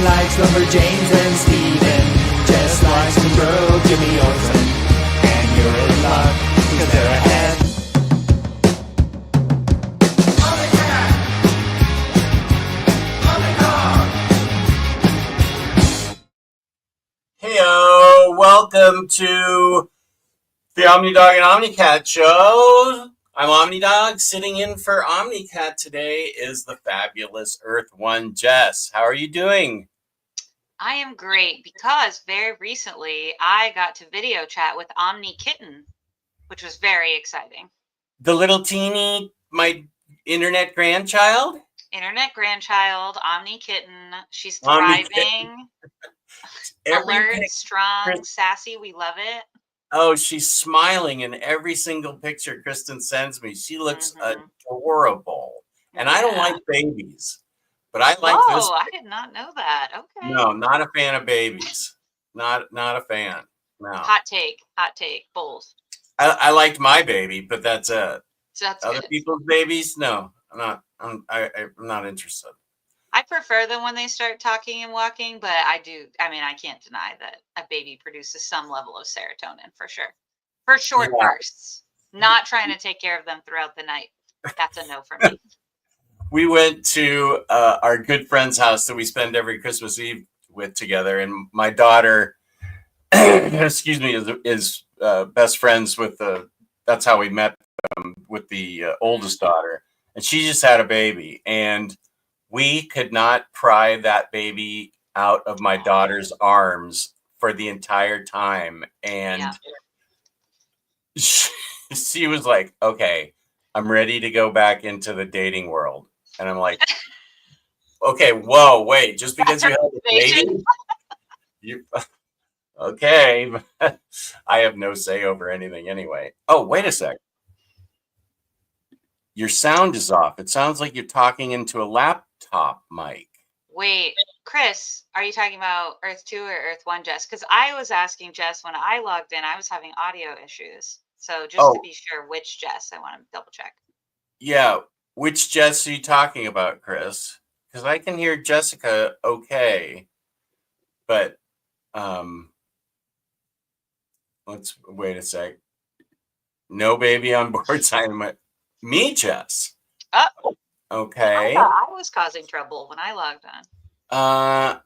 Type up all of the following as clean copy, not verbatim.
likes lumberjanes and Steven. Jess likes to bro Jimmy Olsen. And you're in luck, cause they're ahead. Heyo, welcome to the Omnidog and Omnicat show. I'm Omnidog. Sitting in for Omnicat today is the fabulous Earth-1 Jess. How are you doing? I am great because very recently I got to video chat with Omni Kitten, which was very exciting. The little teeny, my internet grandchild? Internet grandchild, Omni Kitten. She's thriving. Alert, strong, sassy. We love it. Oh, she's smiling in every single picture Kristen sends me. She looks adorable. And I don't like babies, but I like this. Oh, I did not know that. Okay. No, not a fan of babies. Not a fan. No. Hot take. Both. I liked my baby, but that's it. So that's other good. people's babies? No, I'm not interested. I prefer them when they start talking and walking, but I can't deny that a baby produces some level of serotonin for sure. For short bursts. Not trying to take care of them throughout the night. That's a no for me. We went to our good friend's house that we spend every Christmas Eve with together, and my daughter, excuse me, is best friends with that's how we met with the oldest daughter, and she just had a baby, and we could not pry that baby out of my daughter's arms for the entire time. And she was like, okay, I'm ready to go back into the dating world. And I'm like, okay, whoa, wait, just because you have a baby? Okay, I have no say over anything anyway. Oh, wait a sec. Your sound is off. It sounds like you're talking into a laptop mic. Wait, Chris, are you talking about Earth-2 or Earth-1, Jess? Because I was asking Jess when I logged in, I was having audio issues. So just to be sure which Jess, I want to double check. Yeah, which Jess are you talking about, Chris? Because I can hear Jessica okay, but let's wait a sec. No baby on board sign. Me, Jess. Oh. Okay. I thought I was causing trouble when I logged on.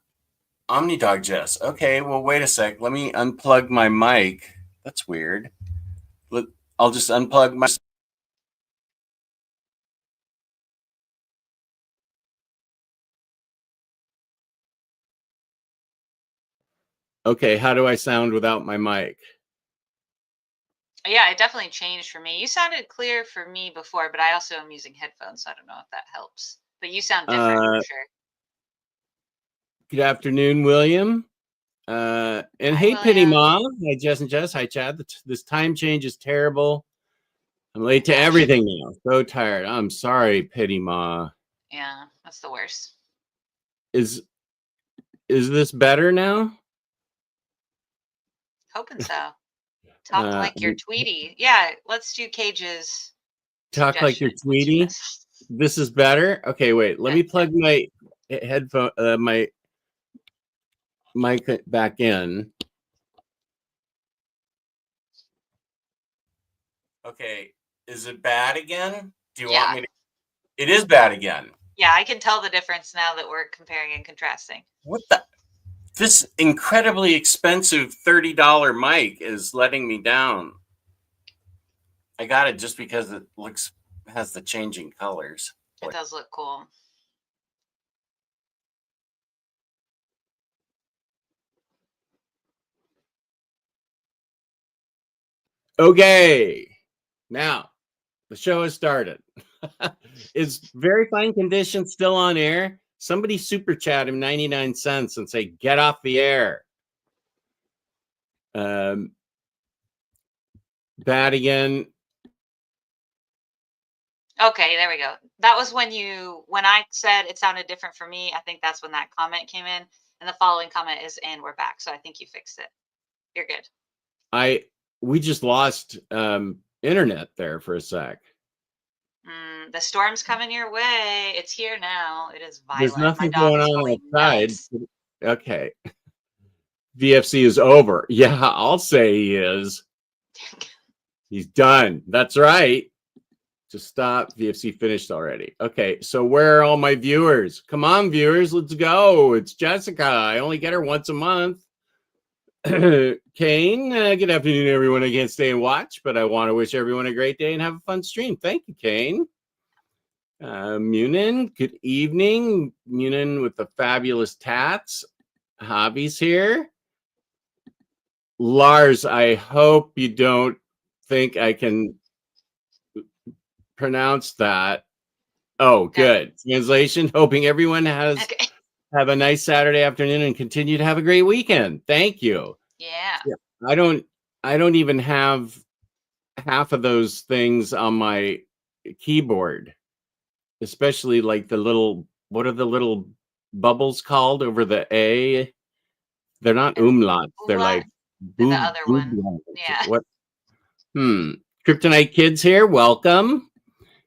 Omnidog Jess. Okay, well, wait a sec. Let me unplug my mic. That's weird. I'll just unplug my... Okay, how do I sound without my mic? Yeah, it definitely changed for me. You sounded clear for me before, but I also am using headphones, so I don't know if that helps. But you sound different for sure. Good afternoon, William. And hey, William. Pity Ma. Hi, Jess and Jess. Hi, Chad. This time change is terrible. I'm late to everything now. So tired. I'm sorry, Pity Ma. Yeah, that's the worst. Is this better now? Hoping so. Talk like your Tweety. Yeah, let's do Cage's. Talk like your Tweety. This is better. Okay, wait. Let me plug my headphone, my mic back in. Okay, is it bad again? Do you want me to? It is bad again. Yeah, I can tell the difference now that we're comparing and contrasting. What the? This incredibly expensive $30 mic is letting me down. I got it just because it has the changing colors. It does look cool. Okay, now the show has started. Is Very Fine Condition still on air? Somebody super chat him 99 cents and say, get off the air. Bad again. Okay, there we go. That was when I said it sounded different for me. I think that's when that comment came in. And the following comment is, and we're back. So I think you fixed it. You're good. We just lost internet there for a sec. The storm's coming your way. It's here now. It is violent. There's nothing going on outside. Okay. VFC is over. Yeah, I'll say he is. He's done. That's right. Just stop. VFC finished already. Okay, so where are all my viewers? Come on, viewers, let's go. It's Jessica. I only get her once a month. Kane, good afternoon, everyone. I can't stay and watch, but I want to wish everyone a great day and have a fun stream. Thank you, Kane. Munin, good evening. Munin with the fabulous tats. Hobbies here. Lars, I hope you don't think I can pronounce that. Oh, good. Translation, hoping everyone have a nice Saturday afternoon and continue to have a great weekend. Thank you. Yeah. I don't even have half of those things on my keyboard, especially like the little, what are the little bubbles called over the A? They're not umlauts. They're like the other one. Yeah. What? Kryptonite Kids here. Welcome.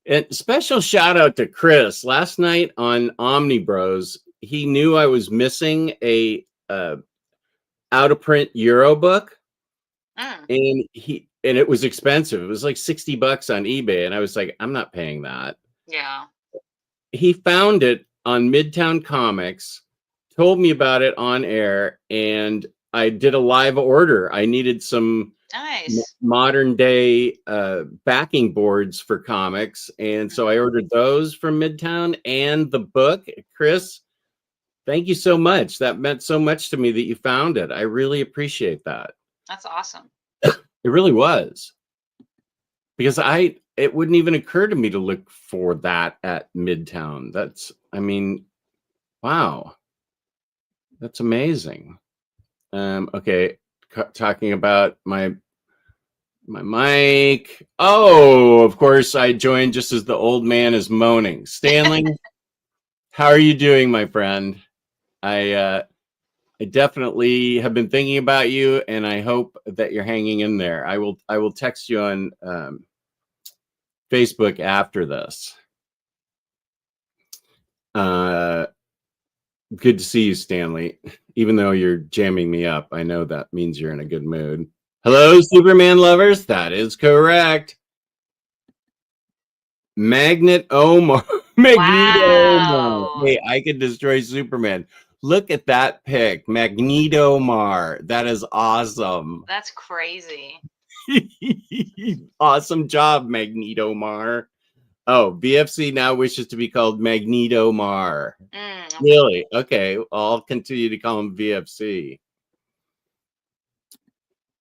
And special shout out to Chris. Last night on Omnibros, he knew I was missing a out of print Euro book, and it was expensive. It was like $60 on eBay, and I was like, I'm not paying that. Yeah. He found it on Midtown Comics, told me about it on air, and I did a live order. I needed some modern day backing boards for comics, and so I ordered those from Midtown and the book. Chris, thank you so much. That meant so much to me that you found it. I really appreciate that. That's awesome. It really was, because it wouldn't even occur to me to look for that at Midtown. Wow, that's amazing. Okay, talking about my mic. Oh, of course, I joined just as the old man is moaning. Stanley, how are you doing, my friend? I definitely have been thinking about you, and I hope that you're hanging in there. I will text you on Facebook after this. Good to see you, Stanley. Even though you're jamming me up, I know that means you're in a good mood. Hello, Superman lovers. That is correct. Magneto Omar. Hey, I could destroy Superman. Look at that pic. Magneto Omar. That is awesome. That's crazy. Awesome job, Magneto Omar. Oh, BFC now wishes to be called Magneto Mar. Really? Okay, I'll continue to call him VFC.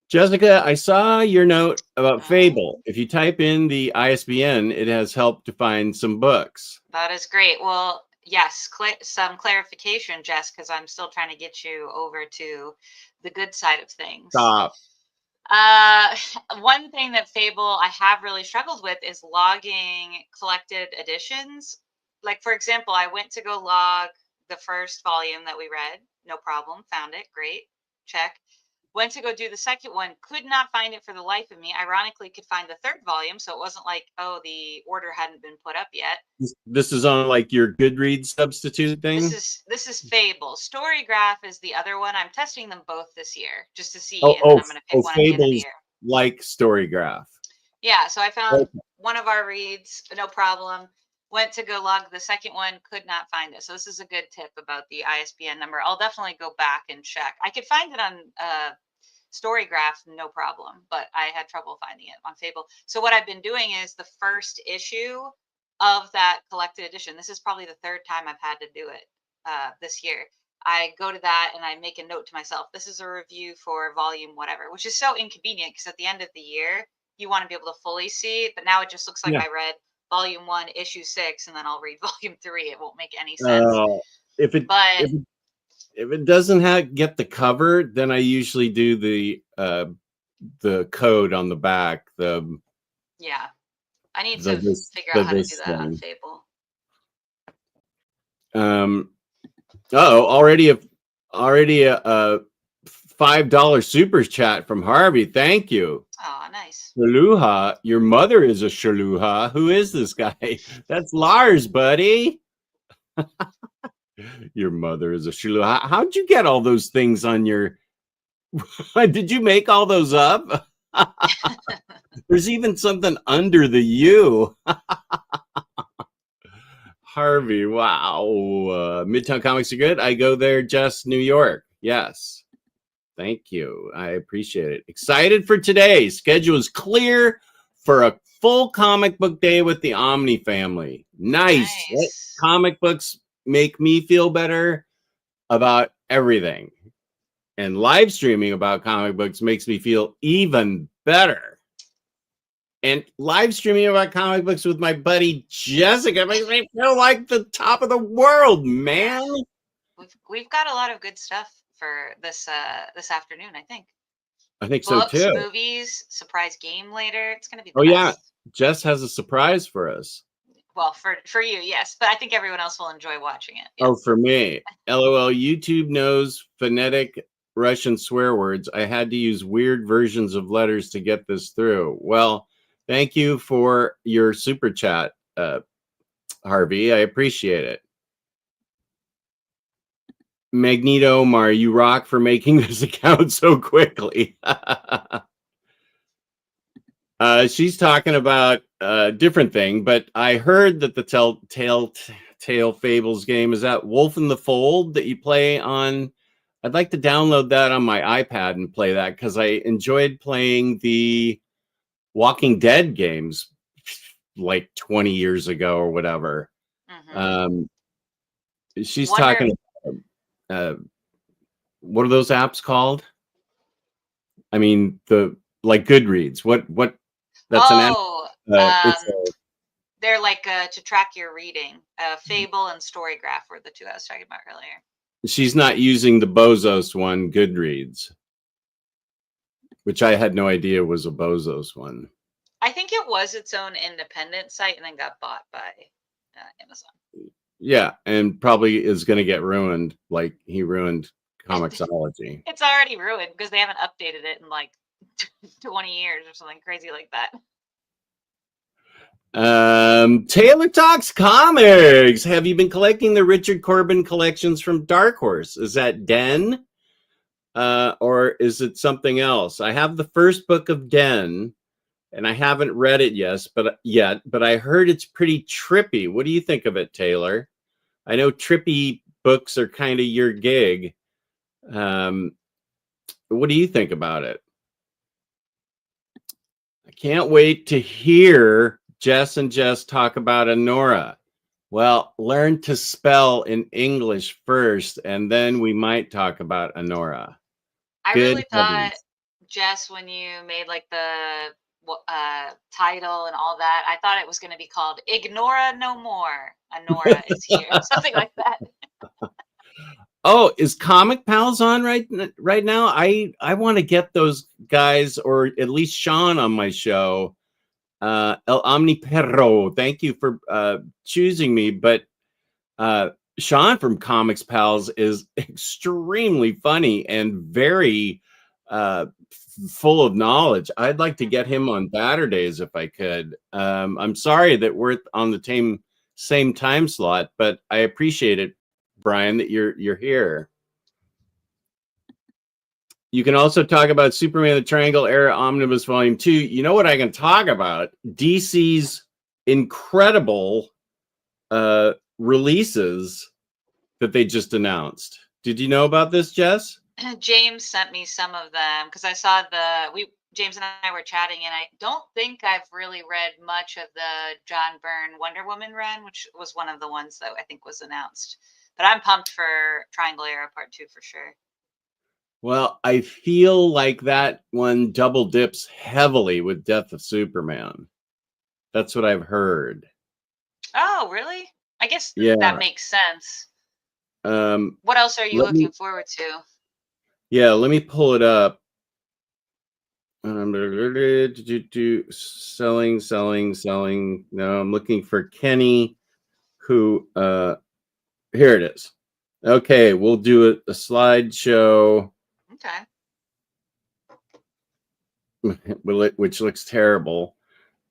Jessica, I saw your note about Fable. If you type in the ISBN, it has helped to find some books. That is great. Well, yes, some clarification, Jess, because I'm still trying to get you over to the good side of things. Stop. One thing that Fable I have really struggled with is logging collected editions. Like, for example, I went to go log the first volume that we read. No problem. Found it. Great. Check. Went to go do the second one. Could not find it for the life of me. Ironically, could find the third volume. So it wasn't like, oh, the order hadn't been put up yet. This is on like your Goodreads substitute thing? This is Fable. StoryGraph is the other one. I'm testing them both this year just to see. And then I'm going to pick one at the end of the year. Like StoryGraph. Yeah. So I found one of our reads. No problem. Went to go log the second one, could not find it. So this is a good tip about the ISBN number. I'll definitely go back and check. I could find it on StoryGraph, no problem, but I had trouble finding it on Fable. So what I've been doing is the first issue of that collected edition. This is probably the third time I've had to do it this year. I go to that and I make a note to myself. This is a review for volume whatever, which is so inconvenient because at the end of the year, you want to be able to fully see it. But now it just looks like I read volume 1, issue 6, and then I'll read volume 3. It won't make any sense. If it doesn't get the cover, then I usually do the code on the back. I need to figure out how to do that on Fable. Already a $5 super chat from Harvey. Thank you. Oh, nice. Shaluha, your mother is a Shaluha. Who is this guy? That's Lars, buddy. Your mother is a shrew. How'd you get all those things on your... Did you make all those up? There's even something under the U. Harvey, wow. Midtown Comics are good. I go there, Jess, New York. Yes. Thank you. I appreciate it. Excited for today. Schedule is clear for a full comic book day with the Omni family. Nice. Comic books make me feel better about everything. And live streaming about comic books makes me feel even better. And live streaming about comic books with my buddy Jessica makes me feel like the top of the world, man. We've got a lot of good stuff for this afternoon, I think. I think Books, so too. Movies, surprise game later. It's gonna be yeah. Jess has a surprise for us. Well, for you, yes, but I think everyone else will enjoy watching it. Yes. Oh, for me. LOL, YouTube knows phonetic Russian swear words. I had to use weird versions of letters to get this through. Well, thank you for your super chat, Harvey. I appreciate it. Magneto Omar, you rock for making this account so quickly. She's talking about a different thing, but I heard that the Telltale Fables game is that Wolf in the Fold that you play on. I'd like to download that on my iPad and play that because I enjoyed playing the Walking Dead games like 20 years ago or whatever. She's talking about, what are those apps called? I mean, like Goodreads. What that's an app. They're like to track your reading. Fable and StoryGraph were the two I was talking about earlier. She's not using the Bozos one, Goodreads, which I had no idea was a Bozos one. I think it was its own independent site and then got bought by Amazon. Yeah, and probably is going to get ruined like he ruined Comixology. It's already ruined because they haven't updated it in like 20 years or something crazy like that. Taylor Talks Comics. Have you been collecting the Richard Corbin collections from Dark Horse? Is that Den? Or is it something else? I have the first book of Den, and I haven't read it yet, but I heard it's pretty trippy. What do you think of it, Taylor? I know trippy books are kind of your gig. What do you think about it? I can't wait to hear Jess and Jess talk about Anora. Well, learn to spell in English first, and then we might talk about Anora. I really thought, Jess, when you made like the title and all that, I thought it was going to be called Ignora No More. Anora is here. Something like that. Oh, is Comic Pals on right now? I want to get those guys, or at least Sean, on my show. El Omniperro, thank you for choosing me. But Sean from Comics Pals is extremely funny and very full of knowledge. I'd like to get him on Saturdays if I could. I'm sorry that we're on the same time slot, but I appreciate it, Brian, that you're here. You can also talk about Superman the Triangle Era Omnibus Volume 2. You know what I can talk about? DC's incredible releases that they just announced. Did you know about this, Jess? James sent me some of them because I saw James and I were chatting, and I don't think I've really read much of the John Byrne Wonder Woman run, which was one of the ones that I think was announced. But I'm pumped for Triangle Era Part 2 for sure. Well, I feel like that one double dips heavily with Death of Superman. That's what I've heard. Oh, really? I guess yeah. That makes sense. What else are you looking forward to? Yeah, let me pull it up. Selling. No, I'm looking for Kenny, who, here it is. Okay, we'll do a slideshow. Okay. Which looks terrible.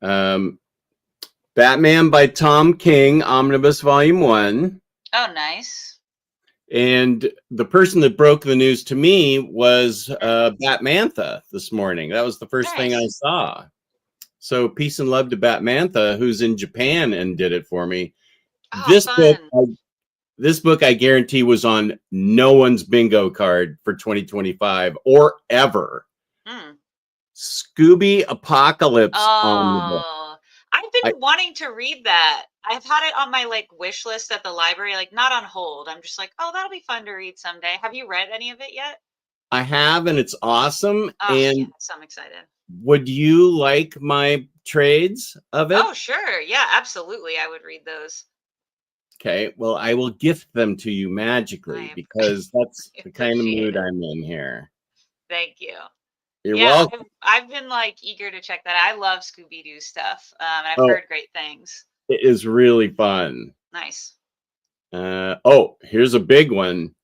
Batman by Tom King, Omnibus Volume 1. Oh, nice. And the person that broke the news to me was Batmantha this morning. That was the first thing I saw. So peace and love to Batmantha, who's in Japan and did it for me. Oh, This book, I guarantee, was on no one's bingo card for 2025 or ever. Scooby Apocalypse. Oh, I've been wanting to read that. I've had it on my like wish list at the library, like not on hold. I'm just like, oh, that'll be fun to read someday. Have you read any of it yet? I have, and it's awesome. Oh, and yeah, so I'm excited. Would you like my trades of it? Oh, sure. Yeah, absolutely. I would read those. Okay, well, I will gift them to you magically because that's the kind of mood I'm in here. Thank you. You're welcome. I've been like eager to check that. I love Scooby-Doo stuff, and I've heard great things. It is really fun. Nice. Here's a big one.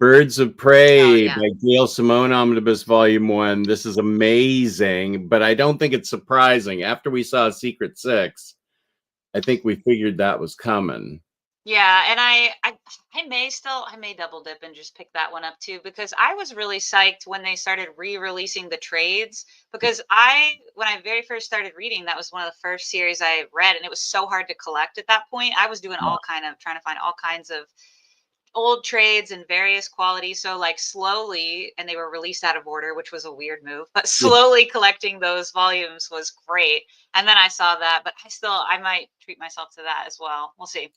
Birds of Prey by Gail Simone Omnibus Volume 1. This is amazing, but I don't think it's surprising. After we saw Secret Six, I think we figured that was coming. Yeah, and I may double dip and just pick that one up too, because I was really psyched when they started re-releasing the trades, because when I very first started reading, that was one of the first series I read, and it was so hard to collect at that point. I was doing trying to find all kinds of old trades in various qualities. So like slowly, and they were released out of order, which was a weird move, but slowly collecting those volumes was great. And then I saw that, but I might treat myself to that as well. We'll see.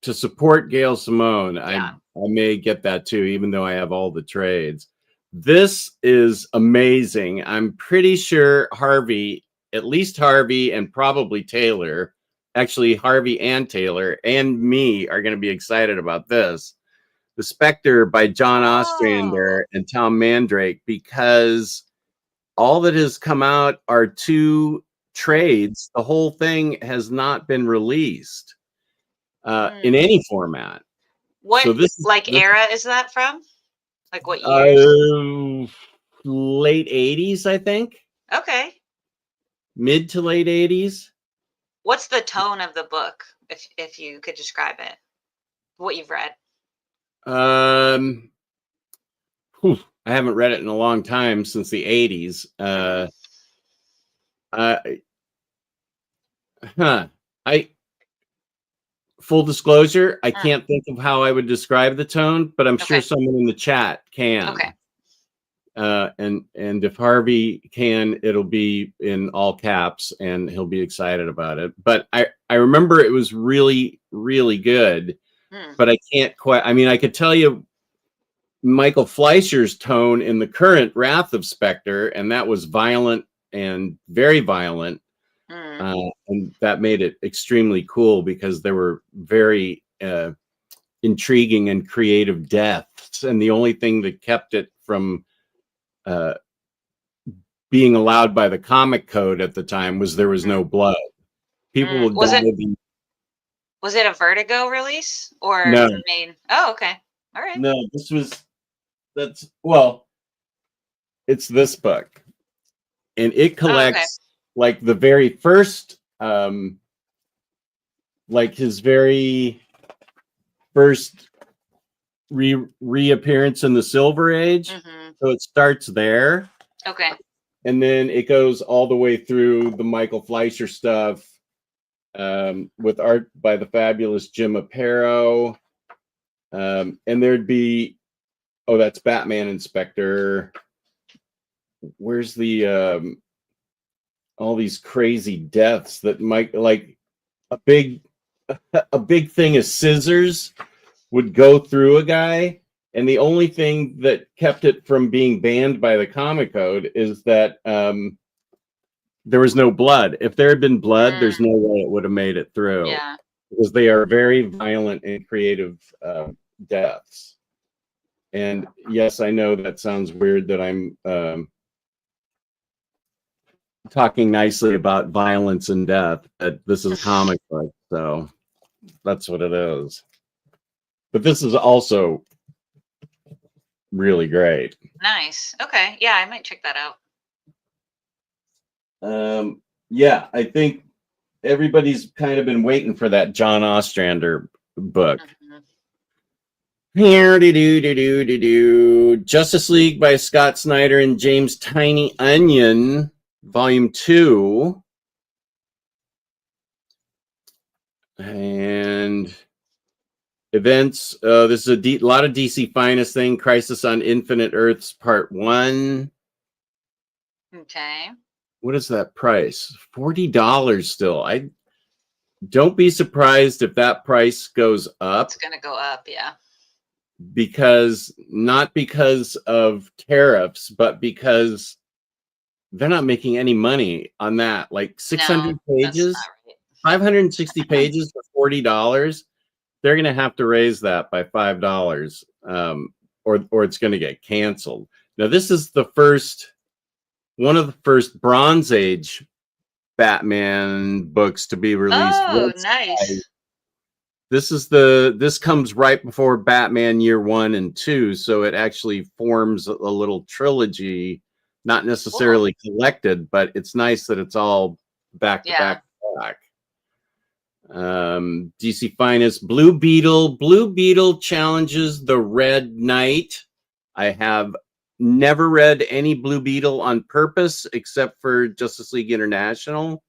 To support Gail Simone, I may get that too, even though I have all the trades. This is amazing. I'm pretty sure at least Harvey and probably Taylor, actually Harvey and Taylor and me are going to be excited about this. The Spectre by John Ostrander and Tom Mandrake, because all that has come out are 2 trades. The whole thing has not been released in any format. What era is that from? Like what years? Late 80s, I think. Okay. Mid to late 80s. What's the tone of the book, if you could describe it? What you've read? I haven't read it in a long time, since the 80s. Full disclosure, I can't think of how I would describe the tone, but I'm sure someone in the chat can. Okay. And if Harvey can, it'll be in all caps, and he'll be excited about it. But I remember it was really, really good. But I can't quite. I mean, I could tell you Michael Fleischer's tone in the current Wrath of Spectre, and that was violent and very violent. And that made it extremely cool because there were very intriguing and creative deaths. And the only thing that kept it from being allowed by the comic code at the time was there was no blood. People would Was it a Vertigo release or no. the main? Oh, okay. All right. No, it's this book. And it collects like the very first, like his very first reappearance in the Silver Age. So it starts there. Okay. And then it goes all the way through the Michael Fleischer stuff, with art by the fabulous Jim Aparo. And there'd be, that's Batman Inspector. Where's the all these crazy deaths that might, like a big thing of scissors would go through a guy, and the only thing that kept it from being banned by the comic code is that there was no blood. If there had been blood, there's no way it would have made it through. Yeah. Because they are very violent and creative deaths. And yes, I know that sounds weird that I'm talking nicely about violence and death, but this is a comic book, so that's what it is. But this is also really great. Nice. Okay. Yeah, I might check that out. Yeah, I think everybody's kind of been waiting for that John Ostrander book. Here, do. Justice League by Scott Snyder and James Tiny Onion, Volume 2. And events. This is a lot of DC Finest thing. Crisis on Infinite Earths, Part 1. Okay. What is that price? $40 still. I don't be surprised if that price goes up. It's gonna go up, yeah. Because not because of tariffs, but because they're not making any money on that. Like 600 pages, that's not right. 560 pages for $40. They're going to have to raise that by $5, or it's going to get canceled. Now, this is one of the first Bronze Age Batman books to be released. Oh, nice. This comes right before Batman Year 1 and 2, so it actually forms a little trilogy, not necessarily collected, but it's nice that it's all back to back to back. DC Finest, Blue Beetle. Blue Beetle challenges the Red Knight. I have never read any Blue Beetle on purpose except for Justice League International.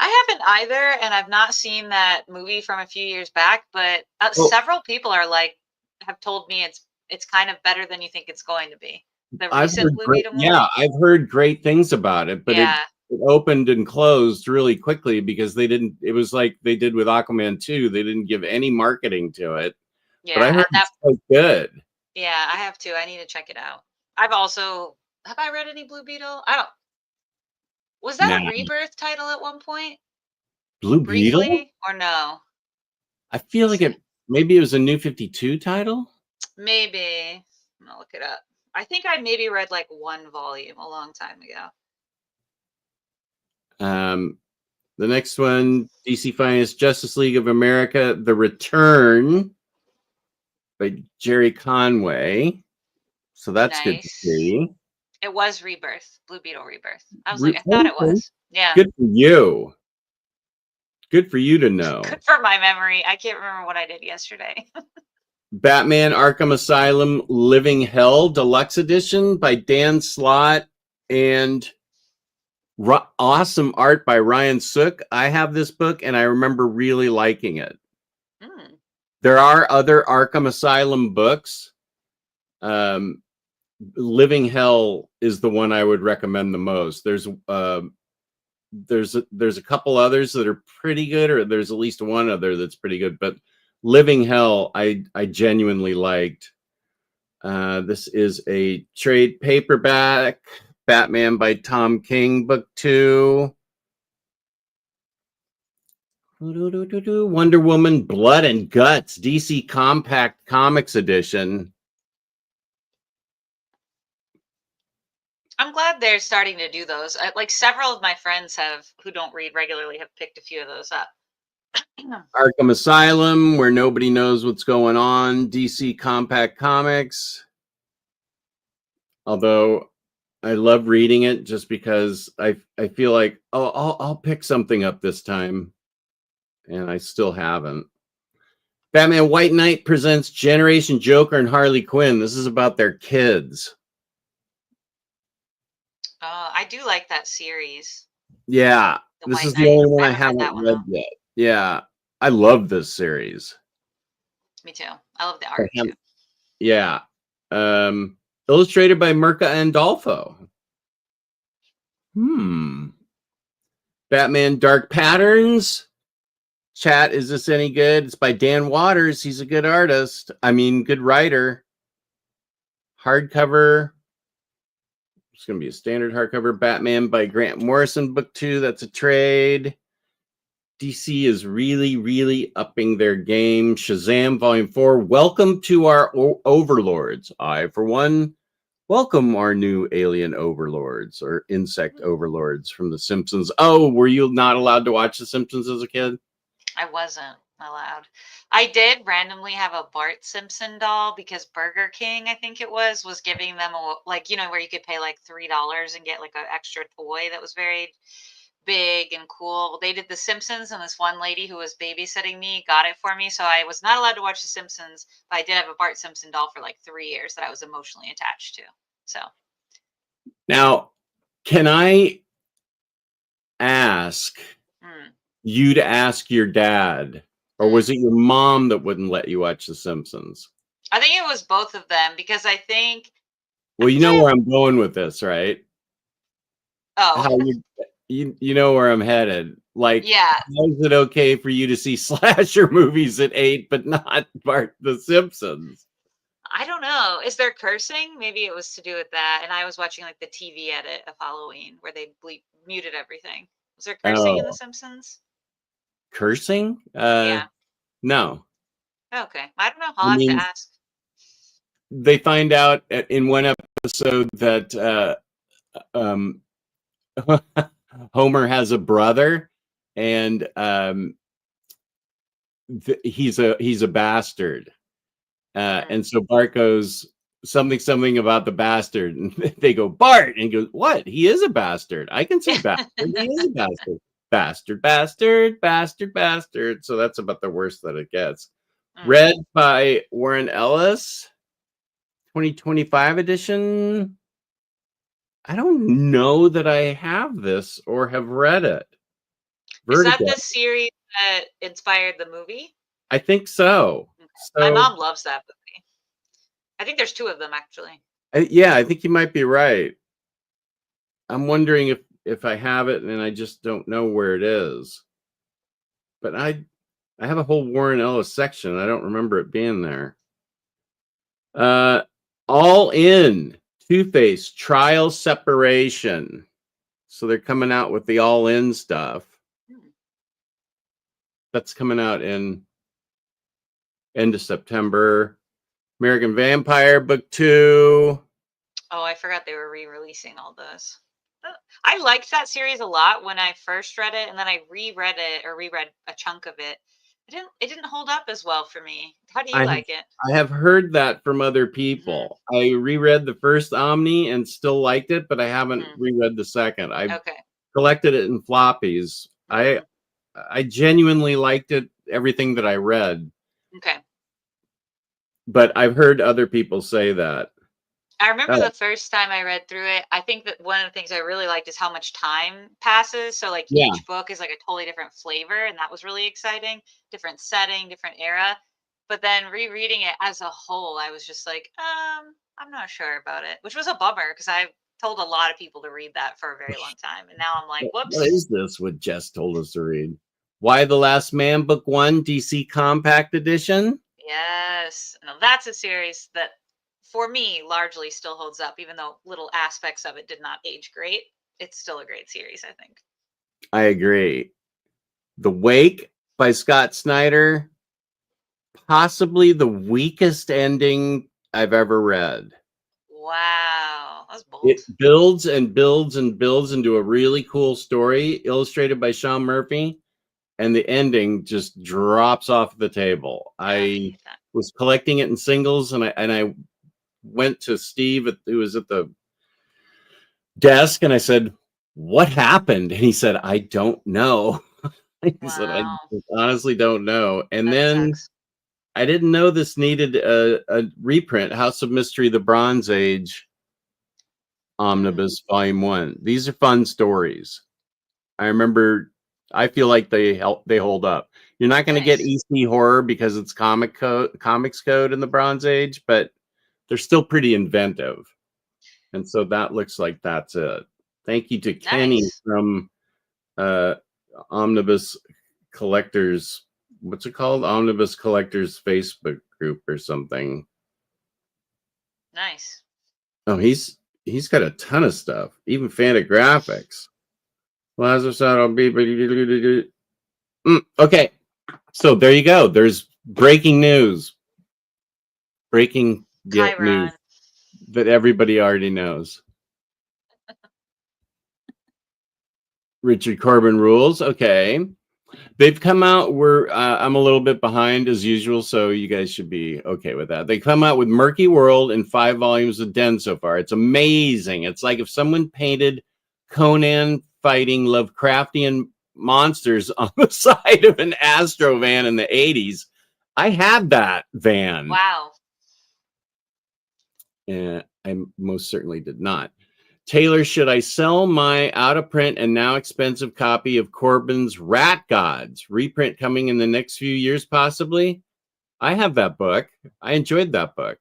I haven't either, and I've not seen that movie from a few years back, but several people have told me it's kind of better than you think it's going to be. The recent Blue Beetle movie. Yeah, I've heard great things about it, but it opened and closed really quickly because it was like they did with Aquaman 2. They didn't give any marketing to it. Yeah, but I heard it's quite good. Yeah, I have to. I need to check it out. Have I read any Blue Beetle? Was that a Rebirth title at one point? Blue Beetle? Or no? I feel like maybe it was a New 52 title? Maybe. I'm gonna look it up. I think I maybe read like one volume a long time ago. The next one, DC Finest, Justice League of America, The Return by Jerry Conway. So that's good to see. It was Rebirth, Blue Beetle Rebirth. I was like, I thought it was. Yeah. Good for you. Good for you to know. Good for my memory. I can't remember what I did yesterday. Batman Arkham Asylum Living Hell Deluxe Edition by Dan Slott and awesome art by Ryan Sook. I have this book and I remember really liking it. There are other Arkham Asylum books. Living Hell is the one I would recommend the most. There's a couple others that are pretty good, or there's at least one other that's pretty good, but Living Hell I genuinely liked. This is a trade paperback, Batman by Tom King, book 2. Wonder Woman Blood and Guts, DC Compact Comics Edition. I'm glad they're starting to do those. Like several of my friends who don't read regularly have picked a few of those up. Arkham Asylum, Where Nobody Knows What's Going On, DC Compact Comics. Although I love reading it just because I feel like I'll pick something up this time, and I still haven't. Batman White Knight presents Generation Joker and Harley Quinn. This is about their kids. I do like that series. Yeah, this is the only one I haven't read yet. Yeah, I love this series. Me too. I love the art too. Yeah. Illustrated by Mirka Andolfo. Batman Dark Patterns. Chat, is this any good? It's by Dan Waters. He's a good artist. I mean, good writer. Hardcover. It's going to be a standard hardcover. Batman by Grant Morrison, book 2. That's a trade. DC is really, really upping their game. Shazam, volume 4. Welcome to our overlords. I, for one, welcome our new alien overlords or insect overlords from The Simpsons. Oh, were you not allowed to watch The Simpsons as a kid? I wasn't allowed. I did randomly have a Bart Simpson doll because Burger King, I think it was giving them where you could pay like $3 and get like an extra toy that was very big and cool. They did The Simpsons, and this one lady who was babysitting me got it for me. So I was not allowed to watch The Simpsons, but I did have a Bart Simpson doll for like 3 years that I was emotionally attached to. So now, can I ask you to ask your dad, or was it your mom that wouldn't let you watch The Simpsons? I think it was both of them, because I think. Well, you know where I'm going with this, right? Oh. How you know where I'm headed. Like, yeah. How is it okay for you to see slasher movies at 8, but not Bart the Simpsons? I don't know. Is there cursing? Maybe it was to do with that. And I was watching like the TV edit of Halloween where they muted everything. Was there cursing in The Simpsons? Cursing? Yeah. No. Okay. I don't know. I'll have to ask. They find out in one episode that Homer has a brother, and he's a bastard, and so Bart goes something about the bastard, and they go, Bart, and he goes, what? He is a bastard. I can say bastard. He is a bastard. Bastard. So that's about the worst that it gets. Read by Warren Ellis, 2025 edition. I don't know that I have this or have read it. Vertigo. Is that the series that inspired the movie? I think so. My mom loves that movie. I think there's 2 of them, actually. Yeah, I think you might be right. I'm wondering if I have it and I just don't know where it is. But I have a whole Warren Ellis section. I don't remember it being there. All In. Two-Face Trial Separation. So they're coming out with the All In stuff. That's coming out in end of September. American Vampire Book 2. Oh, I forgot they were re-releasing all those. I liked that series a lot when I first read it, and then I reread a chunk of it. It didn't hold up as well for me. How do you like it? I have heard that from other people. I reread the first Omni and still liked it, but I haven't reread the second. I collected it in floppies. I genuinely liked it, everything that I read. Okay. But I've heard other people say that. I remember the first time I read through it, I think that one of the things I really liked is how much time passes. So like each book is like a totally different flavor, and that was really exciting. Different setting, different era. But then rereading it as a whole, I was just like, I'm not sure about it, which was a bummer because I told a lot of people to read that for a very long time. And now I'm like, whoops. What is this? What Jess told us to read? Why the Last Man, Book 1, DC Compact Edition? Yes. No, that's a series that for me largely still holds up, even though little aspects of it did not age great. It's still a great series, I think. I agree. The Wake by Scott Snyder, possibly the weakest ending I've ever read. Wow, that's bold. It builds and builds and builds into a really cool story, illustrated by Sean Murphy, and the ending just drops off the table. I was collecting it in singles, and I went to Steve, who was at the desk, and I said, what happened? And he said, I don't know. He said, I honestly don't know. And that then sucks. I didn't know this needed a reprint, House of Mystery, The Bronze Age Omnibus Volume 1. These are fun stories. I feel like they hold up. You're not going to get EC horror because it's comics code in the Bronze Age, but they're still pretty inventive. And so that looks like that's it. Thank you to Kenny from Omnibus Collectors. What's it called? Omnibus Collectors Facebook group or something. Nice. Oh, he's got a ton of stuff, even Fantagraphics. Okay, so there you go. There's breaking news. Breaking news that everybody already knows. Richard Corbin rules. Okay. They've come out. I'm a little bit behind as usual, so you guys should be okay with that. They come out with Murky World in 5 volumes of Den so far. It's amazing. It's like if someone painted Conan fighting Lovecraftian monsters on the side of an Astro van in the 80s. I had that van. Wow. I most certainly did not. Taylor, should I sell my out of print and now expensive copy of Corbin's Rat Gods? Reprint coming in the next few years, possibly? I have that book. I enjoyed that book.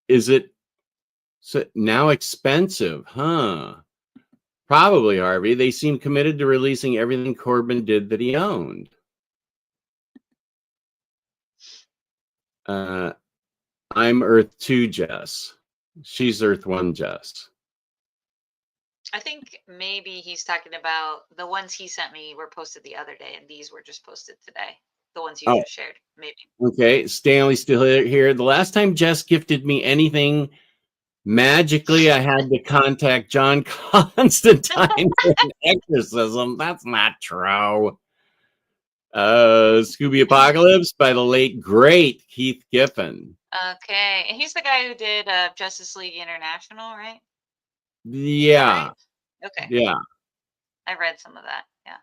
Is it now expensive? Huh? Probably, Harvey. They seem committed to releasing everything Corbin did that he owned. I'm Earth-2 Jess. She's Earth-1 Jess. I think maybe he's talking about the ones he sent me were posted the other day, and these were just posted today. The ones you just shared, maybe. Okay, Stanley's still here. The last time Jess gifted me anything, magically I had to contact John Constantine for an exorcism. That's not true. Scooby Apocalypse by the late, great Keith Giffen. Okay, and he's the guy who did Justice League International, right? Yeah. Right? Okay. Yeah. I read some of that. Yeah.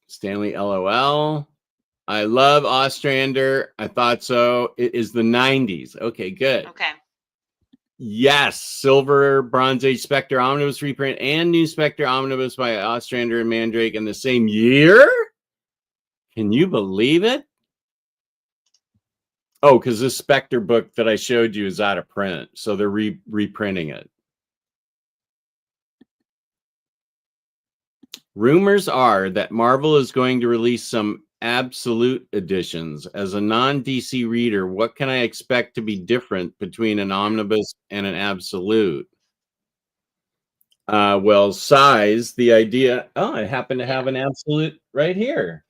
Stanley LOL. I love Ostrander. I thought so. It is the 90s. Okay, good. Okay. Yes. Silver Bronze Age Spectre Omnibus reprint and new Spectre Omnibus by Ostrander and Mandrake in the same year? Can you believe it? Oh, because this Spectre book that I showed you is out of print. So they're reprinting it. Rumors are that Marvel is going to release some absolute editions. As a non-DC reader, what can I expect to be different between an omnibus and an absolute? Well, size, the idea. Oh, I happen to have an absolute right here.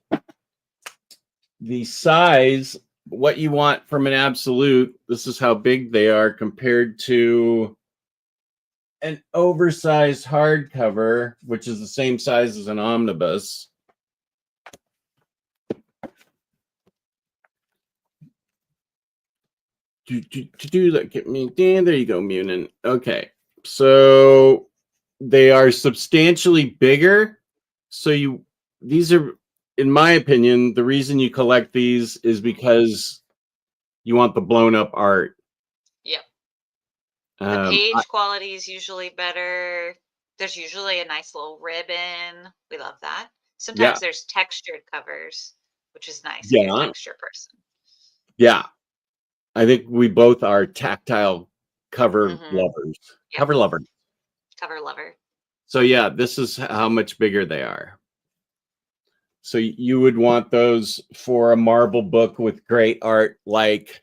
The size, what you want from an absolute, this is how big they are compared to an oversized hardcover, which is the same size as an omnibus. Do that. Get me down. There you go, Munin. Okay, so they are substantially bigger. So these are, in my opinion, the reason you collect these is because you want the blown up art. Yep. The page quality is usually better. There's usually a nice little ribbon. We love that. Sometimes there's textured covers, which is nice. Yeah. If you're a texture person. Yeah. I think we both are tactile cover lovers. Yep. Cover lover. Cover lover. So yeah, this is how much bigger they are. So you would want those for a Marvel book with great art like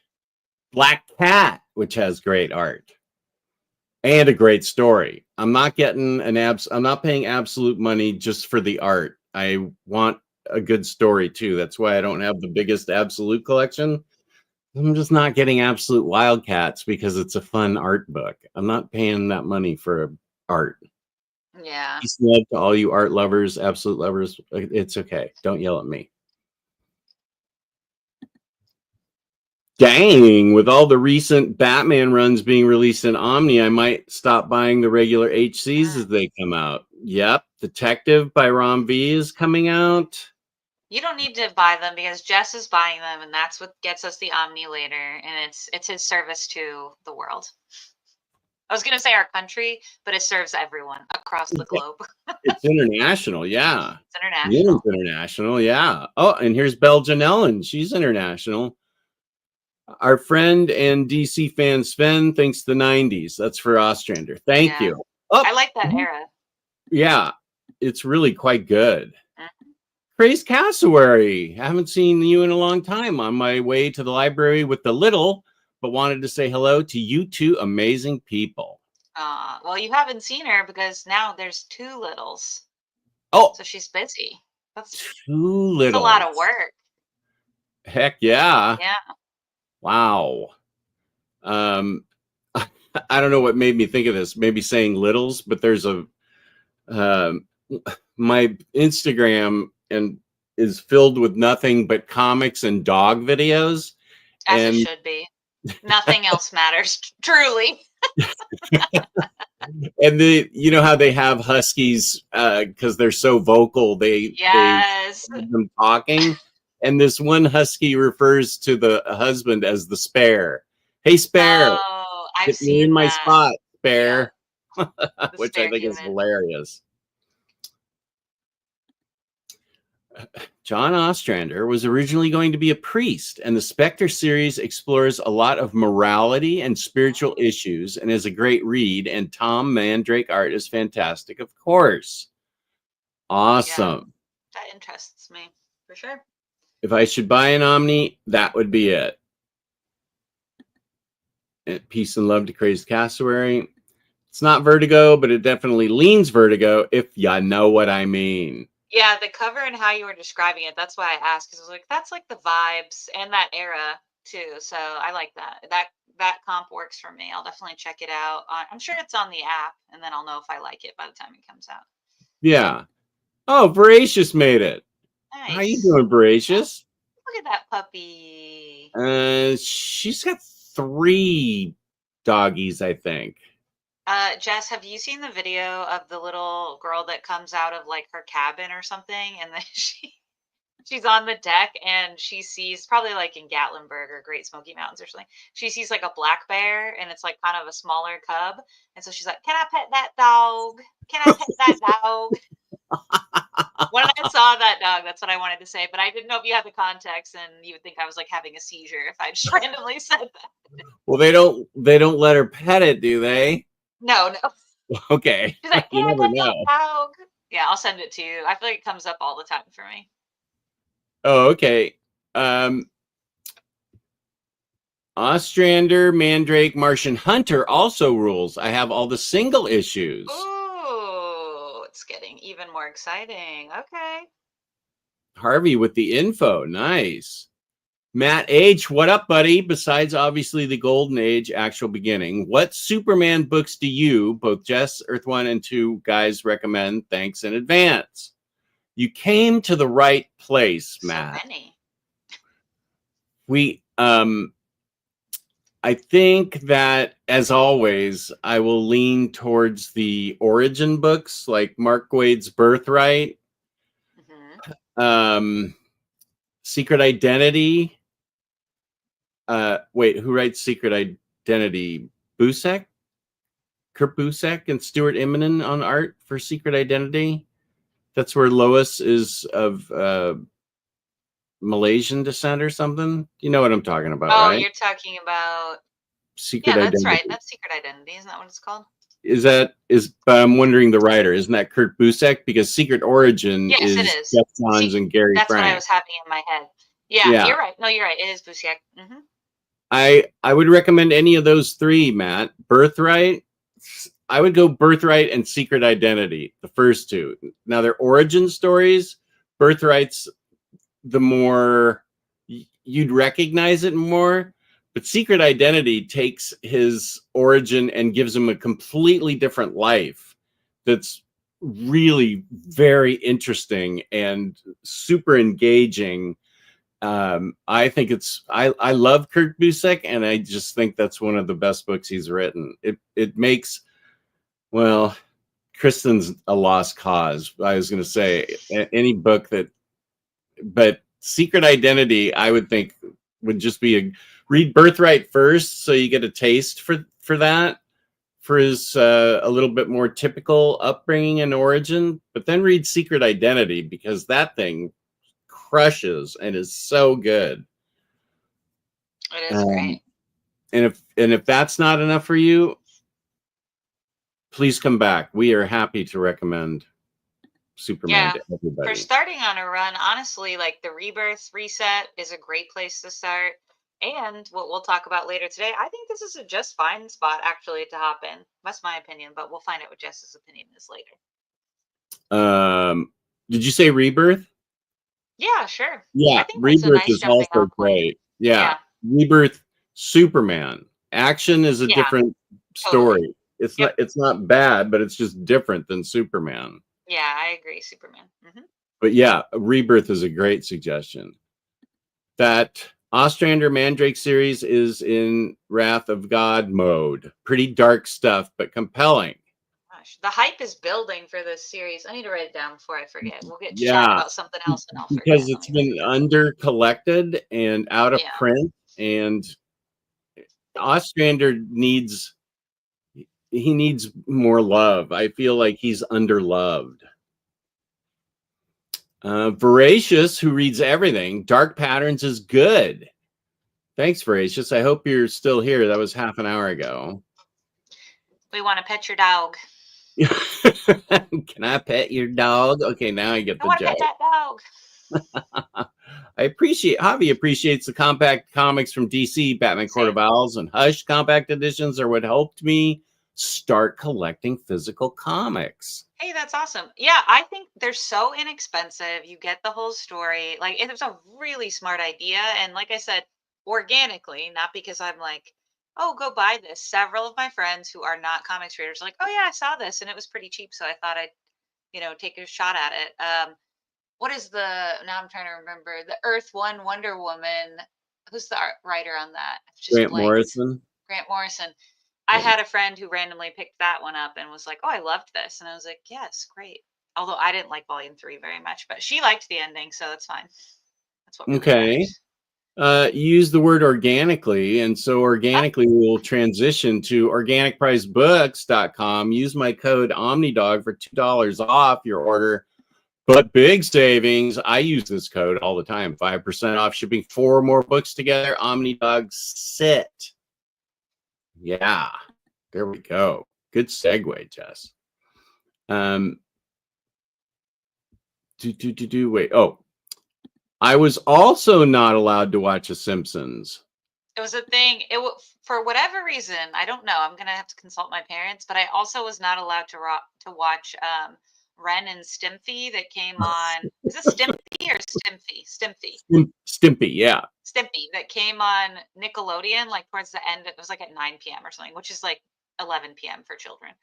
Black Cat, which has great art and a great story. I'm not getting I'm not paying absolute money just for the art. I want a good story too. That's why I don't have the biggest absolute collection. I'm just not getting absolute Wildcats because it's a fun art book. I'm not paying that money for art. Yeah. Peace and love to all you art lovers, absolute lovers. It's okay. Don't yell at me. Dang, with all the recent Batman runs being released in Omni, I might stop buying the regular HCs as they come out. Yep. Detective by Rom V is coming out. You don't need to buy them because Jess is buying them, and that's what gets us the Omni later, and it's his service to the world. I was going to say our country, but it serves everyone across the globe. It's international, yeah. It's international. It's international, yeah. Oh, and here's Belgian Ellen. She's international. Our friend and DC fan Sven thinks the 90s. That's for Ostrander. Thank you. Oh, I like that era. Yeah, it's really quite good. Praise Cassowary. I haven't seen you in a long time. On my way to the library with the little, but wanted to say hello to you two amazing people. Well, you haven't seen her because now there's two littles. Oh, so she's busy. That's two littles. That's a lot of work. Heck yeah. Yeah. Wow. I don't know what made me think of this. Maybe saying littles, but there's a my Instagram and is filled with nothing but comics and dog videos. As it should be. Nothing else matters, truly. And you know how they have huskies because they're so vocal, they Yes. have them talking. And this one husky refers to the husband as the spare. Hey, spare, Oh, I've get me in seen my that. spot, spare. The Which I spare think is human. hilarious. John Ostrander was originally going to be a priest, and the Spectre series explores a lot of morality and spiritual issues and is a great read, and Tom Mandrake art is fantastic, of course. Awesome. Yeah, that interests me, for sure. If I should buy an Omni, that would be it. And peace and love to Crazed Cassowary. It's not Vertigo, but it definitely leans Vertigo, if ya know what I mean. Yeah, the cover and how you were describing it, that's why I asked, because I was like, that's like the vibes and that era too. So I like that. That comp works for me. I'll definitely check it out. I'm sure it's on the app, and then I'll know if I like it by the time it comes out. Yeah. Oh, Voracious made it. Nice. How you doing, Voracious? Look at that puppy. She's got 3 doggies, I think. Jess, have you seen the video of the little girl that comes out of like her cabin or something, and then she's on the deck and she sees, probably like in Gatlinburg or Great Smoky Mountains or something, she sees like a black bear and it's like kind of a smaller cub, and so she's like, "Can I pet that dog? Can I pet that dog?" When I saw that dog, that's what I wanted to say, but I didn't know if you had the context, and you would think I was like having a seizure if I just randomly said that. Well, they don't let her pet it, do they? No. Okay. She's like, You "Can I never pet know. that dog?" Yeah, I'll send it to you. I feel like it comes up all the time for me. Oh, okay. Ostrander, Mandrake, Martian Hunter also rules. I have all the single issues. Ooh, it's getting even more exciting. Okay. Harvey with the info. Nice. Matt H., what up, buddy? Besides, obviously, the Golden Age actual beginning, what Superman books do you, both Jess, Earth-1 and 2 guys, recommend? Thanks in advance. You came to the right place, Matt. So many. I think that, as always, I will lean towards the origin books, like Mark Waid's Birthright, Secret Identity. Wait, who writes Secret Identity? Busek? Kurt Busek and Stuart Immonen on art for Secret Identity. That's where Lois is of Malaysian descent or something. You know what I'm talking about, right? Oh, you're talking about Secret Identity. That's right. That's Secret Identity. Isn't that what it's called? But I'm wondering the writer. Isn't that Kurt Busek? Because Secret Origin is It is. Jeff Johns and Gary That's Frank. what I was having in my head. Yeah, you're right. No, you're right. It is Busek. I would recommend any of those 3, Matt. Birthright. I would go Birthright and Secret Identity, the first 2. Now, they're origin stories. Birthright's the more you'd recognize it more, but Secret Identity takes his origin and gives him a completely different life that's really very interesting and super engaging. I think I love Kurt Busek, and I just think that's one of the best books he's written. It makes, well, Kristen's a lost cause. I was going to say any book but Secret Identity, I would think would just be read Birthright first, so you get a taste for that, for his a little bit more typical upbringing and origin, but then read Secret Identity, because that thing crushes and is so good. It is great. And if that's not enough for you, please come back. We are happy to recommend Superman to everybody. For starting on a run, honestly, like the Rebirth reset is a great place to start. And what we'll talk about later today, I think this is a just fine spot actually to hop in. That's my opinion, but we'll find out what Jess's opinion is later. Did you say Rebirth? Yeah, sure. Yeah, Rebirth is also great. Yeah. Rebirth Superman. Action is a different story. Totally. It's not bad, but it's just different than Superman. Yeah, I agree. Superman. But yeah, Rebirth is a great suggestion. That Ostrander Mandrake series is in Wrath of God mode. Pretty dark stuff, but compelling. gosh. The hype is building for this series. I need to write it down before I forget. We'll get to chat Yeah, about something else and I'll forget. because it's been under collected and out of Yeah. print, and Ostrander needs more love. I feel like he's underloved. Voracious, who reads everything, Dark Patterns is good. Thanks, Voracious. I hope you're still here. That was half an hour ago. We want to pet your dog. Can I pet your dog? Okay, now I get the I want to joke. pet that dog. I appreciate Javi appreciates the compact comics from DC. Batman Court of Owls and Hush compact editions are what helped me start collecting physical comics. Hey, that's awesome. Yeah, I think they're so inexpensive. You get the whole story. Like, it was a really smart idea. And like I said, organically, not because I'm like, oh, go buy this. Several of my friends who are not comics readers are like, oh, yeah, I saw this and it was pretty cheap. So I thought I'd, take a shot at it. What is now I'm trying to remember, the Earth-1 Wonder Woman. Who's the writer on that? Grant Morrison. Grant Morrison. I had a friend who randomly picked that one up and was like, oh, I loved this. And I was like, yes, great. Although I didn't like volume 3 very much, but she liked the ending, so that's fine. That's what really matters. Use the word organically, and so organically we'll transition to organicpricebooks.com. Use my code Omnidog for $2 off your order, but big savings. I use this code all the time. 5% off shipping 4 more books together. Omnidog sit. Yeah, there we go. Good segue, Jess. Wait. Oh, I was also not allowed to watch The Simpsons. It was a thing. For whatever reason, I don't know. I'm gonna have to consult my parents, but I also was not allowed to watch Ren and Stimpy that came on. Is it Stimpy or Stimpy? Stimpy, yeah. Stimpy that came on Nickelodeon, like towards the end. It was like at 9 p.m. or something, which is like 11 p.m. for children.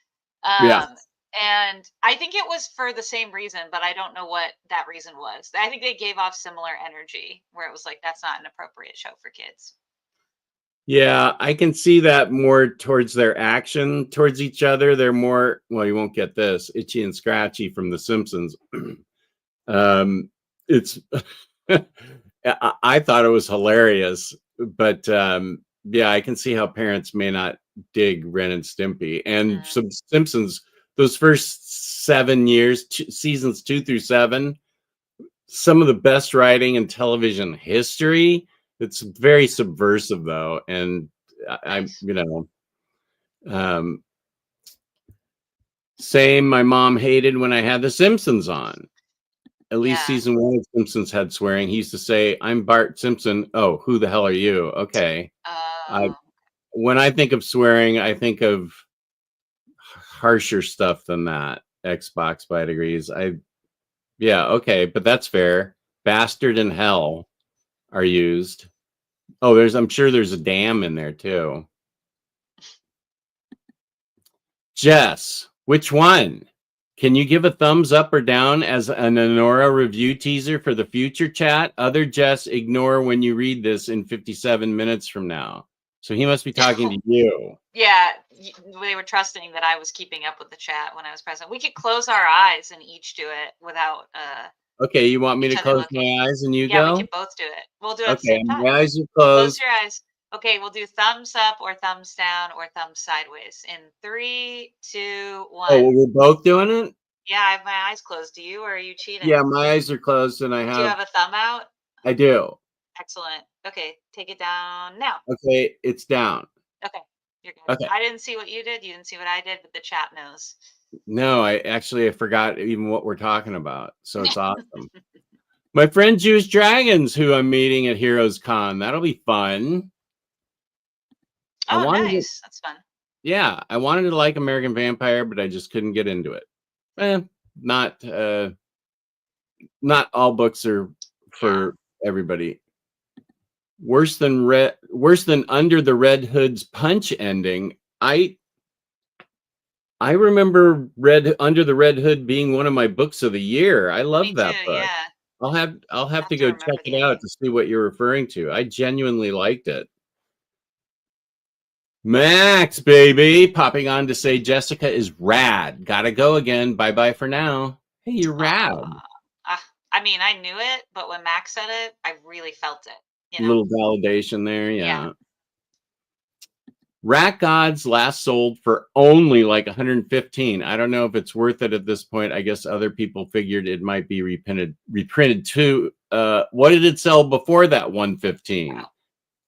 Yeah. And I think it was for the same reason, but I don't know what that reason was. I think they gave off similar energy where it was like, that's not an appropriate show for kids. Yeah, I can see that more towards their action towards each other. They're more, well, you won't get this, itchy and scratchy from The Simpsons. It's, I thought it was hilarious, but yeah, I can see how parents may not dig Ren and Stimpy. And some Simpsons, those first 7 years, seasons 2 through 7, some of the best writing in television history. It's very subversive, though, and same. My mom hated when I had The Simpsons on. At least season 1 of Simpsons had swearing. He used to say, "I'm Bart Simpson." Oh, who the hell are you? Okay. When I think of swearing, I think of harsher stuff than that. Xbox by degrees. Yeah, okay, but that's fair. Bastard and hell are used. Oh, I'm sure there's a damn in there too. Jess, which one? Can you give a thumbs up or down as an Anora review teaser for the future chat? Other Jess, ignore when you read this in 57 minutes from now. So he must be talking to you. Yeah, they were trusting that I was keeping up with the chat when I was present. We could close our eyes and each do it without okay, you want me to close my eyes and you go? Yeah, we can both do it. We'll do it at the same time. My eyes are closed. Close your eyes. Okay, we'll do thumbs up or thumbs down or thumbs sideways. In 3, 2, 1. Oh, we're both doing it? Yeah, I have my eyes closed. Do you, or are you cheating? Yeah, my eyes are closed and I have... Do you have a thumb out? I do. Excellent. Okay, take it down now. Okay, it's down. Okay, you're good. Okay. I didn't see what you did. You didn't see what I did, but the chat knows. No, I forgot even what we're talking about. So it's awesome. My friend Jewish Dragons, who I'm meeting at Heroes Con. That'll be fun. Oh, nice. That's fun. Yeah, I wanted to like American Vampire, but I just couldn't get into it. Not all books are for everybody. Worse than Under the Red Hood's Punch ending. I remember Under the Red Hood being one of my books of the year. I love that book. Yeah. I'll have to go check it out to see what you're referring to. I genuinely liked it. Max, baby, popping on to say Jessica is rad. Gotta go again. Bye-bye for now. Hey, you're rad. I mean, I knew it, but when Max said it, I really felt it. You know? Little validation there, yeah. Rat Gods last sold for only like 115. I don't know if it's worth it at this point. I guess other people figured it might be reprinted too. What did it sell before that 115? Wow.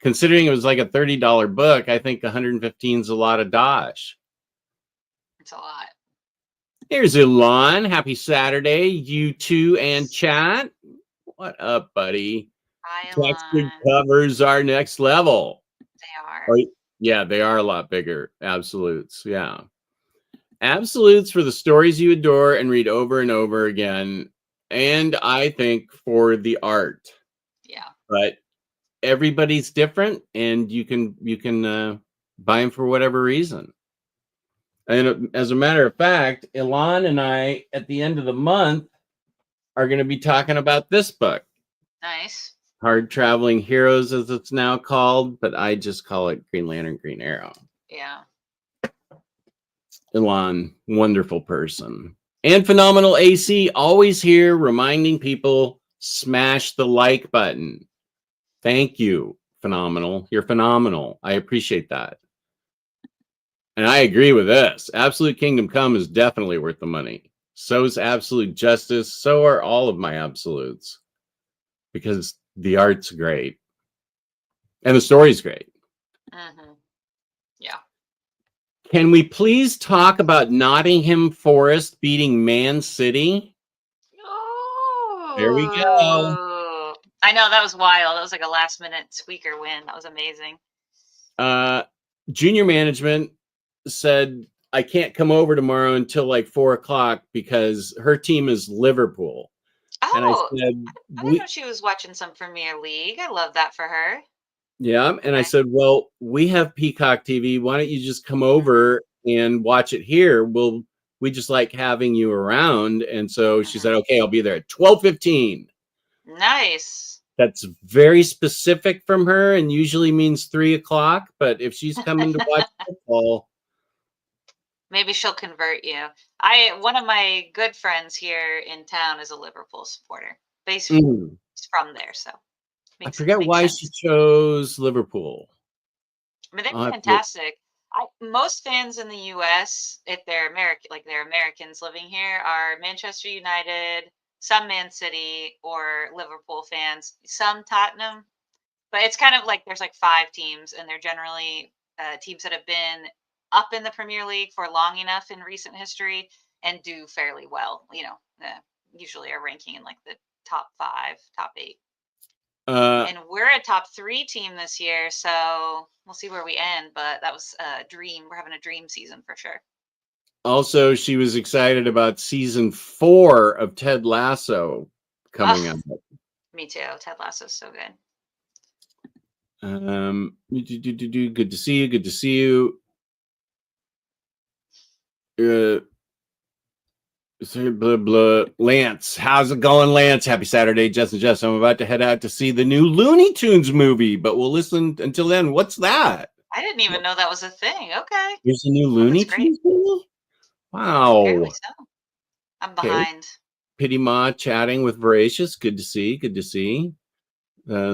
Considering it was like a $30 book, I think 115 is a lot of dosh. It's a lot. Here's Elon. Happy Saturday, you two and chat. What up, buddy? Hi, Textured covers are next level. They are. Oh, yeah, they are a lot bigger. Absolutes. Yeah. Absolutes for the stories you adore and read over and over again. And I think for the art. Yeah. But everybody's different, and you can buy them for whatever reason. And as a matter of fact, Elon and I, at the end of the month, are going to be talking about this book. Nice. Hard Traveling Heroes, as it's now called, but I just call it Green Lantern, Green Arrow. Yeah. Elon, wonderful person. And Phenomenal AC, always here reminding people, smash the like button. Thank you, Phenomenal. You're phenomenal. I appreciate that. And I agree with this. Absolute Kingdom Come is definitely worth the money. So is Absolute Justice. So are all of my absolutes. Because the art's great. And the story's great. Mm-hmm. Yeah. Can we please talk about Nottingham Forest beating Man City? Oh. There we go. I know, that was wild. That was like a last-minute squeaker win. That was amazing. Junior management said, I can't come over tomorrow until like 4 o'clock because her team is Liverpool. Oh, and I said, I didn't know she was watching some Premier League. I love that for her. Yeah, and I said, well, we have Peacock TV. Why don't you just come over and watch it here? We just like having you around. And so she said, okay, I'll be there at 12:15. Nice. That's very specific from her and usually means 3 o'clock. But if she's coming to watch football, maybe she'll convert you. One of my good friends here in town is a Liverpool supporter. He's from there, so I forget why she chose Liverpool. I mean, they're fantastic. Most fans in the U.S., if they're American, like they're Americans living here, are Manchester United, some Man City, or Liverpool fans, some Tottenham. But it's kind of like there's like 5 teams, and they're generally teams that have been up in the Premier League for long enough in recent history and do fairly well. You know, usually are ranking in like the top 5, top 8. And we're a top 3 team this year, so we'll see where we end. But that was a dream. We're having a dream season for sure. Also, she was excited about season 4 of Ted Lasso coming up. Me too. Ted Lasso's so good. Good to see you. Good to see you. Blah, blah. Lance, how's it going, Lance? Happy Saturday, Jess and Jess. I'm about to head out to see the new Looney Tunes movie, but we'll listen until then. What's that? I didn't even know that was a thing. Okay. There's a new Looney Tunes movie? Wow. Apparently so. I'm behind. Okay. Pity Ma chatting with Voracious. Good to see. Good to see.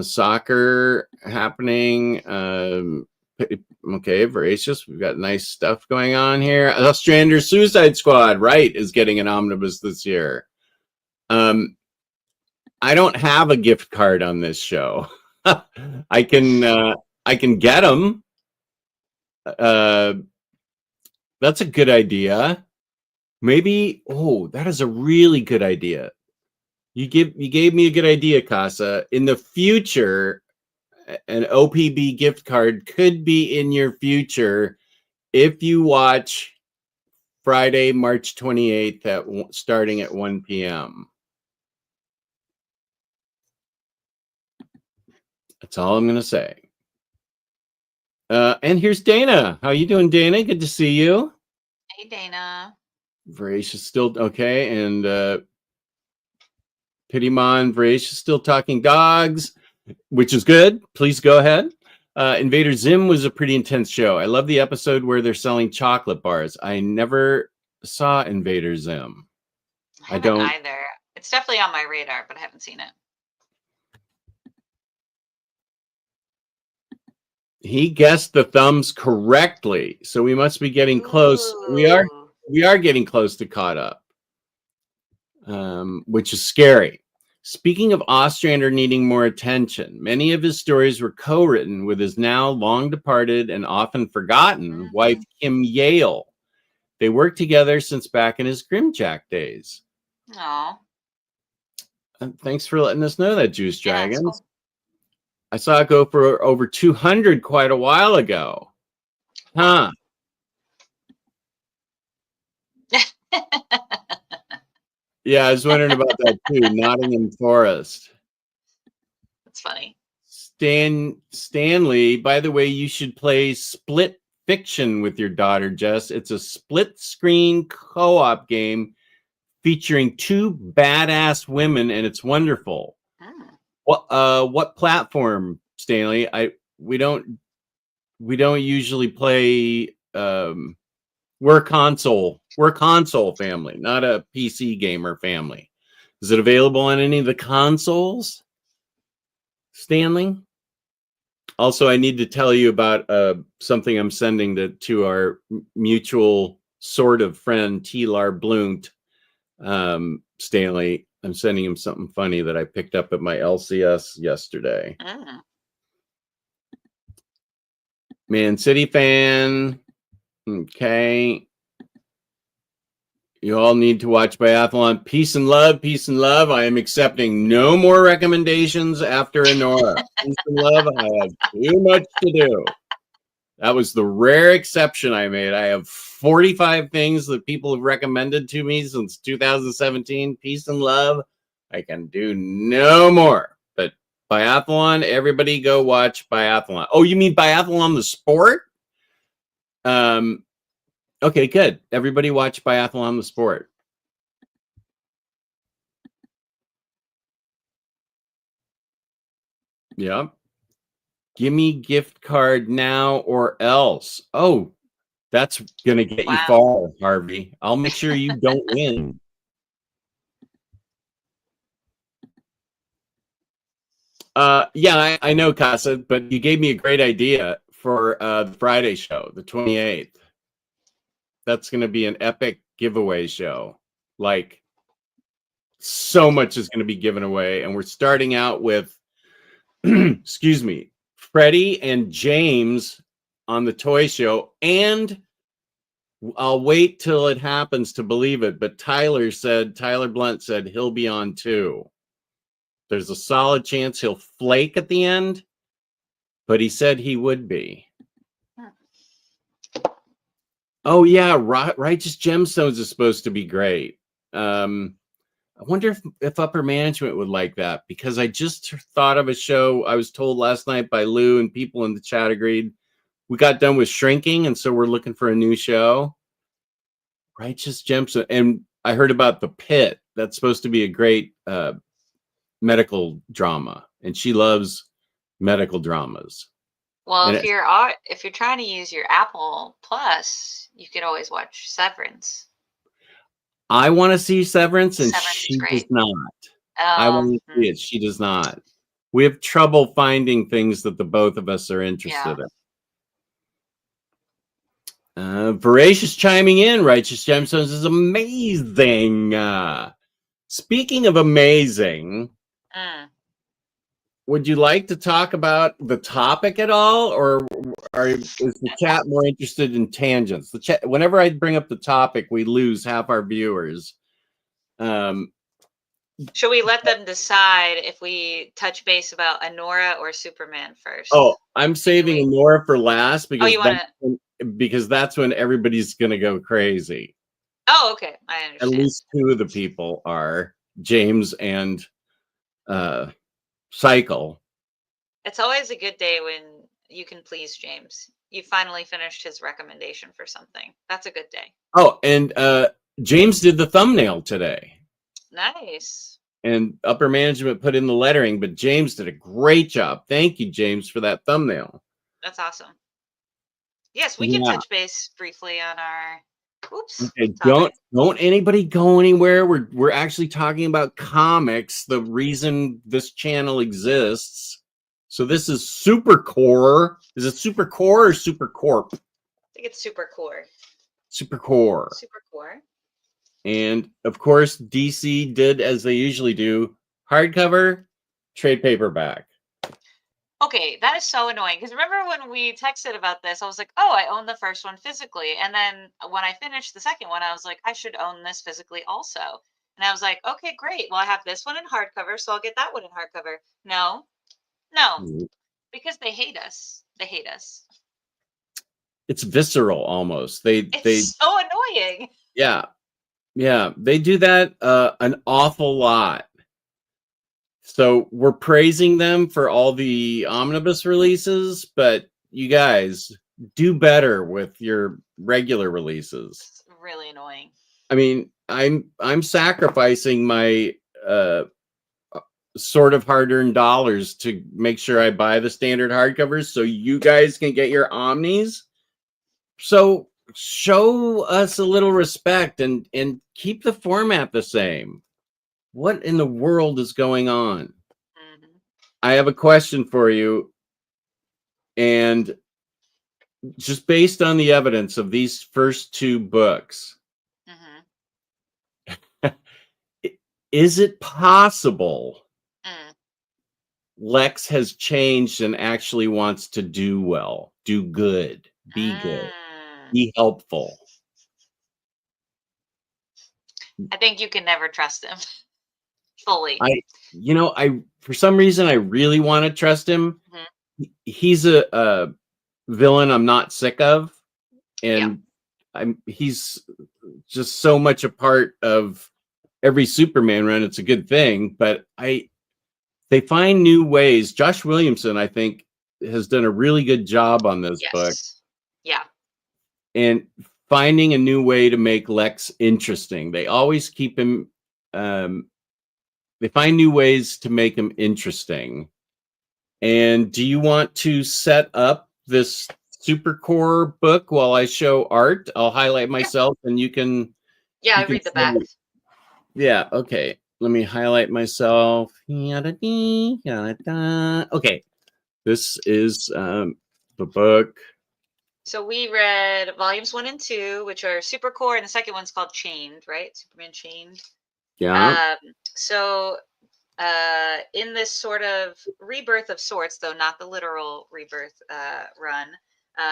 Soccer happening. Okay, Voracious. We've got nice stuff going on here. Ostrander Suicide Squad, right, is getting an omnibus this year. I don't have a gift card on this show. I can get them. That's a good idea. Maybe. Oh, that is a really good idea. You gave me a good idea, Casa. In the future, an OPB gift card could be in your future if you watch Friday, March 28th starting at 1 p.m. That's all I'm going to say. And here's Dana. How you doing, Dana? Good to see you. Hey, Dana. Voracious still okay, and Pitymon Voracious still talking dogs, which is good. Please go ahead. Invader Zim was a pretty intense show. I love the episode where they're selling chocolate bars. I never saw Invader Zim. I haven't either. It's definitely on my radar, but I haven't seen it. He guessed the thumbs correctly, so we must be getting close. We are getting close to caught up, which is scary. Speaking of Ostrander needing more attention, many of his stories were co-written with his now long departed and often forgotten wife, Kim Yale. They worked together since back in his Grimjack days. Oh. Thanks for letting us know that, Juice Yeah, Dragons. cool. I saw it go for over 200 quite a while ago. Huh. Yeah, I was wondering about that too. Nottingham Forest. That's funny. Stanley, by the way, you should play Split Fiction with your daughter, Jess. It's a split screen co-op game featuring two badass women, and it's wonderful. What platform, Stanley? We don't usually play. We're console family, not a PC gamer family. Is it available on any of the consoles, Stanley? Also, I need to tell you about something I'm sending to our mutual sort of friend, T-Lar Blunt. Stanley, I'm sending him something funny that I picked up at my LCS yesterday. Man City fan. Okay. You all need to watch Biathlon. Peace and love, peace and love. I am accepting no more recommendations after Anora. Peace and love. I have too much to do. That was the rare exception I made. I have 45 things that people have recommended to me since 2017. Peace and love. I can do no more. But Biathlon, everybody go watch Biathlon. Oh, you mean Biathlon the sport? Okay, good. Everybody watch Biathlon the sport. Yep. Give me gift card now or else. Oh, that's going to get you far, Harvey. I'll make sure you don't win. Yeah, I know, Casa, but you gave me a great idea for the Friday show, the 28th. That's going to be an epic giveaway show. Like, so much is going to be given away. And we're starting out with, excuse me, Freddie and James on the toy show. And I'll wait till it happens to believe it. But Tyler Blunt said he'll be on too. There's a solid chance he'll flake at the end, but he said he would be. Oh yeah, Righteous Gemstones is supposed to be great. I wonder if upper management would like that, because I just thought of a show I was told last night by Lou, and people in the chat agreed. We got done with Shrinking, and so we're looking for a new show. Righteous Gemstone, and I heard about The Pit. That's supposed to be a great medical drama, and she loves medical dramas. Well, if you're trying to use your Apple Plus, you could always watch Severance. I want to see Severance, and she does not. I want to see it. She does not. We have trouble finding things that the both of us are interested in. Voracious chiming in. Righteous Gemstones is amazing. Speaking of amazing, would you like to talk about the topic at all, or is the chat more interested in tangents? The chat, whenever I bring up the topic, we lose half our viewers. Should we let them decide if we touch base about Anora or Superman first? Oh, I'm saving Anora for last because because that's when everybody's going to go crazy. Oh, okay. I understand. At least two of the people are James and Cycle. It's always a good day when you can please James. You finally finished his recommendation for something. That's a good day. Oh, and James did the thumbnail today. Nice. And upper management put in the lettering, but James did a great job. Thank you, James, for that thumbnail. That's awesome. Yes, we can touch base briefly on our Okay, don't anybody go anywhere. We're actually talking about comics, the reason this channel exists. So this is Supercorp. Is it Supercorp or Supercorp? I think it's Supercorp. Supercorp. Supercorp. And of course, DC did as they usually do, hardcover, trade paperback. Okay, that is so annoying. Because remember when we texted about this, I was like, oh, I own the first one physically. And then when I finished the second one, I was like, I should own this physically also. And I was like, okay, great. Well, I have this one in hardcover, so I'll get that one in hardcover. No, because they hate us. They hate us. It's visceral almost. It's so annoying. Yeah. Yeah. They do that an awful lot. So we're praising them for all the omnibus releases, but you guys do better with your regular releases. It's really annoying. I mean, I'm sacrificing my sort of hard-earned dollars to make sure I buy the standard hardcovers so you guys can get your omnis. So show us a little respect and keep the format the same. What in the world is going on? Mm-hmm. I have a question for you. And just based on the evidence of these first two books, is it possible Lex has changed and actually wants to do well, do good, be good, be helpful? I think you can never trust him fully. I for some reason I really want to trust him. Mm-hmm. He's a villain I'm not sick of, and he's just so much a part of every Superman run. It's a good thing, but they find new ways. Josh Williamson, I think, has done a really good job on this book. Yeah. And finding a new way to make Lex interesting. They always keep him, they find new ways to make him interesting. And do you want to set up this Supercorp book while I show art? I'll highlight myself and you can... Yeah, I read the back. Yeah, okay. Let me highlight myself. Okay. This is the book. So we read volumes 1 and 2, which are Supercorp, and the second one's called Chained, right? Superman Chained. Yeah. In this sort of rebirth of sorts, though not the literal rebirth run,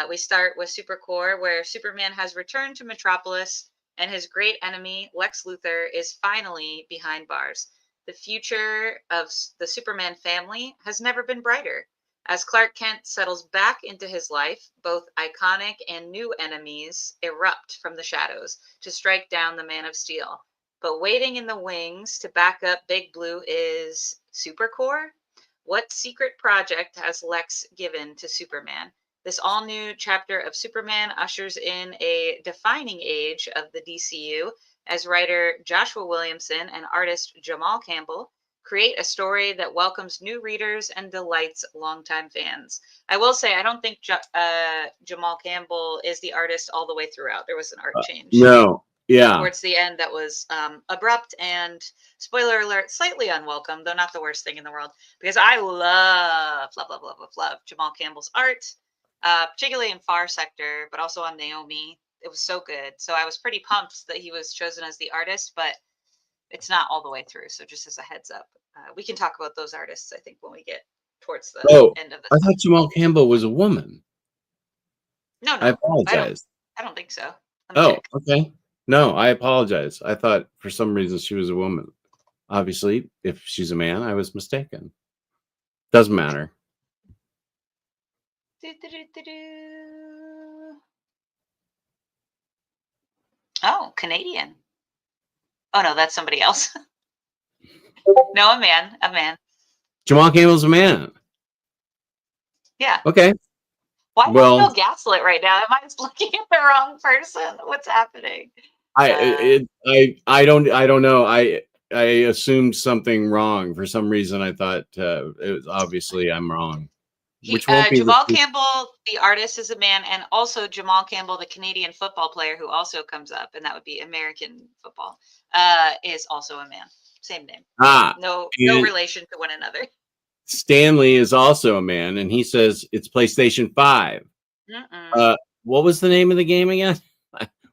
we start with Supercorp, where Superman has returned to Metropolis, and his great enemy, Lex Luthor, is finally behind bars. The future of the Superman family has never been brighter. As Clark Kent settles back into his life, both iconic and new enemies erupt from the shadows to strike down the Man of Steel. But waiting in the wings to back up Big Blue is Supercorp? What secret project has Lex given to Superman? This all-new chapter of Superman ushers in a defining age of the DCU as writer Joshua Williamson and artist Jamal Campbell create a story that welcomes new readers and delights longtime fans. I will say, I don't think Jamal Campbell is the artist all the way throughout. There was an art change. No, yeah. Towards the end that was abrupt and, spoiler alert, slightly unwelcome, though not the worst thing in the world, because I love Jamal Campbell's art. Particularly in Far Sector, but also on Naomi. It was so good. So I was pretty pumped that he was chosen as the artist, but it's not all the way through. So just as a heads up, we can talk about those artists, I think, when we get towards the end of the... I thought Jamal Campbell was a woman. No. I apologize. I don't think so. Okay. No, I apologize. I thought for some reason she was a woman. Obviously, if she's a man, I was mistaken. Doesn't matter. Oh, Canadian. Oh no, that's somebody else. No, a man. Jamal Campbell's a man. Yeah. Okay. Why do I feel gaslit right now? Am I just looking at the wrong person? What's happening? I don't know. I assumed something wrong for some reason. I thought it was obviously I'm wrong. which won't be Jamal Campbell, the artist, is a man, and also Jamal Campbell, the Canadian football player who also comes up, and that would be American football, is also a man. Same name. No relation to one another. Stanley is also a man, and he says it's PlayStation 5. What was the name of the game again?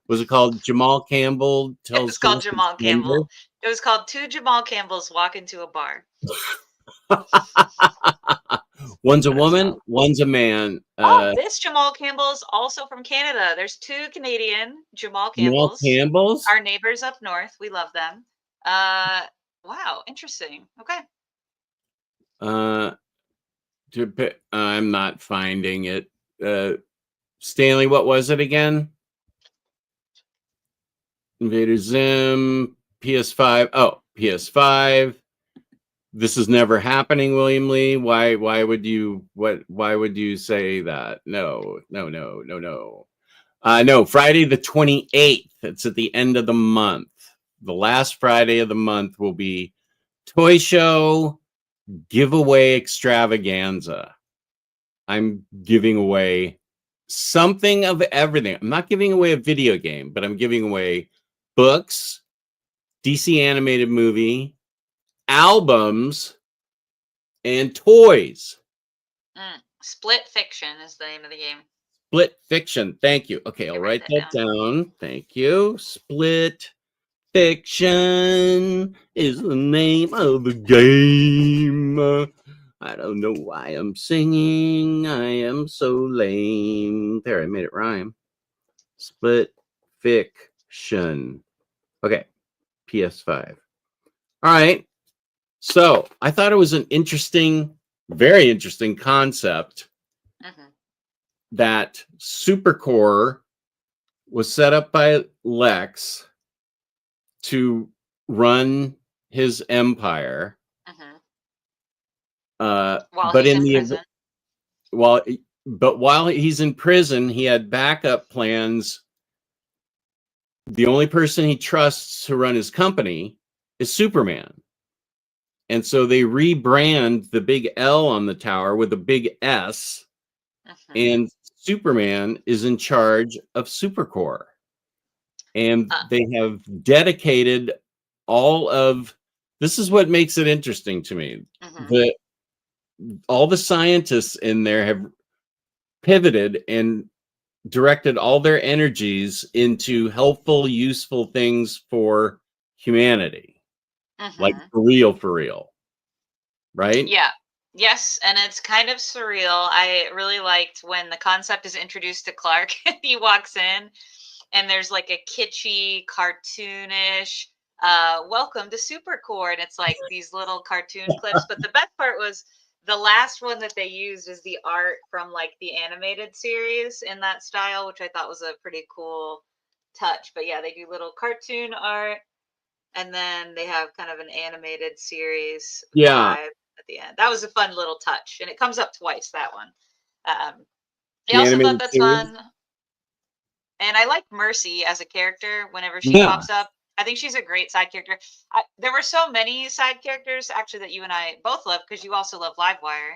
Was it called Jamal Campbell Tells It was called Jamal Campbell. It was called Two Jamal Campbells Walk Into a Bar. One's a woman, one's a man. This Jamal Campbell is also from Canada. There's two Canadian Jamal Campbells. Campbells? Our neighbors up north. We love them. Wow, interesting. Okay. I'm not finding it. Stanley, what was it again? Invader Zim, PS5. Oh, PS5. This is never happening, William Lee. Why would you say that? No. No, Friday the 28th. It's at the end of the month. The last Friday of the month will be Toy Show Giveaway Extravaganza. I'm giving away something of everything. I'm not giving away a video game, but I'm giving away books, DC animated movie, albums, and toys. Split Fiction is the name of the game. Split Fiction. Thank you. Okay, I'll write that down. Thank you. Split Fiction is the name of the game. I don't know why I'm singing. I am so lame. There, I made it rhyme. Split Fiction. Okay, PS5. All right. So I thought it was an interesting, very interesting concept that Supercorp was set up by Lex to run his empire. While he's in prison, he had backup plans. The only person he trusts to run his company is Superman. And so they rebrand the big L on the tower with a big S. And Superman is in charge of Supercorp. And they have dedicated all of this is what makes it interesting to me. All the scientists in there have pivoted and directed all their energies into helpful, useful things for humanity. Like for real. Right? Yeah. Yes, and it's kind of surreal. I really liked when the concept is introduced to Clark and he walks in and there's like a kitschy, cartoonish, welcome to Supercorp. And it's like these little cartoon clips. But the best part was the last one that they used is the art from like the animated series in that style, which I thought was a pretty cool touch. But yeah, they do little cartoon art and then they have kind of an animated series vibe at the end. That was a fun little touch. And it comes up twice, that one. I also thought that's fun. And I like Mercy as a character whenever she pops up. I think she's a great side character. There were so many side characters, actually, that you and I both love, because you also love Livewire.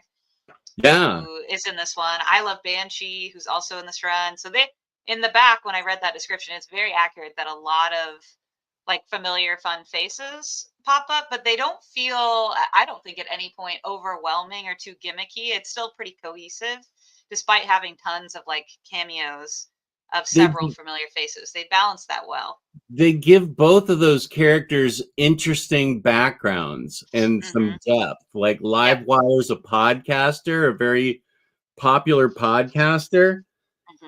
Yeah. Who is in this one. I love Banshee, who's also in this run. So they, in the back, when I read that description, it's very accurate that a lot of like familiar, fun faces pop up, but they don't feel, I don't think at any point, overwhelming or too gimmicky. It's still pretty cohesive, despite having tons of like cameos of several familiar faces. They balance that well. They give both of those characters interesting backgrounds and some depth. Like Livewire's a podcaster, a very popular podcaster,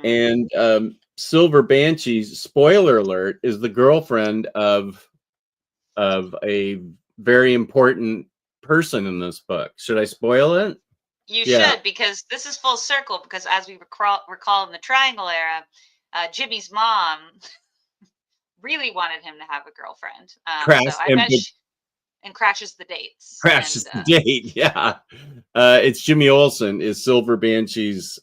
and Silver Banshee, spoiler alert, is the girlfriend of a very important person in this book. Should I spoil it? You should, because this is full circle, because as we recall in the Triangle era, Jimmy's mom really wanted him to have a girlfriend. And crashes the dates. Crashes the date, yeah. It's Jimmy Olsen is Silver Banshee's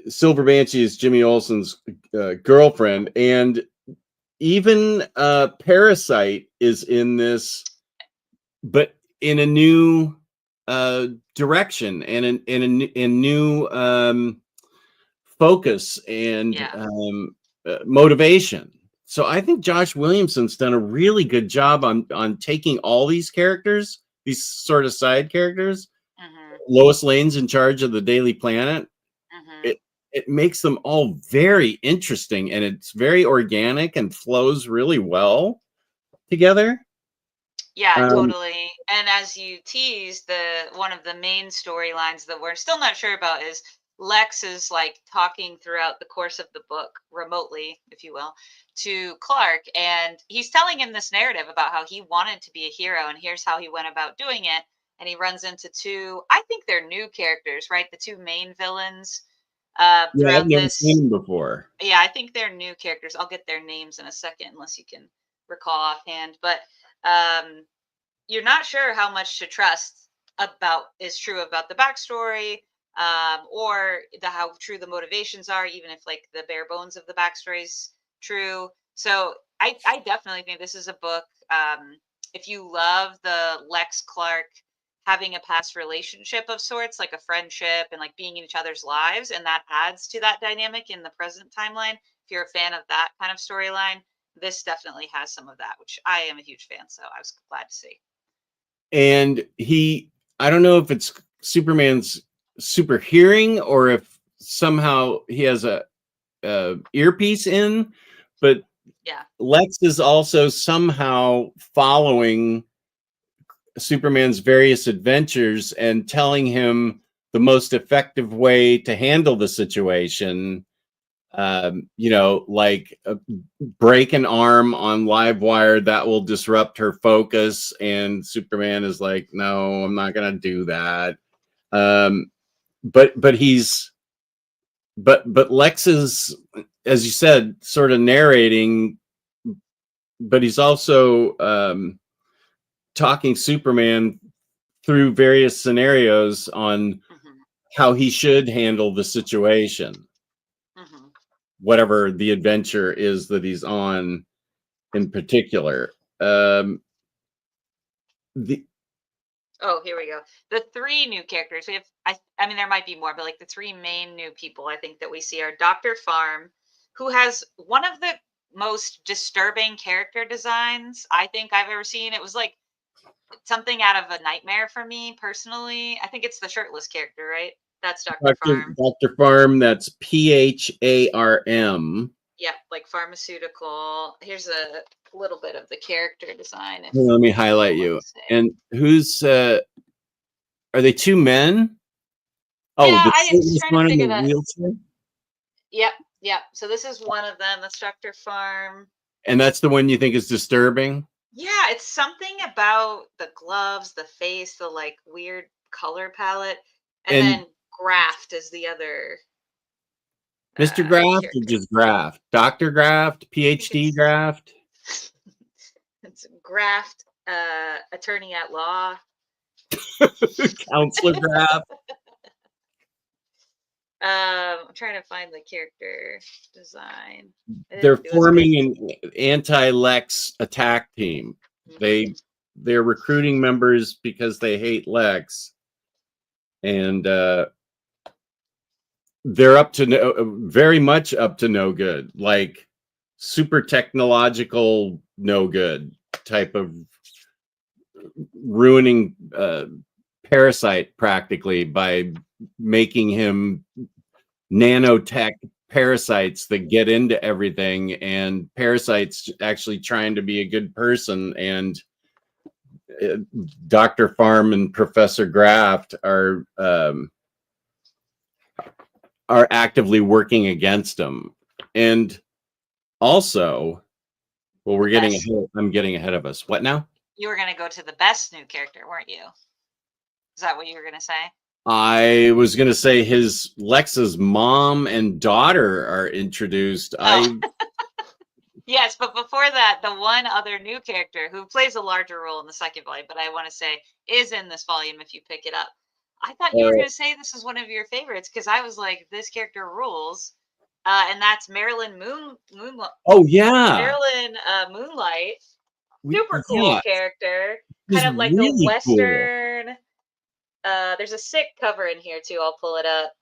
Silver Banshee is Jimmy Olsen's girlfriend, and even Parasite is in this, but in a new direction and a new focus and motivation. So I think Josh Williamson's done a really good job on taking all these characters, these sort of side characters. Lois Lane's in charge of the Daily Planet. It makes them all very interesting, and it's very organic and flows really well together. Yeah, totally. And as you teased, one of the main storylines that we're still not sure about is Lex is like talking throughout the course of the book remotely, if you will, to Clark, and he's telling him this narrative about how he wanted to be a hero, and here's how he went about doing it. And he runs into two, I think they're new characters, right? The two main villains. Yeah, I've never seen them before. Yeah, I think they're new characters. I'll get their names in a second, unless you can recall offhand. But you're not sure how much to trust is true about the backstory, or how true the motivations are, even if like the bare bones of the backstory is true. So I definitely think this is a book. If you love the Lex Clark having a past relationship of sorts, like a friendship and like being in each other's lives, and that adds to that dynamic in the present timeline. If you're a fan of that kind of storyline, this definitely has some of that, which I am a huge fan. So I was glad to see. And I don't know if it's Superman's super hearing or if somehow he has a earpiece in, but Lex is also somehow following Superman's various adventures and telling him the most effective way to handle the situation. Like break an arm on live wire that will disrupt her focus, and Superman is like, no, I'm not gonna do that. But Lex is, as you said, sort of narrating, but he's also talking Superman through various scenarios on how he should handle the situation, whatever the adventure is that he's on in particular. Here we go. The three new characters we have, I mean, there might be more, but like the three main new people I think that we see are Dr. Farm, who has one of the most disturbing character designs I think I've ever seen. It was like something out of a nightmare for me personally. I think it's the shirtless character, right? That's Dr. Farm. Dr. Farm, that's PHARM. Yep, like pharmaceutical. Here's a little bit of the character design. Let me highlight you. And who's are they two men? Oh, yeah, this one in the wheelchair? Yep. So this is one of them. That's Dr. Farm. And that's the one you think is disturbing? Yeah, it's something about the gloves, the face, the like weird color palette, and then Graft is the other. Mr. Graft or just Graft? Dr. Graft, PhD Graft? It's Graft, attorney at law. Counselor Graft. I'm trying to find the character design. They're forming an anti-Lex attack team. They're recruiting members because they hate Lex, and they're very much up to no good, like super technological no good type of ruining Parasite practically by making him nanotech parasites that get into everything, and Parasite's actually trying to be a good person, and Dr. Farm and Professor Graft are actively working against him. And also, well, I'm getting ahead of us. What now? You were going to go to the best new character, weren't you? Is that what you were going to say? I was going to say Lex's mom and daughter are introduced. Oh. Yes, but before that, the one other new character who plays a larger role in the second volume, but I want to say is in this volume if you pick it up. I thought you were going to say this was one of your favorites, because I was like, this character rules. And that's Marilyn Moonlight. Oh, yeah. Marilyn Moonlight. Super cool character. Kind of like really a Western. Cool. there's a sick cover in here too. I'll pull it up.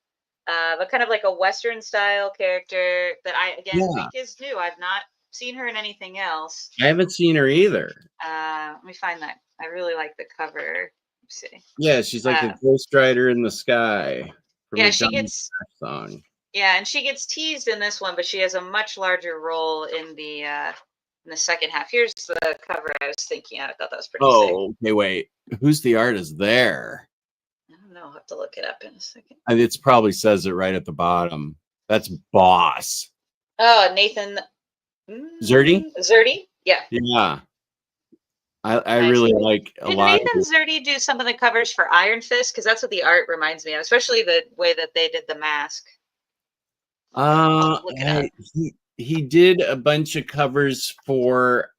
But kind of like a Western style character that I think is new. I've not seen her in anything else. I haven't seen her either. Let me find that. I really like the cover. Let's see. Yeah, she's like a Ghost Rider in the Sky. Yeah, she gets song. Yeah, and she gets teased in this one, but she has a much larger role in the second half. Here's the cover I was thinking of. I thought that was pretty sick. Oh, okay, wait. Who's the artist there? I don't know. I'll have to look it up in a second. And it probably says it right at the bottom. That's Boss. Oh, Nathan Zerdy? Zerdy? Yeah. Yeah. I really like a lot. Did Nathan Zerdy do some of the covers for Iron Fist? Because that's what the art reminds me of, especially the way that they did the mask. He did a bunch of covers for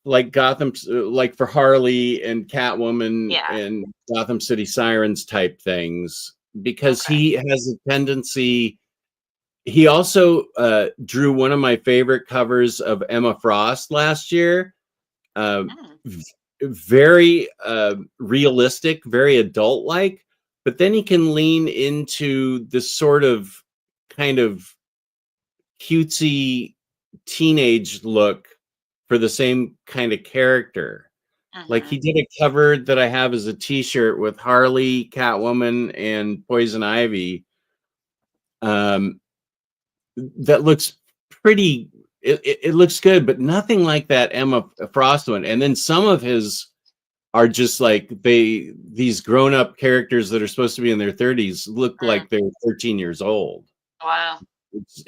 like Gotham, like for Harley and Catwoman and Gotham City Sirens type things, because he has a tendency. He also drew one of my favorite covers of Emma Frost last year. Very realistic, very adult-like, but then he can lean into this sort of kind of cutesy teenage look for the same kind of character. Like he did a cover that I have as a t-shirt with Harley, Catwoman, and Poison Ivy. That looks pretty, it looks good, but nothing like that Emma Frost one. And then some of his are just like these grown-up characters that are supposed to be in their 30s look like they're 13 years old. Wow. It's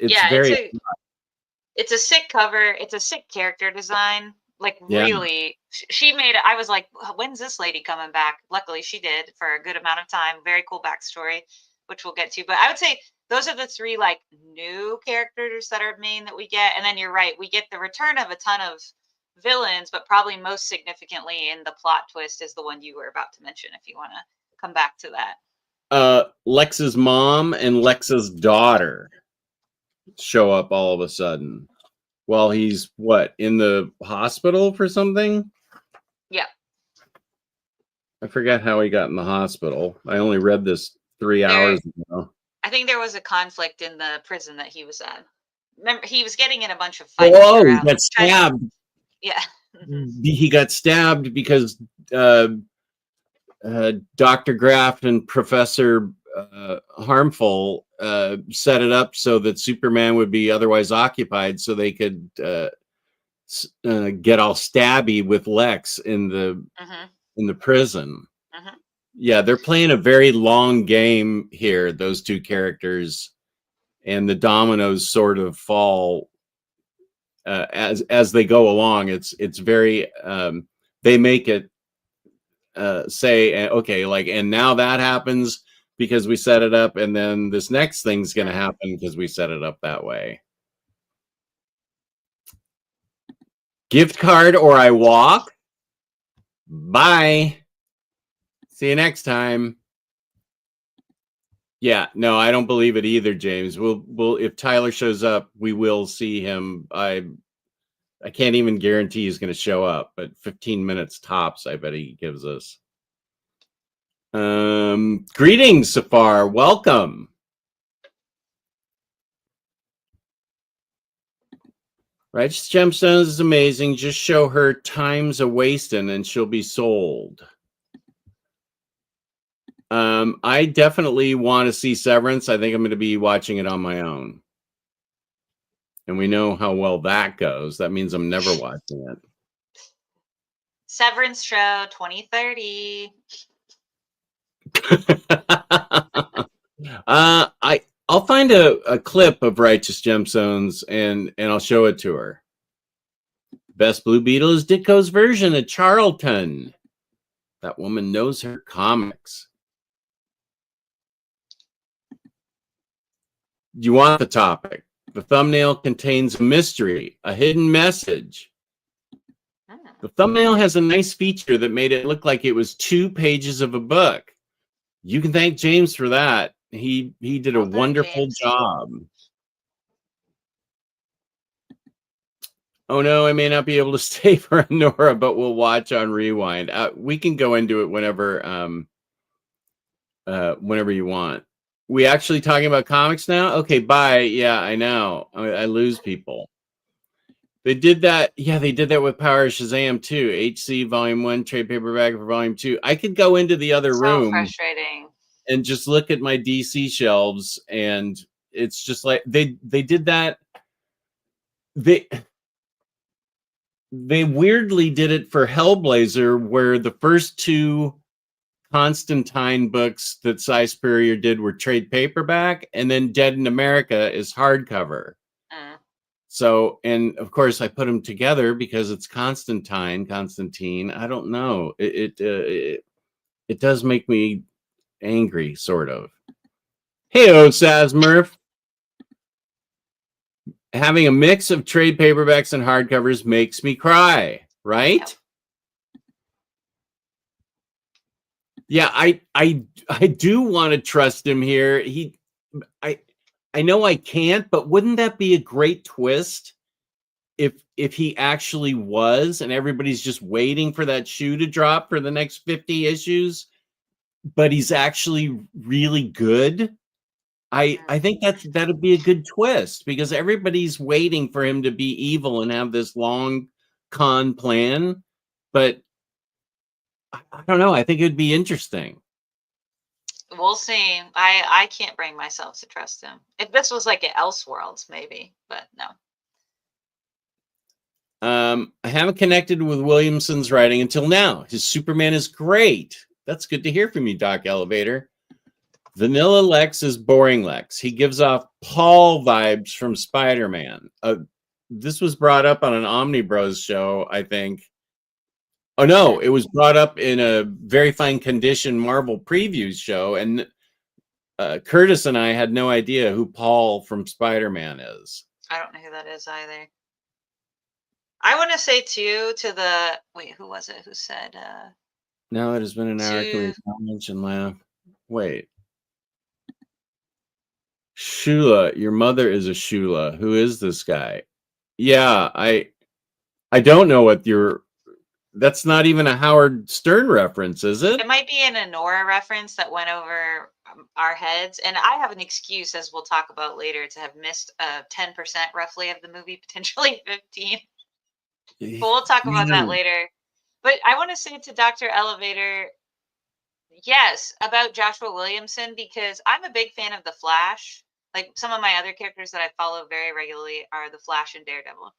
a sick cover. It's a sick character design. Like really, she made it. I was like, when's this lady coming back? Luckily she did for a good amount of time. Very cool backstory, which we'll get to. But I would say those are the three like new characters that are main that we get. And then you're right, we get the return of a ton of villains, but probably most significantly in the plot twist is the one you were about to mention, if you want to come back to that. Lex's mom and Lex's daughter show up all of a sudden while he's in the hospital for something. Yeah. I forget how he got in the hospital. I only read this 3 hours ago. I think there was a conflict in the prison that he was at. Remember, he was getting in a bunch of fights. Oh, he got stabbed. Yeah. He got stabbed because Dr. Graft and Professor Harmful set it up so that Superman would be otherwise occupied, so they could get all stabby with Lex in the prison. Yeah, they're playing a very long game here, those two characters, and the dominoes sort of fall as they go along. It's very they make it say, okay, like, and now that happens because we set it up, and then this next thing's going to happen because we set it up that way. Gift card or I walk. Bye. See you next time. Yeah, no, I don't believe it either, James. We'll if Tyler shows up, we will see him. I can't even guarantee he's going to show up, but 15 minutes tops, I bet he gives us. Greetings, Safar. Welcome. Righteous Gemstones is amazing. Just show her time's a wasting and she'll be sold. I definitely want to see Severance. I think I'm going to be watching it on my own. And we know how well that goes. That means I'm never watching it. Severance show 2030. I'll find a clip of Righteous Gemstones and I'll show it to her. Best Blue Beetle is Ditko's version of Charlton. That woman knows her comics. You want the topic? The thumbnail contains a mystery, a hidden message. The thumbnail has a nice feature that made it look like it was 2 pages of a book. You can thank James for that. He did a wonderful job. Oh no, I may not be able to stay for Anora, but we'll watch on Rewind. We can go into it whenever you want. We actually talking about comics now? Okay, bye. Yeah, I know. I lose people. They did that. Yeah, they did that with Power of Shazam too. HC Volume 1, trade paperback for Volume 2. I could go into the other So room frustrating. and just look at my DC shelves, and it's just like they did that. They weirdly did it for Hellblazer, where the first 2 Constantine books that Cy Spurrier did were trade paperback, and then Dead in America is hardcover. So, and of course, I put them together because it's Constantine. I don't know. It does make me angry, sort of. Hey, Sazmurph. Having a mix of trade paperbacks and hardcovers makes me cry, right? Yeah, I do want to trust him here. I know I can't, but wouldn't that be a great twist if he actually was, and everybody's just waiting for that shoe to drop for the next 50 issues, but he's actually really good? I think that'd be a good twist, because everybody's waiting for him to be evil and have this long con plan, but I don't know. I think it'd be interesting. We'll see. I can't bring myself to trust him. If this was like an Elseworlds, maybe, but no. I haven't connected with Williamson's writing until now. His Superman is great. That's good to hear from you, Doc Elevator. Vanilla Lex is boring Lex. He gives off Paul vibes from Spider-Man. This was brought up on an Omnibros show, I think. Oh, no, it was brought up in a Very Fine Condition Marvel Previews show, and Curtis and I had no idea who Paul from Spider-Man is. I don't know who that is either. I want to say, too, to the... Wait, who was it who said... Now it has been an hour. Can we comment and laugh? Wait. Shula, your mother is a Shula. Who is this guy? Yeah, I don't know what you're... That's not even a Howard Stern reference, is it? It might be an Anora reference that went over our heads. And I have an excuse, as we'll talk about later, to have missed 10% roughly of the movie, potentially 15. But we'll talk about that later. But I want to say to Dr. Elevator, yes, about Joshua Williamson, because I'm a big fan of The Flash. Like, some of my other characters that I follow very regularly are The Flash and Daredevil.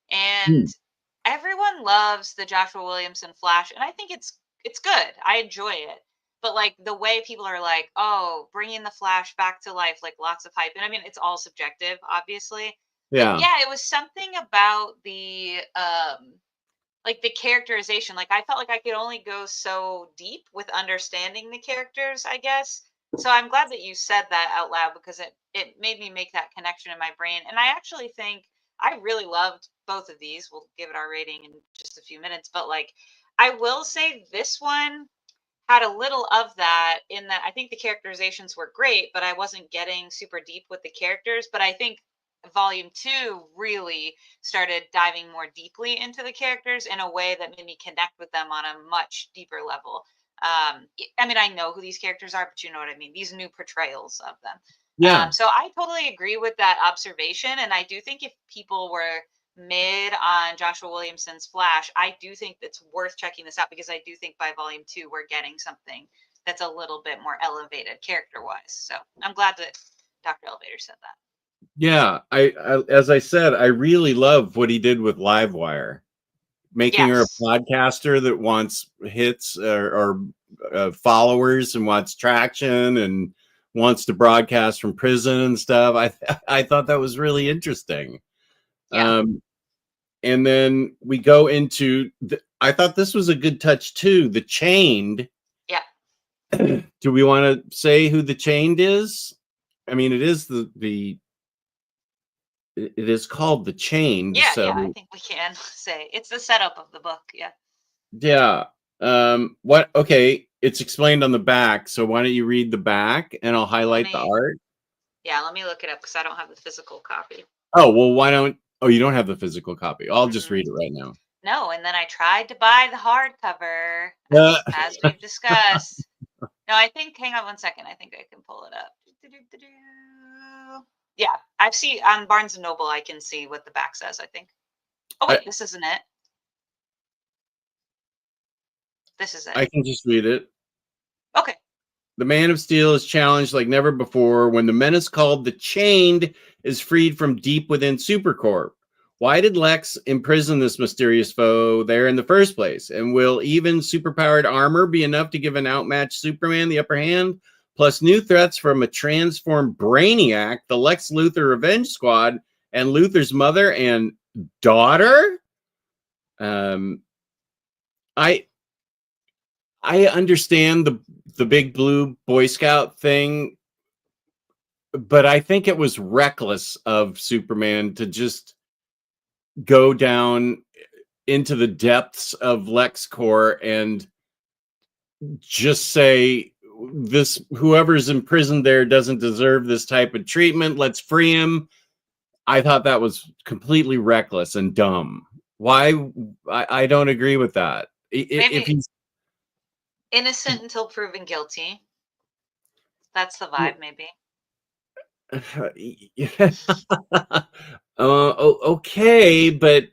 And everyone loves the Joshua Williamson Flash, and I think it's good. I enjoy it. But like the way people are like, oh, bringing the Flash back to life, like lots of hype. And I mean, it's all subjective, obviously. Yeah. But yeah, it was something about the like the characterization. Like I felt like I could only go so deep with understanding the characters, I guess. So I'm glad that you said that out loud, because it made me make that connection in my brain. And I actually think I really loved both of these. We'll give it our rating in just a few minutes. But like, I will say this one had a little of that, in that I think the characterizations were great, but I wasn't getting super deep with the characters. But I think Volume 2 really started diving more deeply into the characters in a way that made me connect with them on a much deeper level. I mean, I know who these characters are, but you know what I mean? These new portrayals of them. Yeah. So I totally agree with that observation. And I do think if people were mid on Joshua Williamson's Flash, I do think it's worth checking this out, because I do think by Volume 2, we're getting something that's a little bit more elevated character-wise. So I'm glad that Dr. Elevator said that. Yeah, I as I said, I really love what he did with Livewire, making her a podcaster that wants hits or followers and wants traction and wants to broadcast from prison and stuff. I thought that was really interesting. Yeah. And then we go into I thought this was a good touch too. The Chained. Yeah. Do we want to say who the Chained is? I mean, it is it is called The Chained. Yeah, so yeah, I think we can say it's the setup of the book. Yeah. Yeah. Okay, it's explained on the back, so why don't you read the back and I'll highlight the art? Yeah, let me look it up, because I don't have the physical copy. Oh, well, why don't Oh, you don't have the physical copy. I'll just read it right now. No, and then I tried to buy the hardcover, as we've discussed. No, I think, hang on one second. I think I can pull it up. Yeah, I've seen on Barnes & Noble, I can see what the back says, I think. Oh, wait, this isn't it. This is it. I can just read it. Okay. The Man of Steel is challenged like never before when the menace called the Chained is freed from deep within Supercorp. Why did Lex imprison this mysterious foe there in the first place? And will even superpowered armor be enough to give an outmatched Superman the upper hand? Plus new threats from a transformed Brainiac, the Lex Luthor Revenge Squad, and Luthor's mother and daughter? I understand the big blue Boy Scout thing, but I think it was reckless of Superman to just go down into the depths of LexCorp and just say this whoever's imprisoned there doesn't deserve this type of treatment. Let's free him. I thought that was completely reckless and dumb. Why? I don't agree with that. If he's innocent until proven guilty. That's the vibe, maybe. Okay, but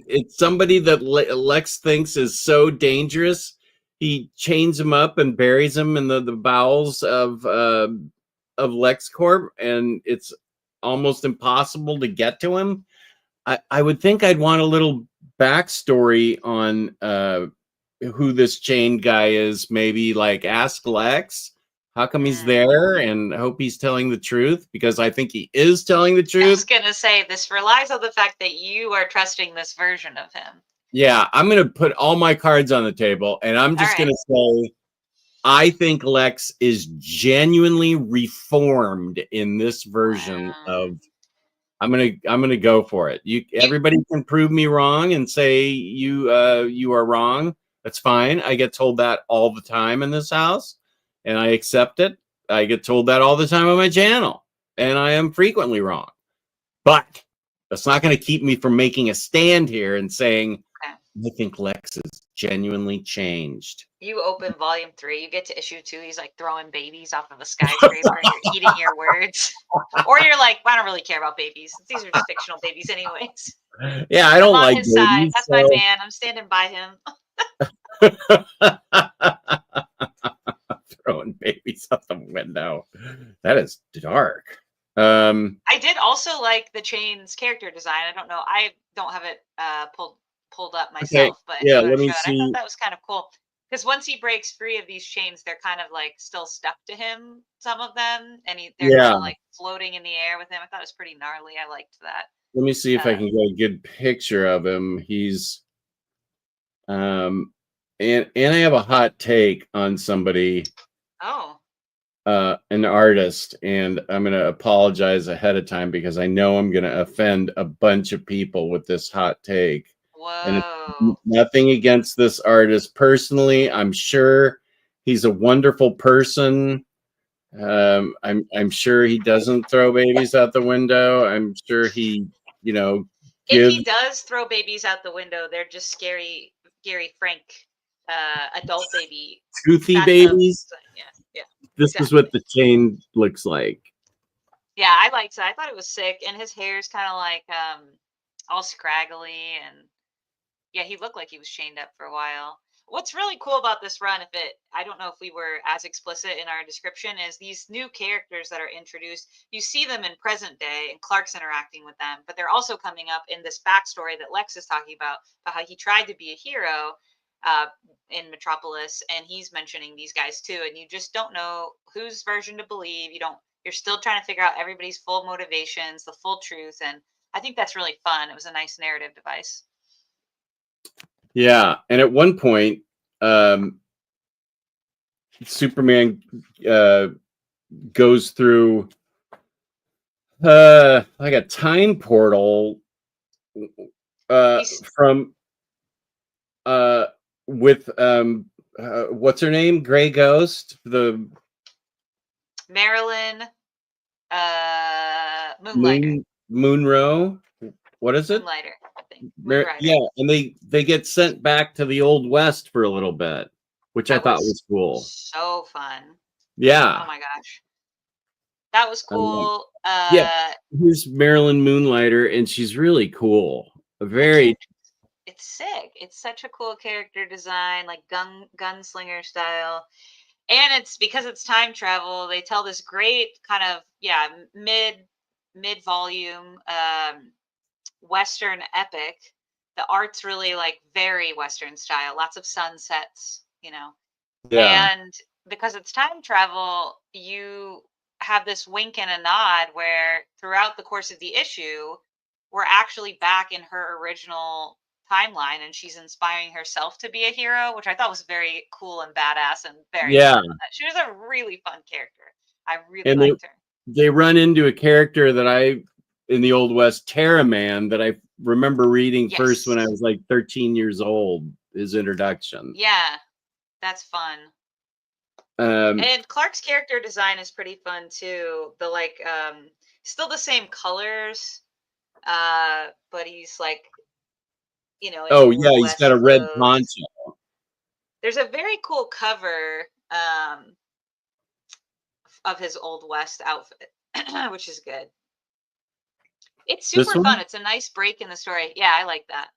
it's somebody that Lex thinks is so dangerous. He chains him up and buries him in the bowels of LexCorp, and it's almost impossible to get to him. I would think I'd want a little backstory on who this chained guy is. Maybe like ask Lex how come he's there, and hope he's telling the truth, because I think he is telling the truth. I was gonna say this relies on the fact that you are trusting this version of him. Yeah, I'm gonna put all my cards on the table, and I'm just gonna say I think Lex is genuinely reformed in this version of. I'm gonna go for it. Everybody can prove me wrong and say you are wrong. That's fine. I get told that all the time in this house, and I accept it. I get told that all the time on my channel, and I am frequently wrong. But that's not going to keep me from making a stand here and saying I think Lex is genuinely changed. You open volume 3, you get to issue 2. He's like throwing babies off of a skyscraper. You're eating your words, or you're like, I don't really care about babies. These are just fictional babies, anyways. Yeah, I don't I'm on like his babies. side. That's my man. I'm standing by him. Throwing babies out the window. That is dark. I did also like the Chain's character design. I don't know. I don't have it pulled up myself, but yeah, let me see. I thought that was kind of cool. Because once he breaks free of these chains, they're kind of like still stuck to him, some of them, and they're kind of like floating in the air with him. I thought it was pretty gnarly. I liked that. Let me see if I can get a good picture of him. He's and I have a hot take on somebody. Oh. An artist, and I'm going to apologize ahead of time because I know I'm going to offend a bunch of people with this hot take. Whoa. And it's nothing against this artist personally. I'm sure he's a wonderful person. I'm sure he doesn't throw babies out the window. I'm sure he, if he does throw babies out the window, they're just scary, Frank, adult baby, toothy babies. Yeah. This is what the chain looks like. Yeah, I liked that. I thought it was sick, and his hair's kind of like all scraggly, and yeah, he looked like he was chained up for a while. What's really cool about this run, I don't know if we were as explicit in our description, is these new characters that are introduced. You see them in present day, and Clark's interacting with them, but they're also coming up in this backstory that Lex is talking about how he tried to be a hero in Metropolis, and he's mentioning these guys too, and you just don't know whose version to believe. You're still trying to figure out everybody's full motivations, the full truth, and I think that's really fun. It was a nice narrative device. Yeah, and at one point, Superman goes through like a time portal from with what's her name? Gray Ghost, the Marilyn Moonlighter. Monroe. What is it? Moonlighter, I think. Moonrider. Yeah, and they get sent back to the Old West for a little bit, which I That thought was cool. So fun. Yeah. Oh my gosh. That was cool. Yeah. Here's Marilyn Moonlighter, and she's really cool. It's sick. It's such a cool character design, like gunslinger style. And it's because it's time travel, they tell this great kind of mid volume Western epic. The art's really like very Western style, lots of sunsets, you know. Yeah. And because it's time travel, you have this wink and a nod where throughout the course of the issue, we're actually back in her original timeline, and she's inspiring herself to be a hero, which I thought was very cool and badass and very fun. She was a really fun character. I really liked her. They run into a character that in the Old West, Terra Man, that I remember reading first when I was like 13 years old, his introduction. Yeah, that's fun. And Clark's character design is pretty fun too. The still the same colors, but he's like, you know. Oh yeah, he's got a red poncho. There's a very cool cover of his Old West outfit, which is good. It's super fun. It's a nice break in the story. Yeah, I like that.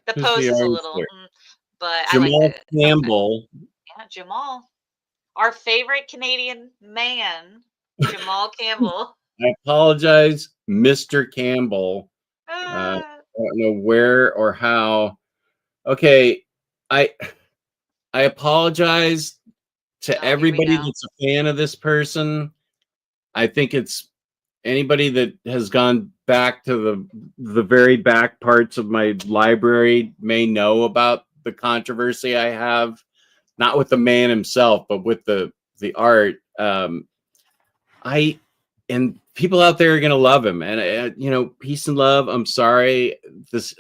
The pose is a little, but Jamal I like it. Campbell. Yeah, Jamal. Our favorite Canadian man, Jamal Campbell. I apologize, Mr. Campbell. I don't know where or how. Okay, I apologize to everybody that's a fan of this person. I think it's anybody that has gone back to the very back parts of my library may know about the controversy I have, not with the man himself, but with the art. And people out there are going to love him, and you know, peace and love. I'm sorry,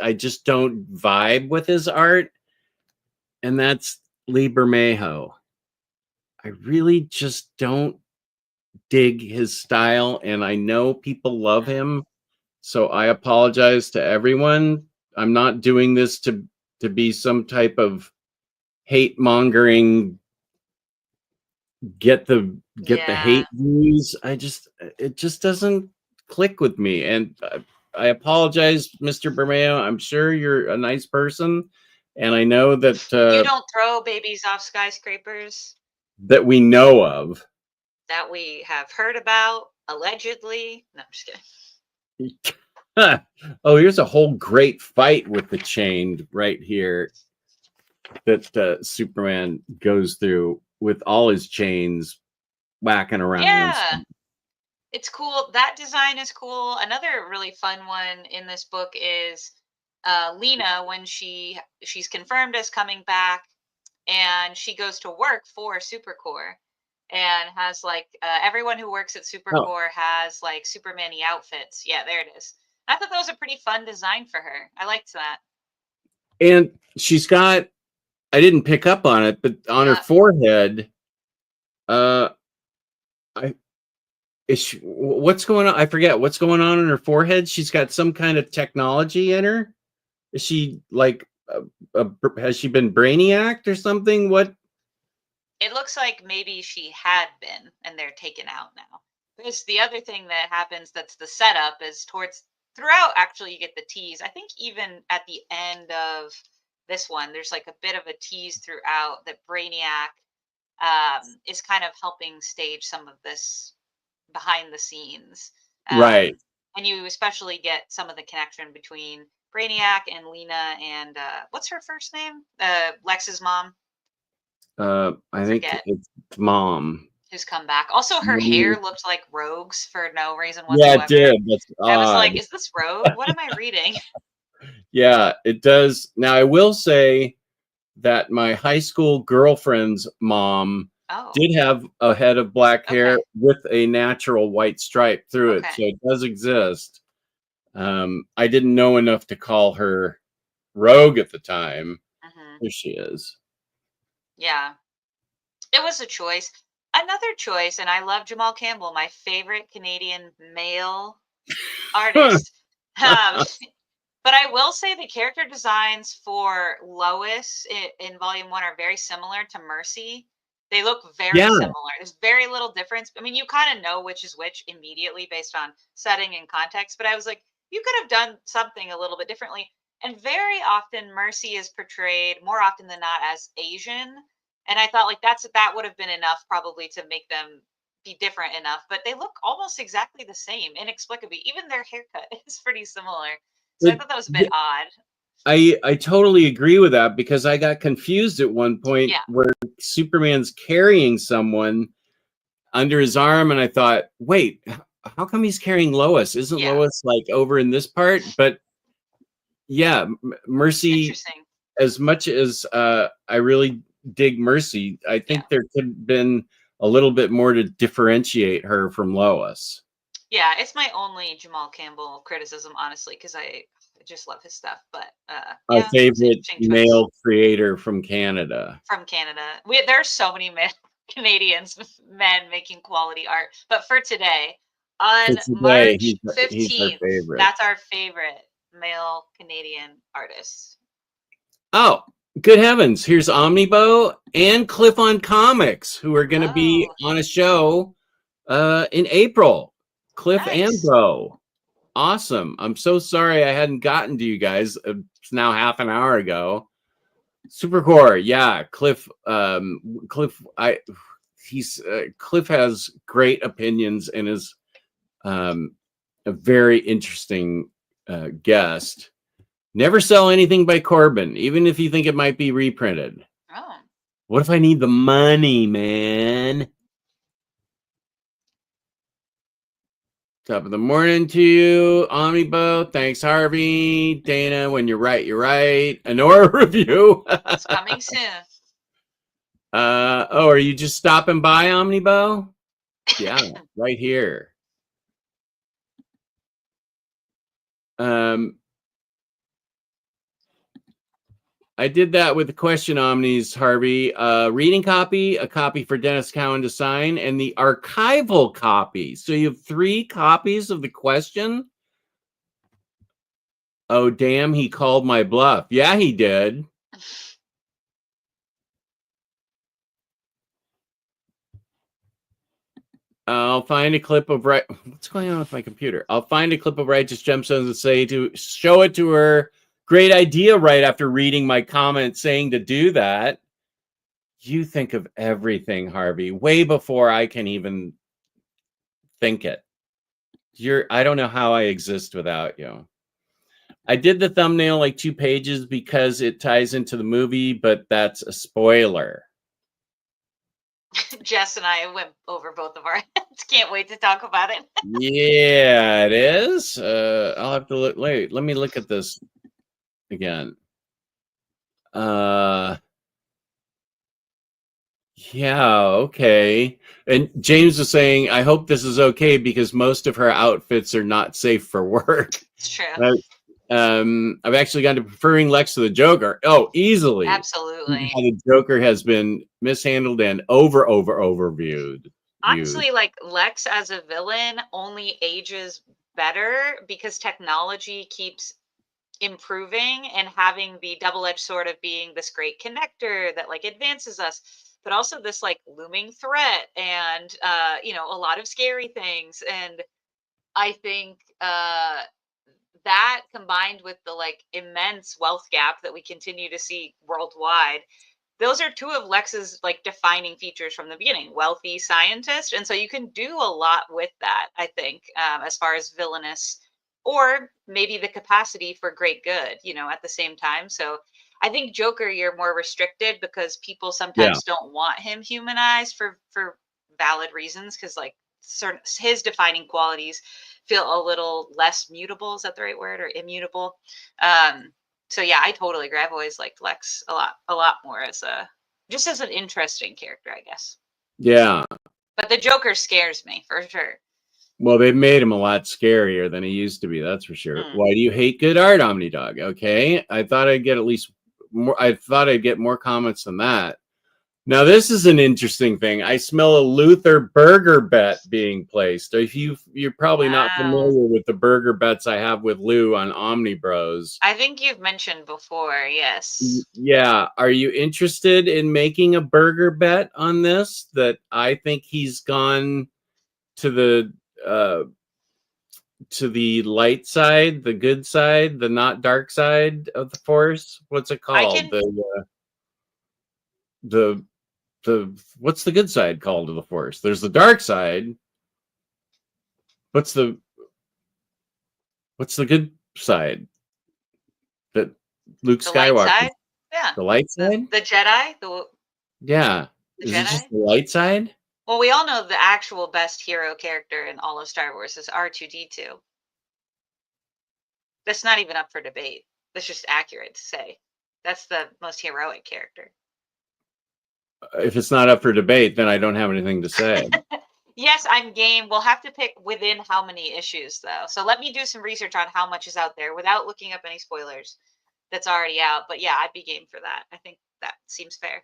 I just don't vibe with his art, and that's Lee Bermejo. I really just don't dig his style, and I know people love him, so I apologize to everyone. I'm not doing this to be some type of hate mongering, get the hate views. It just doesn't click with me, and I apologize, Mr. Bermejo. I'm sure you're a nice person, and I know that you don't throw babies off skyscrapers that we know of, that we have heard about, allegedly. No, I'm just kidding. Oh, here's a whole great fight with the Chained right here that Superman goes through with all his chains whacking around. Yeah, it's cool. That design is cool. Another really fun one in this book is Lena, when she's confirmed as coming back, and she goes to work for Supercorp, and has like everyone who works at Supercorp has like Superman-y outfits. Yeah, there it is. I thought that was a pretty fun design for her. I liked that. And she's got, I didn't pick up on it, but on her forehead, what's going on? I forget what's going on in her forehead. She's got some kind of technology in her. Is she like, has she been brainiacked or something? What? It looks like maybe she had been, and they're taken out now. Because the other thing that happens that's the setup is throughout, actually, you get the tease. I think even at the end of this one, there's like a bit of a tease throughout that Brainiac is kind of helping stage some of this behind the scenes. Right. And you especially get some of the connection between Brainiac and Lena and what's her first name? Lex's mom. I think it's Mom. Who's come back. Also, her hair looked like Rogue's for no reason whatsoever. Yeah, it did. That's I was like, is this Rogue? What am I reading? Yeah, it does. Now, I will say that my high school girlfriend's mom did have a head of black hair with a natural white stripe through it. So it does exist. I didn't know enough to call her Rogue at the time. Here she is. Yeah. It was a choice. Another choice, and I love Jamal Campbell, my favorite Canadian male artist. But I will say the character designs for Lois in Volume 1 are very similar to Mercy. They look very similar. There's very little difference. I mean, you kind of know which is which immediately based on setting and context. But I was like, you could have done something a little bit differently. And very often Mercy is portrayed more often than not as Asian. And I thought like that would have been enough probably to make them be different enough. But they look almost exactly the same, inexplicably. Even their haircut is pretty similar. So I thought that was a bit odd. I totally agree with that because I got confused at one point where Superman's carrying someone under his arm, and I thought, wait, how come he's carrying Lois? Isn't Lois like over in this part? But yeah, Mercy, as much as I really dig Mercy, I think there could have been a little bit more to differentiate her from Lois. Yeah, it's my only Jamal Campbell criticism, honestly, because I just love his stuff. But my favorite male creator from Canada. There's so many Canadians, men making quality art. But for today, on March 15th, that's our favorite male Canadian artist. Oh, good heavens. Here's Omnibo and Cliff on Comics, who are going to be on a show in April. Cliff and Bo. Awesome. I'm so sorry I hadn't gotten to you guys. It's now half an hour ago. Supercorp, yeah. Cliff Cliff has great opinions and is a very interesting guest. Never sell anything by Corbin, even if you think it might be reprinted. Oh. What if I need the money, man? Top of the morning to you, Omnibo. Thanks, Harvey. Dana, when you're right, you're right. Anora review. It's coming soon. Oh, are you just stopping by, Omnibo? Yeah, right here. I did that with the question omnis, Harvey. Reading copy, a copy for Dennis Cowan to sign, and the archival copy. So you have 3 copies of the question? Oh, damn, he called my bluff. Yeah, he did. I'll find a clip of what's going on with my computer? I'll find a clip of Righteous Gemstones and say to show it to her. Great idea right after reading my comment saying to do that. You think of everything, Harvey, way before I can even think it. I don't know how I exist without you. I did the thumbnail like 2 pages because it ties into the movie, but that's a spoiler. Jess and I went over both of our heads. Can't wait to talk about it. Yeah, it is. I'll have to look. Wait, let me look at this again. Yeah, okay. And James was saying, I hope this is okay because most of her outfits are not safe for work. It's true. I've actually gone to preferring Lex to the Joker. Oh, easily. Absolutely. The Joker has been mishandled and overviewed. Honestly, like Lex as a villain only ages better because technology keeps improving and having the double-edged sword of being this great connector that like advances us, but also this like looming threat and a lot of scary things. And I think that combined with the like immense wealth gap that we continue to see worldwide, those are 2 of Lex's like defining features from the beginning. Wealthy scientist, and so you can do a lot with that, I think, as far as villainous or maybe the capacity for great good, at the same time. So I think Joker, you're more restricted because people sometimes don't want him humanized for valid reasons, because like certain his defining qualities feel a little less mutable. Is that the right word? Or immutable? So yeah, I totally agree. I've always liked Lex a lot more as as an interesting character, I guess. Yeah. But the Joker scares me for sure. Well, they've made him a lot scarier than he used to be. That's for sure. Why do you hate good art, Omnidog? Okay. I thought I'd get at least more. I thought I'd get more comments than that. Now, this is an interesting thing. I smell a Luther burger bet being placed. If you're probably not familiar with the burger bets I have with Lou on Omnibros. I think you've mentioned before, yes. Yeah. Are you interested in making a burger bet on this? That I think he's gone to the light side, the good side, the not dark side of the Force. What's it called? What's the good side called of the Force? There's the dark side. What's the good side? That Luke Skywalker. Light side? Yeah. The light side? The Jedi? Yeah. The Is Jedi? it just the light side? Well, we all know the actual best hero character in all of Star Wars is R2-D2. That's not even up for debate. That's just accurate to say. That's the most heroic character. If it's not up for debate, then I don't have anything to say. Yes, I'm game. We'll have to pick within how many issues, though. So let me do some research on how much is out there without looking up any spoilers that's already out. But yeah, I'd be game for that. I think that seems fair.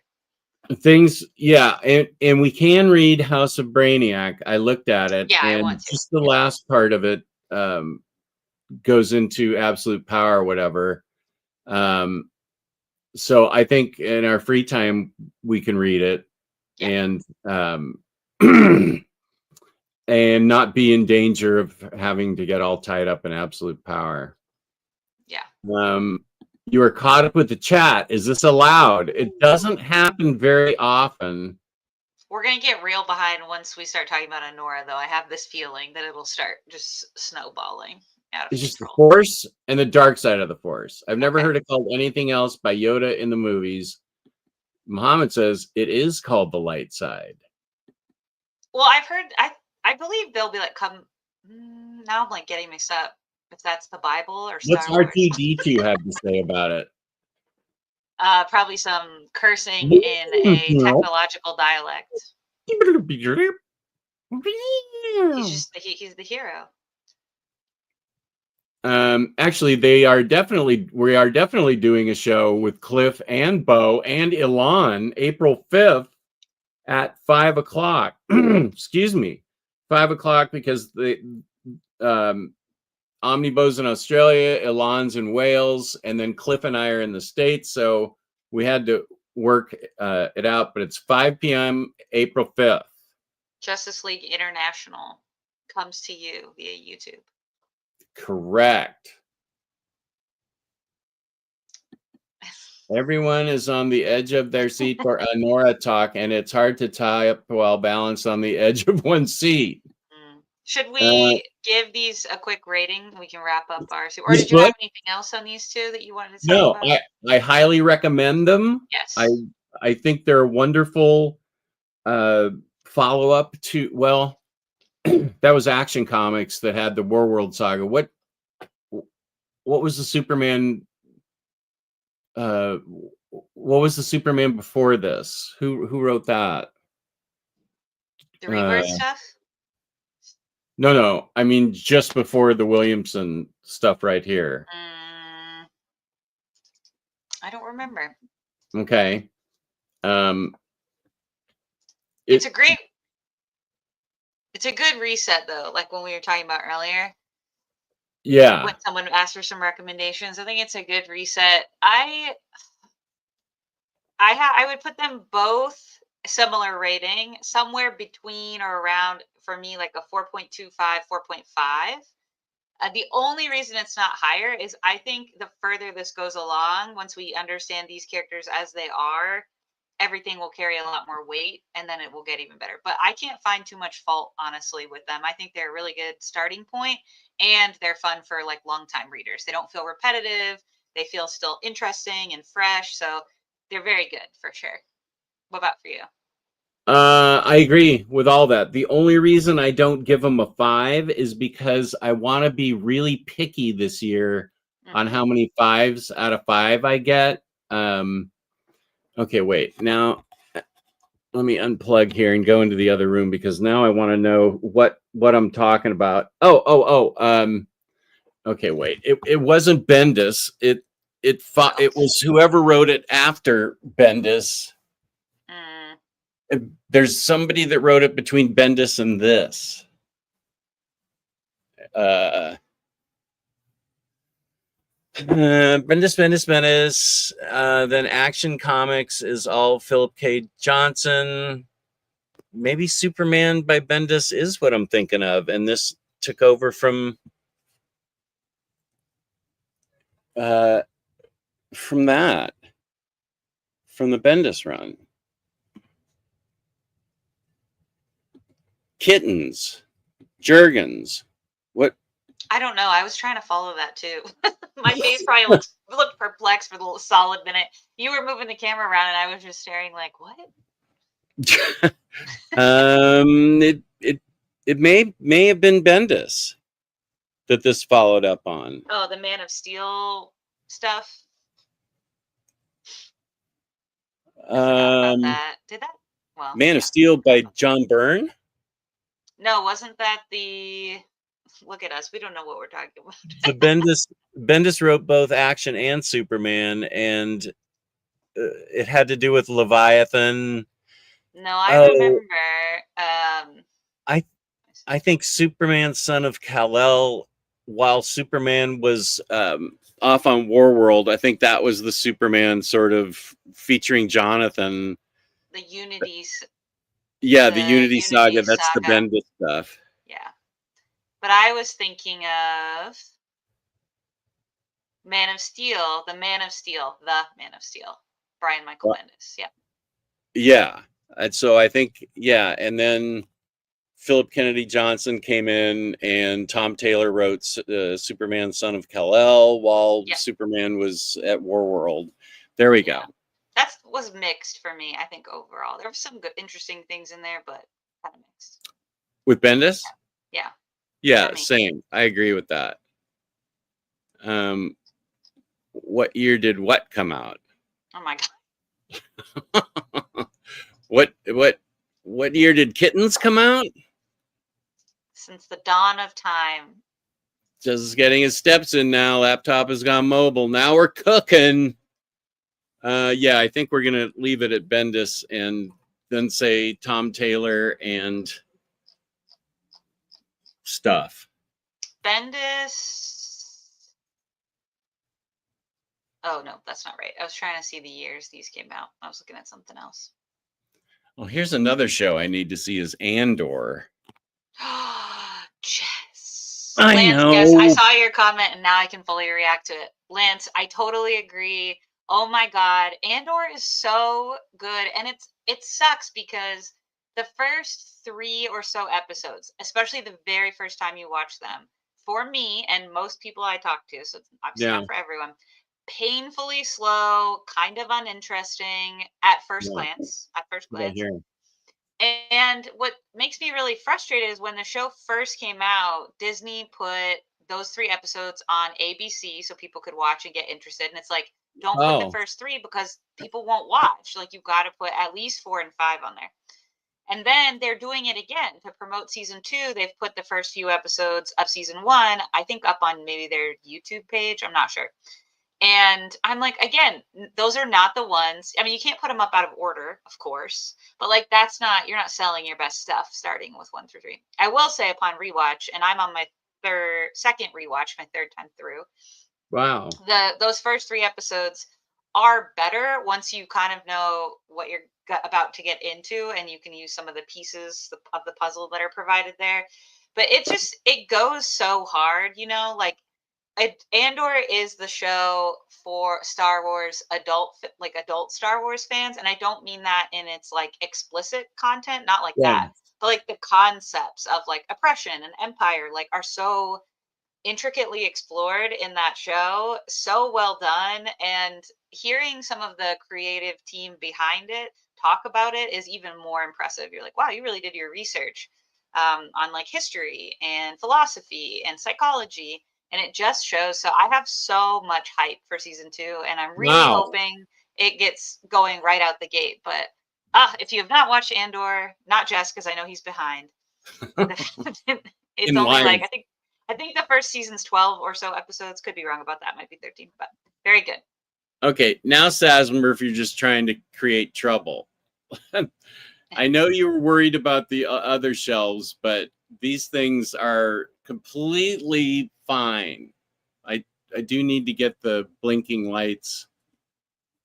Yeah, and we can read House of Brainiac. I looked at it, yeah, and I want to. Just the last part of it goes into absolute power or whatever. So I think in our free time we can read it, and and not be in danger of having to get all tied up in absolute power. Yeah. You are caught up with the chat. Is this allowed? It doesn't happen very often. We're going to get real behind once we start talking about Anora, though. I have this feeling that it'll start just snowballing out of It's just the control. Force and the dark side of the Force. I've never heard it called anything else by Yoda in the movies. Muhammad says it is called the light side. Well, I've heard, I believe they'll be like, now I'm like getting mixed up. If that's the Bible or Star Wars. What's R2-D2 have to say about it? Probably some cursing in a technological dialect. He's the hero. Actually, we are definitely doing a show with Cliff and Bo and Elon April 5th at 5 o'clock. Excuse me, 5 o'clock, because the Omnibo's in Australia, Elon's in Wales, and then Cliff and I are in the States. So we had to work it out, but it's 5 p.m. April 5th. Justice League International comes to you via YouTube. Correct. Everyone is on the edge of their seat for Anora talk, and it's hard to tie up while balanced on the edge of one seat. Should we give these a quick rating? We can wrap up ours. Or did you have anything else on these two that you wanted to talk about? I highly recommend them. Yes. I think they're a wonderful follow-up to, well, that was Action Comics that had the Warworld saga. What was the Superman? What was the Superman before this? Who wrote that? The Rebirth stuff? No. I mean, just before the Williamson stuff right here. I don't remember. Okay. It's a good reset, though. Like when we were talking about earlier. Yeah. When someone asked for some recommendations, I think it's a good reset. I would put them both similar rating, somewhere between or around, for me, like a 4.25, 4.5. The only reason it's not higher is I think the further this goes along, once we understand these characters as they are, everything will carry a lot more weight, and then it will get even better. But I can't find too much fault, honestly, with them. I think they're a really good starting point, and they're fun for like longtime readers. They don't feel repetitive. They feel still interesting and fresh. So they're very good for sure. What about for you? I agree with all that. The only reason I don't give them a 5 is because I want to be really picky this year on how many 5s out of 5 I get. Okay, wait. Now, let me unplug here and go into the other room, because now I want to know what I'm talking about. Okay, wait. It wasn't Bendis. It was whoever wrote it after Bendis. There's somebody that wrote it between Bendis and this. Bendis. Then Action Comics is all Philip K. Johnson. Maybe Superman by Bendis is what I'm thinking of, and this took over from that, from the Bendis run. Kittens, Jurgens. What? I don't know. I was trying to follow that too. My face probably looked perplexed for the solid minute. You were moving the camera around, and I was just staring like, what? It may have been Bendis that this followed up on. Oh, the Man of Steel stuff. About that. Did that? Well, Man of Steel by John Byrne. No, wasn't that the? Look at us. We don't know what we're talking about. The Bendis wrote both Action and Superman, and it had to do with Leviathan. No, I remember. I think Superman, Son of Kal-El, while Superman was off on Warworld, I think that was the Superman sort of featuring Jonathan. The Unities. Yeah, the Unity Saga. That's the Bendis stuff. Yeah. But I was thinking of Man of Steel, the Man of Steel, Brian Michael Bendis. Yeah. Yeah. And so I think, yeah. And then Philip Kennedy Johnson came in, and Tom Taylor wrote Superman, Son of Kal-El, while Superman was at Warworld. There we go. That was mixed for me, I think, overall. There were some good, interesting things in there, but kind of mixed. With Bendis? Yeah. Yeah, same. I agree with that. What year did what come out? Oh my God. What year did Kittens come out? Since the dawn of time. Just getting his steps in now. Laptop has gone mobile. Now we're cooking. Yeah, I think we're gonna leave it at Bendis and then say Tom Taylor and stuff. Bendis. Oh no, that's not right. I was trying to see the years these came out. I was looking at something else. Well, here's another show I need to see is Andor. Jess. I know. Yes, I saw your comment and now I can fully react to it. Lance, I totally agree. Oh my God, Andor is so good, and it sucks because the first 3 or so episodes, especially the very first time you watch them, for me and most people I talk to, so it's obviously not for everyone, painfully slow, kind of uninteresting at first glance. And what makes me really frustrated is when the show first came out, Disney put those 3 episodes on ABC so people could watch and get interested. And it's like, don't put the first 3 because people won't watch. Like, you've got to put at least 4 and 5 on there. And then they're doing it again to promote season 2. They've put the first few episodes of season 1, I think, up on maybe their YouTube page. I'm not sure. And I'm like, again, those are not the ones. I mean, you can't put them up out of order, of course, but like, you're not selling your best stuff starting with 1 through 3. I will say upon rewatch, and I'm on my second rewatch, my 3rd time through. Wow. Those first 3 episodes are better once you kind of know what you're about to get into, and you can use some of the pieces of the puzzle that are provided there. But it goes so hard, like, Andor is the show for Star Wars adult Star Wars fans, and I don't mean that in its like explicit content, not like that, but like the concepts of like oppression and empire like are so intricately explored in that show, so well done. And hearing some of the creative team behind it talk about it is even more impressive. You're like, wow, you really did your research on like history and philosophy and psychology. And it just shows. So I have so much hype for season 2, and I'm really hoping it gets going right out the gate. But if you have not watched Andor, not Jess, because I know he's behind. It's only like I think the first season's 12 or so episodes. Could be wrong about that. Might be 13, but very good. Okay, now Sazmer, if you're just trying to create trouble. I know you were worried about the other shelves, but these things are completely fine. I do need to get the blinking lights.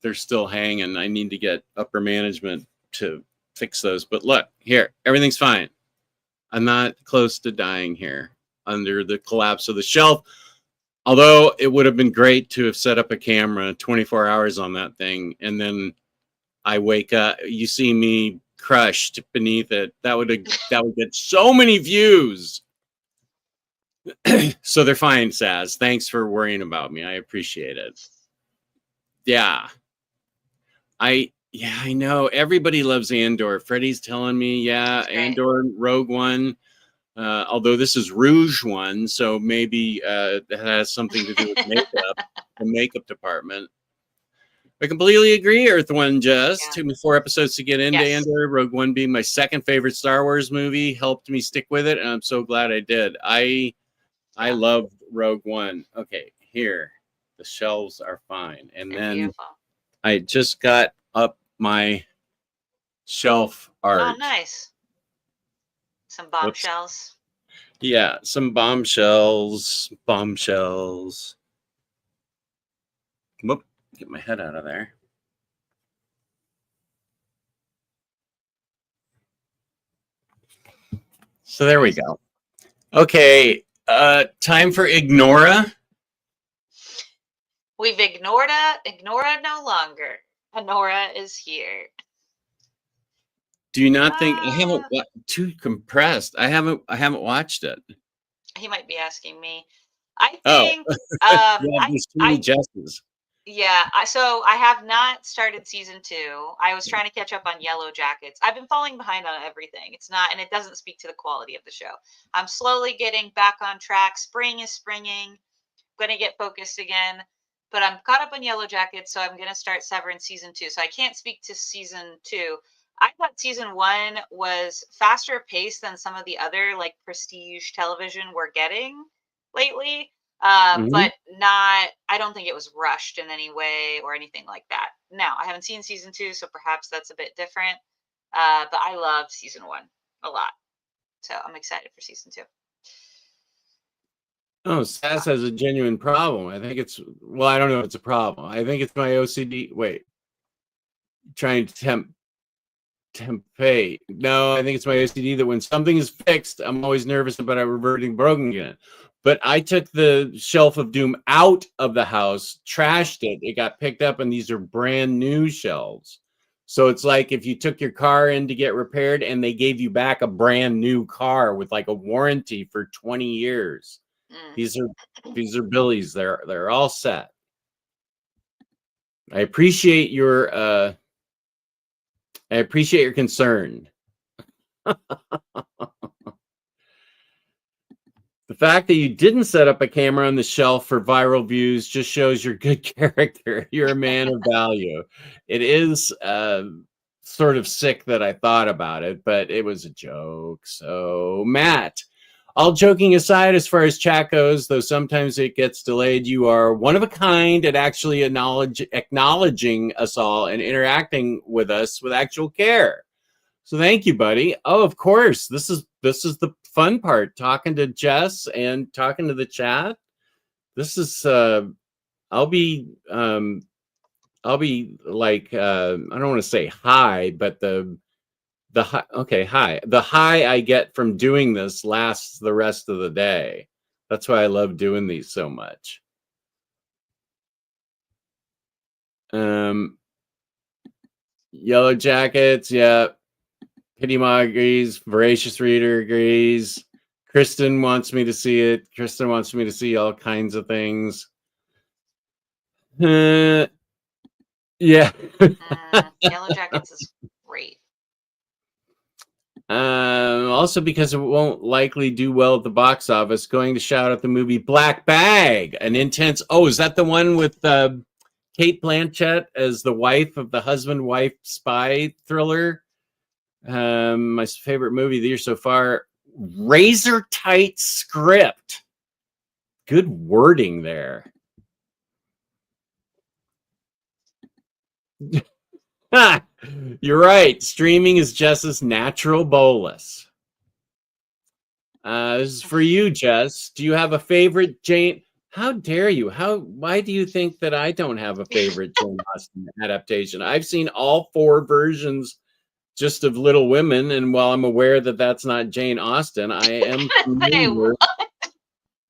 They're still hanging. I need to get upper management to fix those. But look, here, everything's fine. I'm not close to dying here under the collapse of the shelf. Although it would have been great to have set up a camera 24 hours on that thing, and then I wake up, you see me crushed beneath it. That would get so many views. So they're fine, Saz. Thanks for worrying about me. I appreciate it. Yeah. I know. Everybody loves Andor. Freddie's telling me, yeah, Andor, Rogue One. Although this is Rouge One, so maybe it has something to do with makeup, the makeup department. I completely agree, Earth-1, Jess. Yeah. Took me 4 episodes to get into Yes. Andor. Rogue One being my second favorite Star Wars movie helped me stick with it, and I'm so glad I did. I loved Rogue One. Okay, here. The shelves are fine. And They're then beautiful. I just got up my shelf art. Oh, nice. Some bombshells. Yeah, some bombshells. Bombshells. Whoop, get my head out of there. So there we go. Okay, time for Anora. We've ignored Anora no longer. Anora is here. Do you not think I haven't too compressed? I haven't watched it. He might be asking me. I Oh. think There's too many Jesses. Yeah, so I have not started season 2. I was trying to catch up on Yellow Jackets. I've been falling behind on everything. It's not, and it doesn't speak to the quality of the show. I'm slowly getting back on track. Spring is springing. Going to get focused again. But I'm caught up on Yellow Jackets, so I'm going to start Severance season 2. So I can't speak to season 2. I thought season 1 was faster paced than some of the other like prestige television we're getting lately. But not, I don't think it was rushed in any way or anything like that. Now, I haven't seen season 2, so perhaps that's a bit different. But I love season 1 a lot. So I'm excited for season 2. Oh, Sass has a genuine problem. I think it's, well, I don't know if it's a problem. I think it's my OCD. Wait, trying to tempt fate. No, I think it's my OCD that when something is fixed, I'm always nervous about it reverting broken again. But I took the Shelf of Doom out of the house, trashed it. It got picked up, and these are brand new shelves. So it's like if you took your car in to get repaired and they gave you back a brand new car with like a warranty for 20 years. These are Billy's. They're all set. I appreciate your concern. The fact that you didn't set up a camera on the shelf for viral views just shows your good character. You're a man of value. It is sort of sick that I thought about it, but it was a joke. So, Matt, all joking aside, as far as chat goes, though sometimes it gets delayed, you are one of a kind at actually acknowledging us all and interacting with us with actual care. So thank you, buddy. Oh, of course. This is the fun part, talking to Jess and talking to the chat. This is I'll be like I don't want to say hi, but the high, okay, hi. The high I get from doing this lasts the rest of the day. That's why I love doing these so much. Yellow Jackets, yeah. Kitty Ma agrees. Voracious Reader agrees. Kristen wants me to see it. Kristen wants me to see all kinds of things. Yeah. Yellow Jackets is great. Also because it won't likely do well at the box office, going to shout out the movie Black Bag, an intense... Oh, is that the one with Kate Blanchett as the wife of the husband-wife spy thriller? My favorite movie of the year so far. Razor tight script. Good wording there. You're right. Streaming is Jess's natural bolus. This is for you, Jess. Do you have a favorite Jane? How dare you? Why do you think that I don't have a favorite Jane Austen adaptation? I've seen all 4 versions just of Little Women, and while I'm aware that that's not Jane Austen, I am familiar.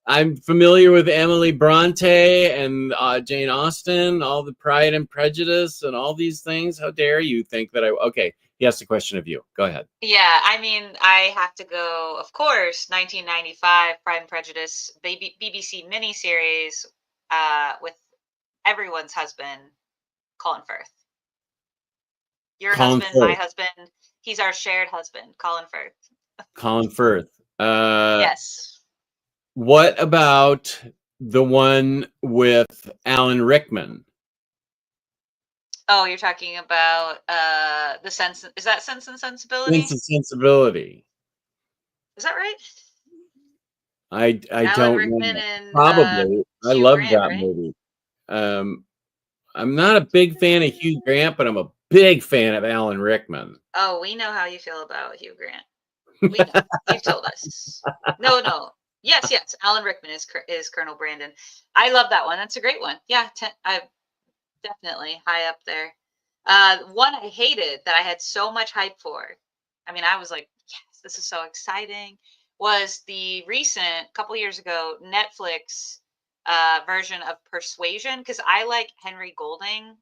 I'm familiar with Emily Bronte and Jane Austen, all the Pride and Prejudice, and all these things. How dare you think that okay, yes, a question of you. Go ahead. Yeah, I mean, I have to go, of course, 1995, Pride and Prejudice, BBC miniseries with everyone's husband, Colin Firth. Your Colin husband, Firth. my husband, he's our shared husband, Colin Firth. Colin Firth. Yes. What about the one with Alan Rickman? Oh, you're talking about the Sense. Is that Sense and Sensibility? Sense and Sensibility. Is that right? I Alan don't Rickman know. and Probably. I Hugh love Grant, that right? movie. I'm not a big fan of Hugh Grant, but I'm a big fan of Alan Rickman. Oh, we know how you feel about Hugh Grant. We know. You've told us. No. Yes. Alan Rickman is Colonel Brandon. I love that one. That's a great one. Yeah, I definitely high up there. One I hated that I had so much hype for. I mean, I was like, yes, this is so exciting. Was the recent couple years ago Netflix version of Persuasion, because I like Henry Golding.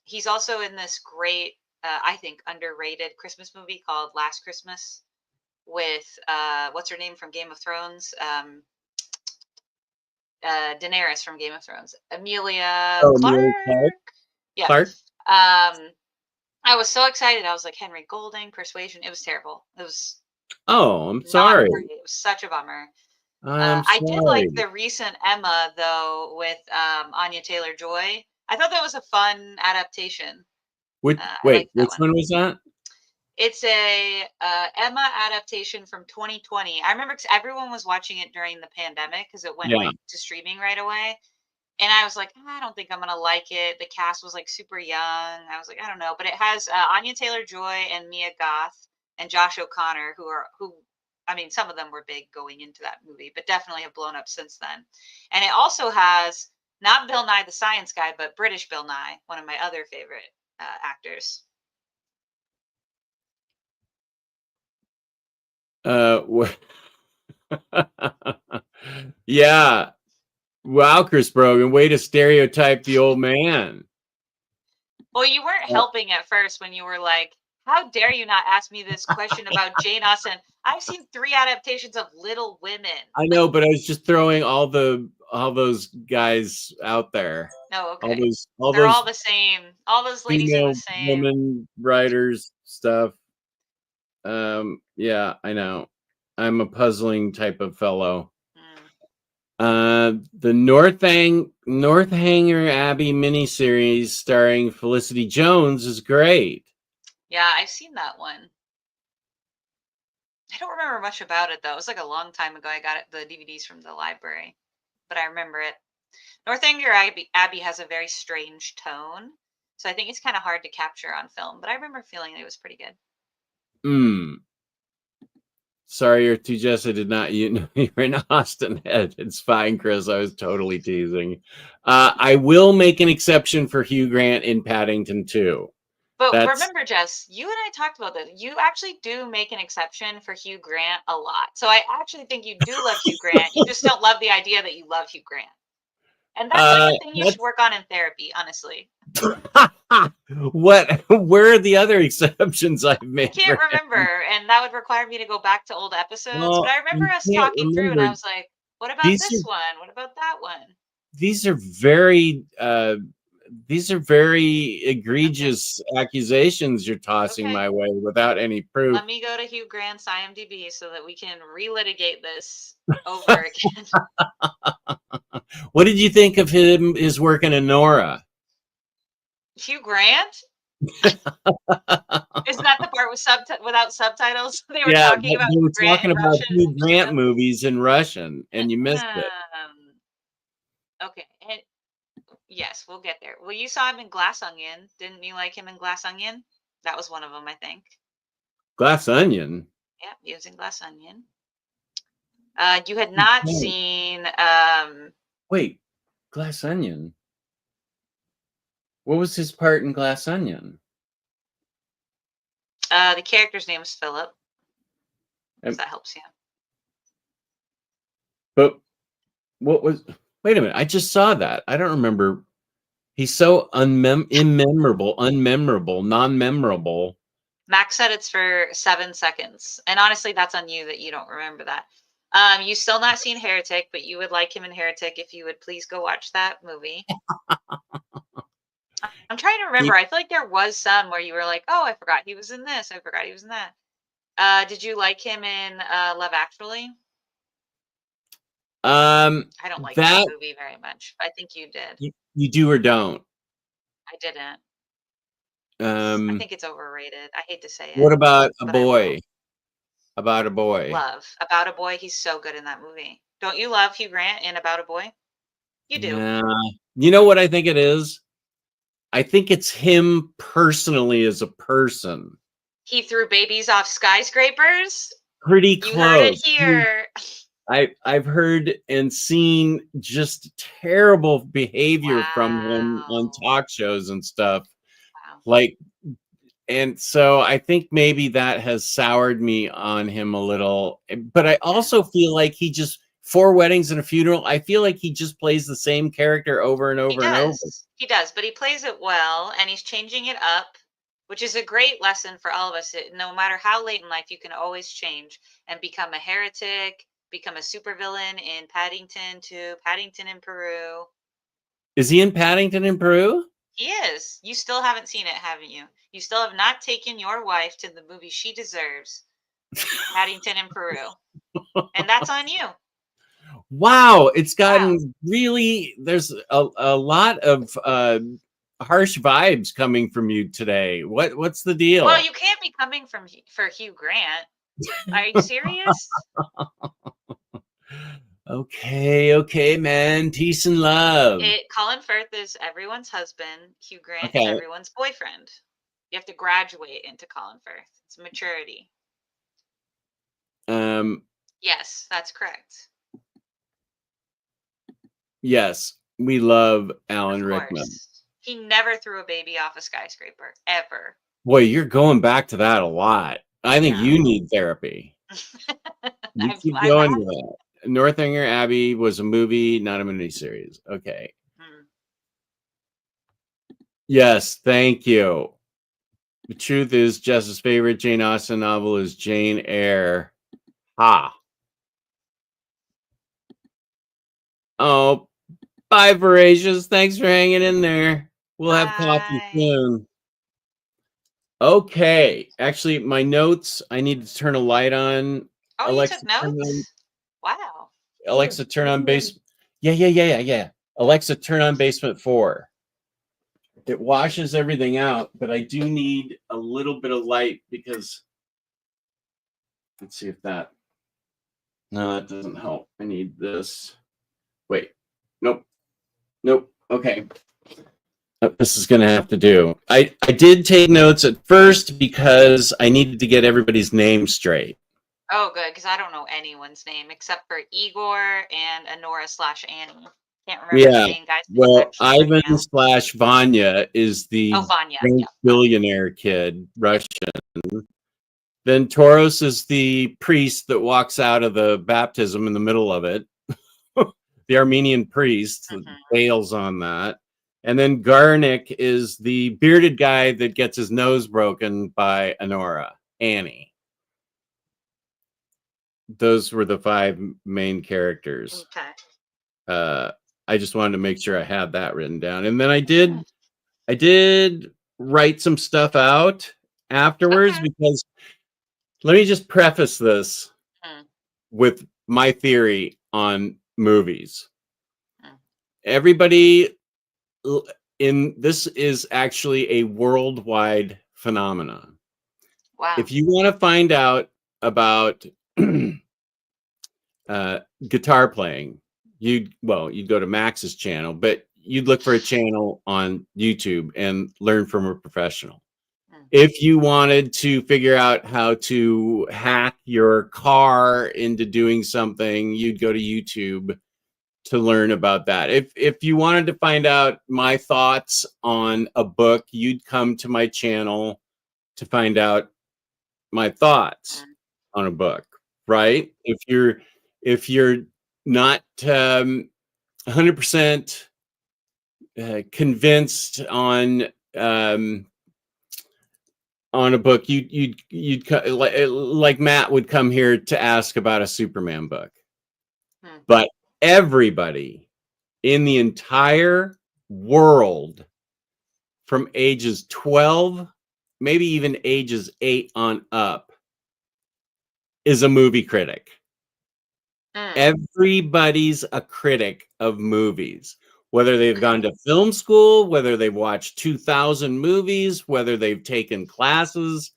He's also in this great, I think, underrated Christmas movie called Last Christmas with what's her name from Game of Thrones? Daenerys from Game of Thrones. Emilia Clarke. Yeah. Clark? I was so excited. I was like, Henry Golding, Persuasion. It was terrible. It was. Oh, I'm sorry. Great. It was such a bummer. I'm sorry. I did like the recent Emma though with Anya Taylor-Joy. I thought that was a fun adaptation. Wait, which one was that? It's a Emma adaptation from 2020. I remember because everyone was watching it during the pandemic because it went to streaming right away. And I was like, I don't think I'm going to like it. The cast was like super young. I was like, I don't know. But it has Anya Taylor-Joy and Mia Goth and Josh O'Connor, who, I mean, some of them were big going into that movie, but definitely have blown up since then. And it also has not Bill Nye the Science Guy, but British Bill Nye, one of my other favorite actors. Yeah. Wow, Chris Brogan, way to stereotype the old man. Well, you weren't helping at first when you were like, how dare you not ask me this question about Jane Austen? I've seen 3 adaptations of Little Women. I know, but I was just throwing all those guys out there. Oh, okay. They're all the same. All those ladies are the same. Women writers stuff. Yeah, I know. I'm a puzzling type of fellow. The Northanger Abbey miniseries starring Felicity Jones is great. Yeah, I've seen that one. I don't remember much about it though. It was like a long time ago. I got the DVDs from the library, but I remember it. Northanger Abbey has a very strange tone, so I think it's kind of hard to capture on film. But I remember feeling it was pretty good. Sorry, you're too Jess. I did not. You're an Austen head. It's fine, Chris. I was totally teasing. I will make an exception for Hugh Grant in Paddington 2. But remember, Jess, you and I talked about this. You actually do make an exception for Hugh Grant a lot. So I actually think you do love Hugh Grant. You just don't love the idea that you love Hugh Grant. And that's like the thing you should work on in therapy, honestly. Where are the other exceptions I've made? I can't remember. And that would require me to go back to old episodes. Well, but I remember us talking through and I was like, what about this one? What about that one? These are very egregious accusations you're tossing my way without any proof. Let me go to Hugh Grant's IMDb so that we can relitigate this over again. What did you think of his work in Anora? Hugh Grant? Isn't that the part without subtitles? They were talking about Hugh Grant movies in Russian, and you missed it. Okay. And Yes, we'll get there. Well, you saw him in Glass Onion. Didn't you like him in Glass Onion? That was one of them, I think. Glass Onion. Yeah, he was in Glass Onion. You had not seen. Wait, Glass Onion. What was his part in Glass Onion? The character's name is Philip. If that helps you. But what was? Wait a minute! I just saw that. I don't remember. He's so immemorable, non-memorable. Max said it's for 7 seconds, and honestly, that's on you that you don't remember that. You still not seen Heretic, but you would like him in Heretic if you would please go watch that movie. I'm trying to remember. I feel like there was some where you were like, "Oh, I forgot he was in this. I forgot he was in that." Did you like him in Love Actually? I don't like that movie very much. I think you did. You do or don't? I didn't. I think it's overrated. I hate to say it. What about a boy? About a boy. Love. About a Boy. He's so good in that movie. Don't you love Hugh Grant in About a Boy? You do. You know what I think it is? I think it's him personally as a person. He threw babies off skyscrapers? Pretty close. You heard it here. I've heard and seen just terrible behavior from him on talk shows and stuff. Wow. Like, and so I think maybe that has soured me on him a little. But I also feel like he just 4 weddings and a funeral. I feel like he just plays the same character over and over and over. He does, but he plays it well, and he's changing it up, which is a great lesson for all of us. No matter how late in life, you can always change and become a heretic, become a supervillain in Paddington 2, Paddington in Peru. Is he in Paddington in Peru? He is. You still haven't seen it, haven't you? You still have not taken your wife to the movie she deserves, Paddington in Peru. And that's on you. Wow, it's gotten really, there's a lot of harsh vibes coming from you today. What's the deal? Well, you can't be coming for Hugh Grant. Are you serious? Okay, man. Peace and love. Colin Firth is everyone's husband. Hugh Grant is everyone's boyfriend. You have to graduate into Colin Firth. It's maturity. Yes, that's correct. Yes, we love Alan Rickman. He never threw a baby off a skyscraper, ever. Boy, you're going back to that a lot. I think you need therapy. You keep going to that. Northanger Abbey was a movie, not a miniseries. Okay. Yes, thank you. The truth is, Jess's favorite Jane Austen novel is Jane Eyre. Ha. Oh, bye, Voracious. Thanks for hanging in there. We'll have coffee soon. Okay. Actually, my notes, I need to turn a light on. Oh, Alexa, you took notes? Wow. Alexa, turn on basement. Yeah. Alexa, turn on basement 4. It washes everything out, but I do need a little bit of light because let's see if that. No, that doesn't help. I need this. Wait. Nope. Okay. This is going to have to do. I did take notes at first because I needed to get everybody's name straight. Oh, good, because I don't know anyone's name except for Igor and Anora/Annie. Can't remember the name, guys. Well, Ivan/Vanya is the billionaire kid, Russian. Then Tauros is the priest that walks out of the baptism in the middle of it. The Armenian priest that bails on that. And then Garnick is the bearded guy that gets his nose broken by Anora, Annie. Those were the 5 main characters. Okay. I just wanted to make sure I had that written down. And then I did write some stuff out afterwards because let me just preface this with my theory on movies. Everybody this is actually a worldwide phenomenon. Wow. If you want to find out about guitar playing, you'd go to Max's channel, but you'd look for a channel on YouTube and learn from a professional. If you wanted to figure out how to hack your car into doing something, you'd go to YouTube to learn about that. If you wanted to find out my thoughts on a book, you'd come to my channel to find out my thoughts on a book, right? If you're not 100% convinced on a book, you'd like Matt would come here to ask about a Superman book. But everybody in the entire world from ages 12, maybe even ages 8 on up, is a movie critic. Everybody's a critic of movies. Whether they've gone to film school, whether they've watched 2,000 movies, whether they've taken classes,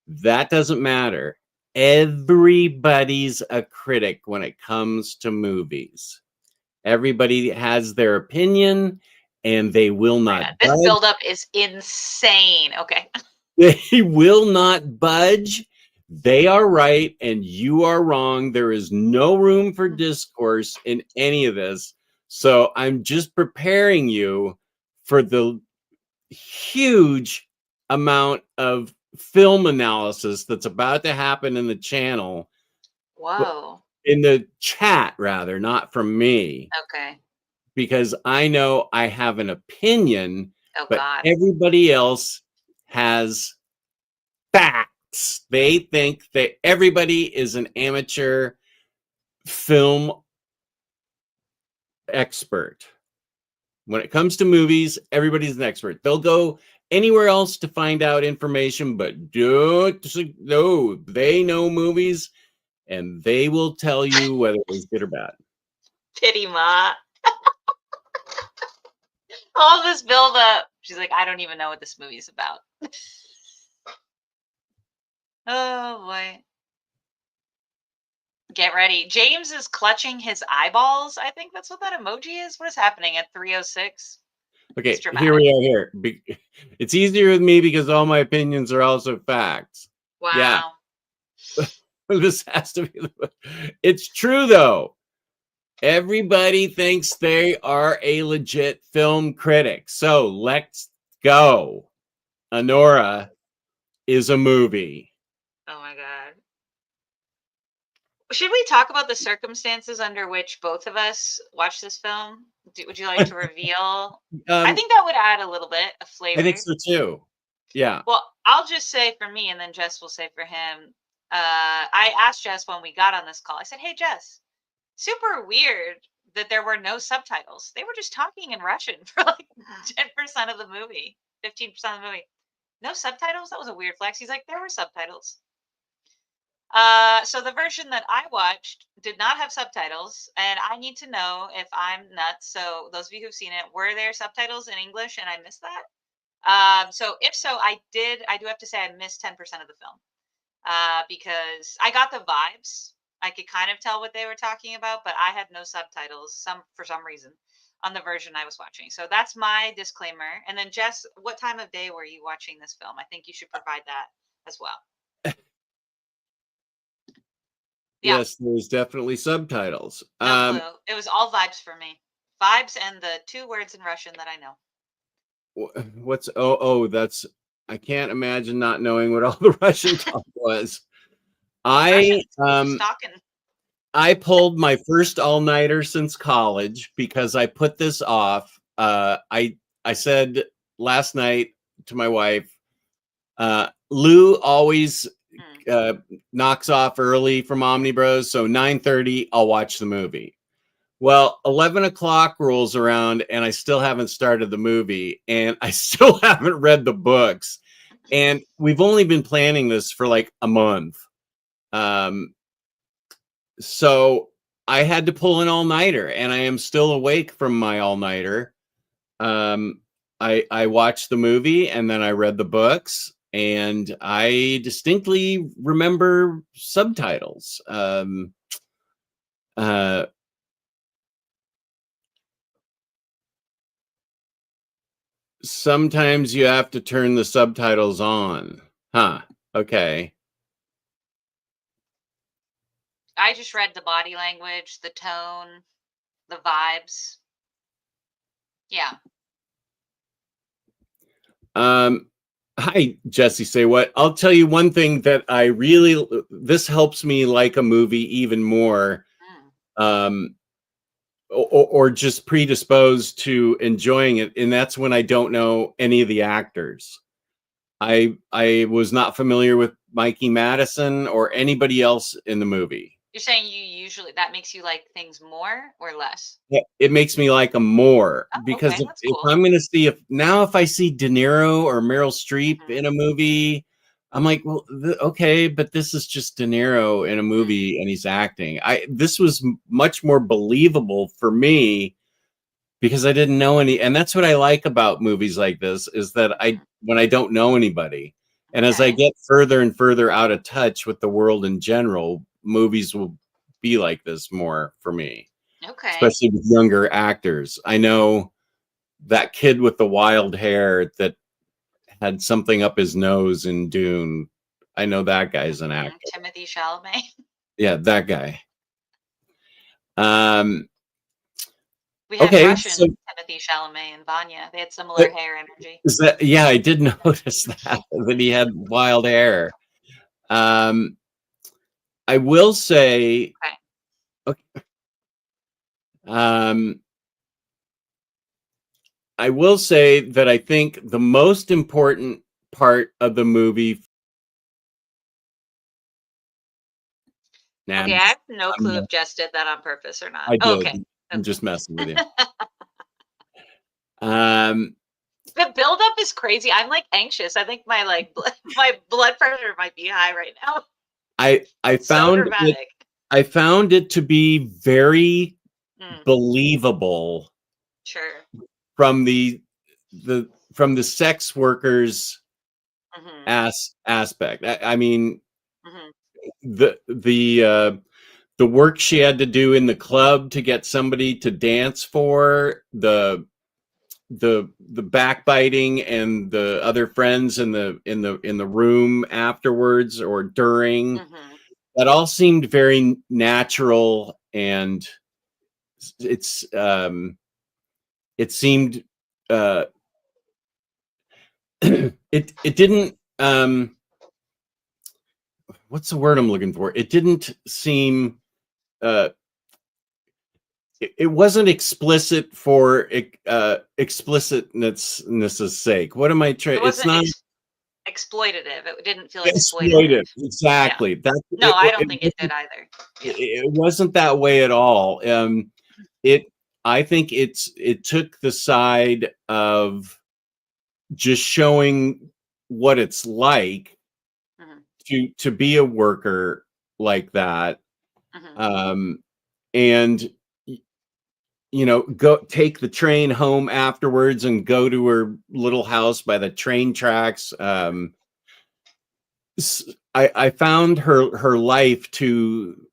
that doesn't matter. Everybody's a critic when it comes to movies. Everybody has their opinion, and they will not This budge. buildup is insane. Okay. They will not budge. They are right, and you are wrong. There is no room for discourse in any of this. So I'm just preparing you for the huge amount of film analysis that's about to happen in the channel. Whoa. In the chat, rather, not from me. Okay. Because I know I have an opinion, but God. everybody else has facts. They think that everybody is an amateur film expert. When it comes to movies, everybody's an expert. They'll go anywhere else to find out information, but no, they know movies, and they will tell you whether it was good or bad. Pity Ma. All this build up. She's like, I don't even know what this movie is about. Oh boy. Get ready. James is clutching his eyeballs. I think that's what that emoji is. What is happening at 3:06? Okay, here we are here. It's easier with me because all my opinions are also facts. Wow. Yeah. This has to be. It's true, though. Everybody thinks they are a legit film critic. So let's go. Anora is a movie. Oh my God. Should we talk about the circumstances under which both of us watched this film? Would you like to reveal? I think that would add a little bit of flavor. I think so too. Yeah. Well, I'll just say for me, and then Jess will say for him. I asked Jess when we got on this call. I said, "Hey, Jess, super weird that there were no subtitles. They were just talking in Russian for like 10% of the movie, 15% of the movie. No subtitles? That was a weird flex." He's like, "There were subtitles." So the version that I watched did not have subtitles, and I need to know if I'm nuts. So those of you who've seen it, were there subtitles in English and I missed that? So if so, I do have to say I missed 10% of the film. Because I got the vibes. I could kind of tell what they were talking about, but I had no subtitles for some reason on the version I was watching. So that's my disclaimer. And then Jess, what time of day were you watching this film? I think you should provide that as well. Yeah. Yes, there's definitely subtitles. No clue. It was all vibes for me. Vibes and the 2 words in Russian that I know. What's that's I can't imagine not knowing what all the Russian talk was. I pulled my first all-nighter since college because I put this off. I said last night to my wife, Lou always knocks off early from Omni Bros, so 9:30 I'll watch the movie. Well, 11 o'clock rolls around and I still haven't started the movie, and I still haven't read the books. And we've only been planning this for like a month. So I had to pull an all-nighter, and I am still awake from my all-nighter. I watched the movie and then I read the books, and I distinctly remember subtitles. sometimes you have to turn the subtitles on. Huh. Okay. I just read the body language, the tone, the vibes. Yeah. Hi, Jesse. Say what? I'll tell you one thing that I really, this helps me like a movie even more. Or just predisposed to enjoying it, and that's when I don't know any of the actors. I was not familiar with Mikey Madison or anybody else in the movie. You're saying you usually, that makes you like things more or less? Yeah, it makes me like them more because okay, if cool. I'm going to see if I see De Niro or Meryl Streep in a movie, I'm like, well, okay, but this is just De Niro in a movie and he's acting. This was much more believable for me because I didn't know any, and that's what I like about movies like this is that when I don't know anybody, and as I get further and further out of touch with the world in general, movies will be like this more for me. Okay. Especially with younger actors. I know that kid with the wild hair that had something up his nose in Dune. I know that guy's an actor. Timothée Chalamet. Yeah, that guy. We had okay, Russian so, Timothée Chalamet and Vanya. They had similar hair energy. Is that? Yeah, I did notice that he had wild hair. I will say. Okay. I will say that I think the most important part of the movie. Okay, I have no clue if Jess did that on purpose or not. I did. Okay. I'm just messing with you. The buildup is crazy. I'm like anxious. I think my my blood pressure might be high right now. I found it to be very believable. Sure. From the sex workers aspect. I mean, the work she had to do in the club to get somebody to dance for, the backbiting and the other friends in the room afterwards or during, that all seemed very natural, and it seemed it didn't what's the word I'm looking for? It didn't seem it wasn't explicit for explicitness' sake. What am I trying? It's not exploitative. It didn't feel exploitive. Exactly. Yeah. No, I don't think it did either. Yeah. It wasn't that way at all. I think it took the side of just showing what it's like to be a worker like that, and go take the train home afterwards and go to her little house by the train tracks. I found her life to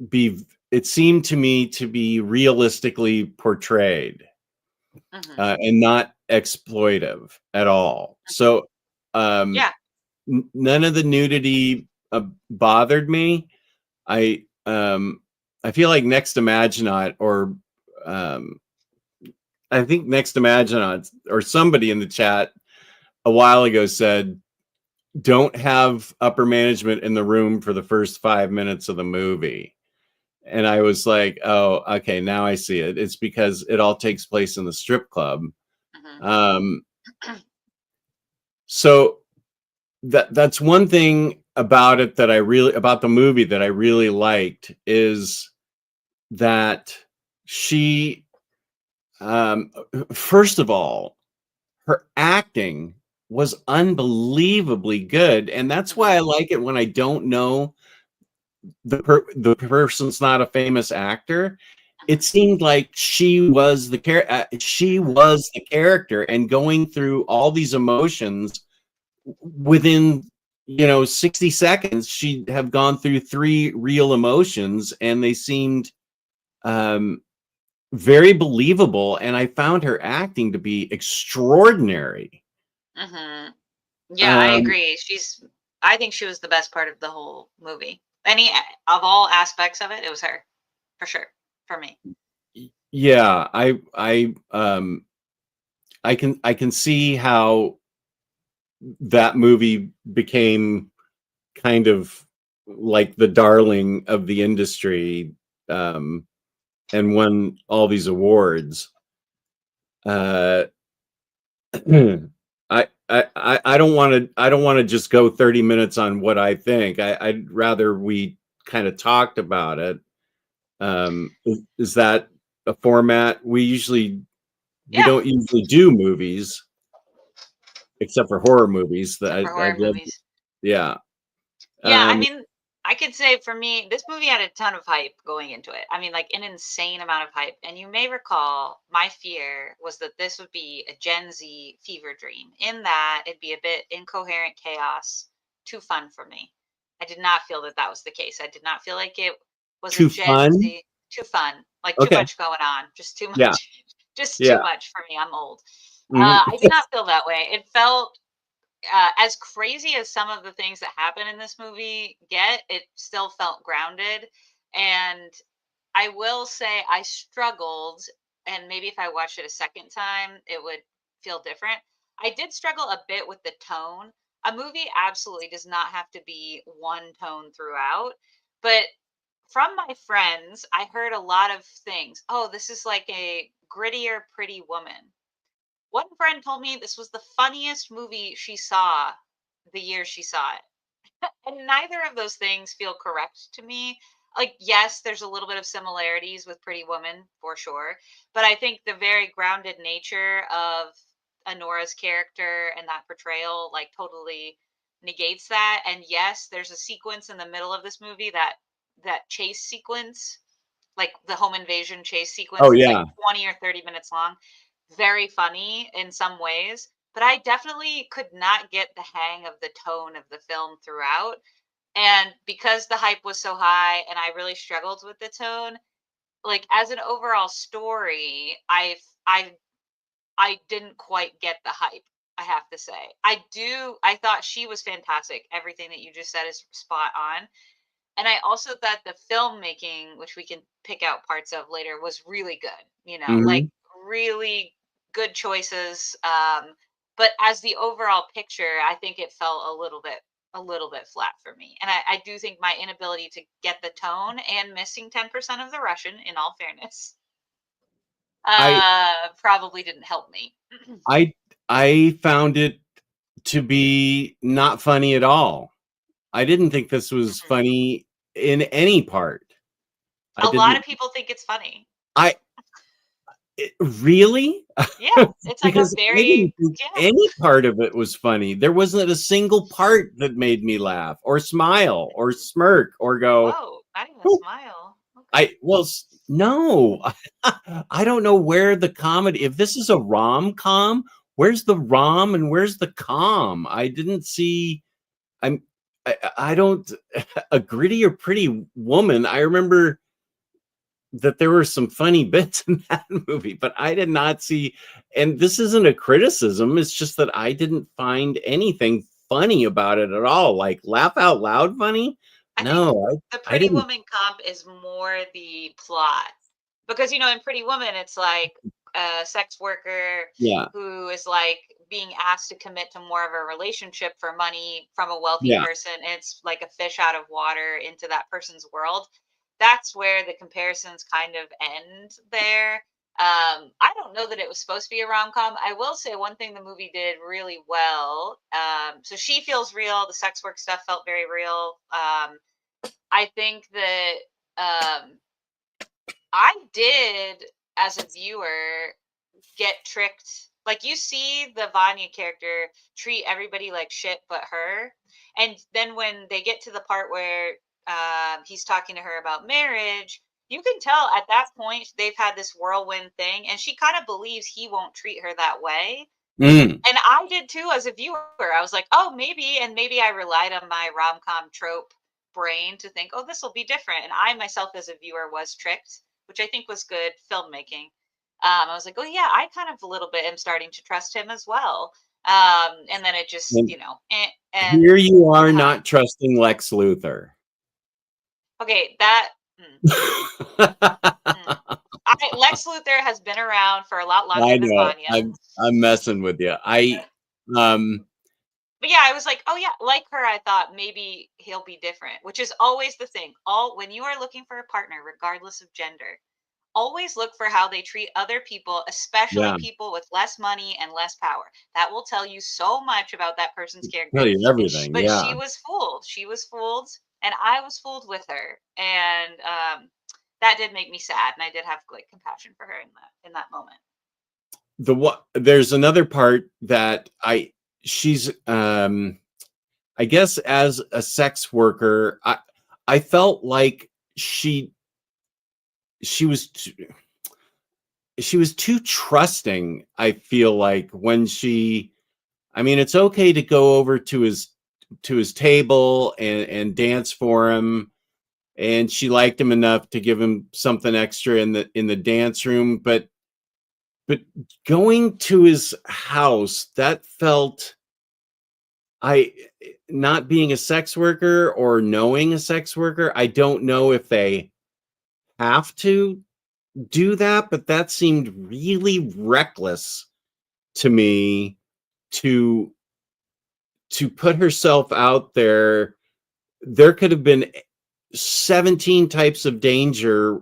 be, it seemed to me to be realistically portrayed, and not exploitive at all. So none of the nudity bothered me. I feel like Next Imaginaut, or I think Next Imaginaut or somebody in the chat a while ago said, don't have upper management in the room for the first 5 minutes of the movie. And I was like, oh, okay, now I see it. It's because it all takes place in the strip club. So that's one thing about it that about the movie that I really liked, is that she, first of all, her acting was unbelievably good. And that's why I like it when I don't know the person's not a famous actor. It seemed like she was the character, and going through all these emotions within 60 seconds, she'd have gone through 3 real emotions, and they seemed very believable, and I found her acting to be extraordinary. Mm-hmm. Yeah, I agree. I think she was the best part of the whole movie. Any of all aspects of it, it was her, for sure, for me. Yeah, I can see how that movie became kind of like the darling of the industry, and won all these awards. I don't want to just go 30 minutes on what I think. I'd rather we kind of talked about it. Is that a format? We don't usually do movies, except for horror movies. Except for horror movies. Yeah. Yeah, I mean, I could say for me, this movie had a ton of hype going into it. I mean, like an insane amount of hype. And you may recall my fear was that this would be a Gen Z fever dream, in that it'd be a bit incoherent chaos, too fun for me. I did not feel that that was the case. I did not feel like it was Too a Gen fun? Z, too fun, like too Okay. much going on, just too much, Yeah. just Yeah. too much for me. I'm old. Mhm. I did not feel that way. It felt as crazy as some of the things that happen in this movie get, it still felt grounded. And I will say I struggled, and maybe if I watched it a second time, it would feel different. I did struggle a bit with the tone. A movie absolutely does not have to be one tone throughout, but from my friends, I heard a lot of things. Oh, this is like a grittier Pretty Woman. One friend told me this was the funniest movie she saw the year she saw it. And neither of those things feel correct to me. Like, yes, there's a little bit of similarities with Pretty Woman for sure. But I think the very grounded nature of Anora's character and that portrayal, like, totally negates that. And yes, there's a sequence in the middle of this movie, that chase sequence, like the home invasion chase sequence. Oh, It's yeah. like 20 or 30 minutes long, very funny in some ways, but I definitely could not get the hang of the tone of the film throughout. And because the hype was so high and I really struggled with the tone, like as an overall story, I didn't quite get the hype, I have to say. I thought she was fantastic. Everything that you just said is spot on. And I also thought the filmmaking, which we can pick out parts of later, was really good. Like Mhm. really good choices. But as the overall picture, I think it felt a little bit flat for me. And I do think my inability to get the tone and missing 10% of the Russian, in all fairness, I probably didn't help me. I I found it to be not funny at all. I didn't think this was Mhm. funny in any part. I A lot of didn't. people think it's funny. I Really? Yeah, it's like a Because I didn't very, think yeah. any part of it was funny. There wasn't a single part that made me laugh or smile or smirk or go, Whoa, not even a "Oh." smile. Okay. No. I don't know where the comedy, if this is a rom-com, where's the rom and where's the com? I didn't see. I don't. A Gritty or Pretty Woman. I remember that there were some funny bits in that movie, but I did not see. And this isn't a criticism. It's just that I didn't find anything funny about it at all. Like laugh out loud funny. I think No, the I Pretty didn't. Woman comp is more the plot, because in Pretty Woman it's like a sex worker Yeah, who is like being asked to commit to more of a relationship for money from a wealthy yeah. person. And it's like a fish out of water into that person's world. That's where the comparisons kind of end there. I don't know that it was supposed to be a rom-com. I will say one thing the movie did really well. So she feels real. The sex work stuff felt very real. I think that I did, as a viewer, get tricked. Like, you see the Vanya character treat everybody like shit but her. And then when they get to the part where he's talking to her about marriage, you can tell at that point they've had this whirlwind thing, and she kind of believes he won't treat her that way. Mm. And I did too as a viewer. I was like, oh, maybe. And maybe I relied on my rom com trope brain to think, oh, this will be different. And I myself as a viewer was tricked. which I think was good filmmaking. I was like, oh yeah, I kind of a little bit am starting to trust him as well. And then it just, And you know, and here you are not trusting Lex Luthor. okay, that. Lex Luthor has been around for a lot longer I than know. Vanya. I'm messing with you. But yeah, I was like, oh yeah, like her, I thought maybe he'll be different, which is always the thing. When you are looking for a partner, regardless of gender, always look for how they treat other people, especially Yeah. people with less money and less power. That will tell you so much about that person's character. Tell you everything. But yeah. she was fooled. She was fooled, and I was fooled with her. And that did make me sad, and I did have like compassion for her in that moment. There's another part that she's I guess as a sex worker, I felt like she was too trusting. I feel like when I mean, it's okay to go over to his table and dance for him, and she liked him enough to give him something extra in the dance room, but going to his house, that felt, not being a sex worker or knowing a sex worker, I don't know if they have to do that, but that seemed really reckless to me to put herself out there. There could have been 17 types of danger.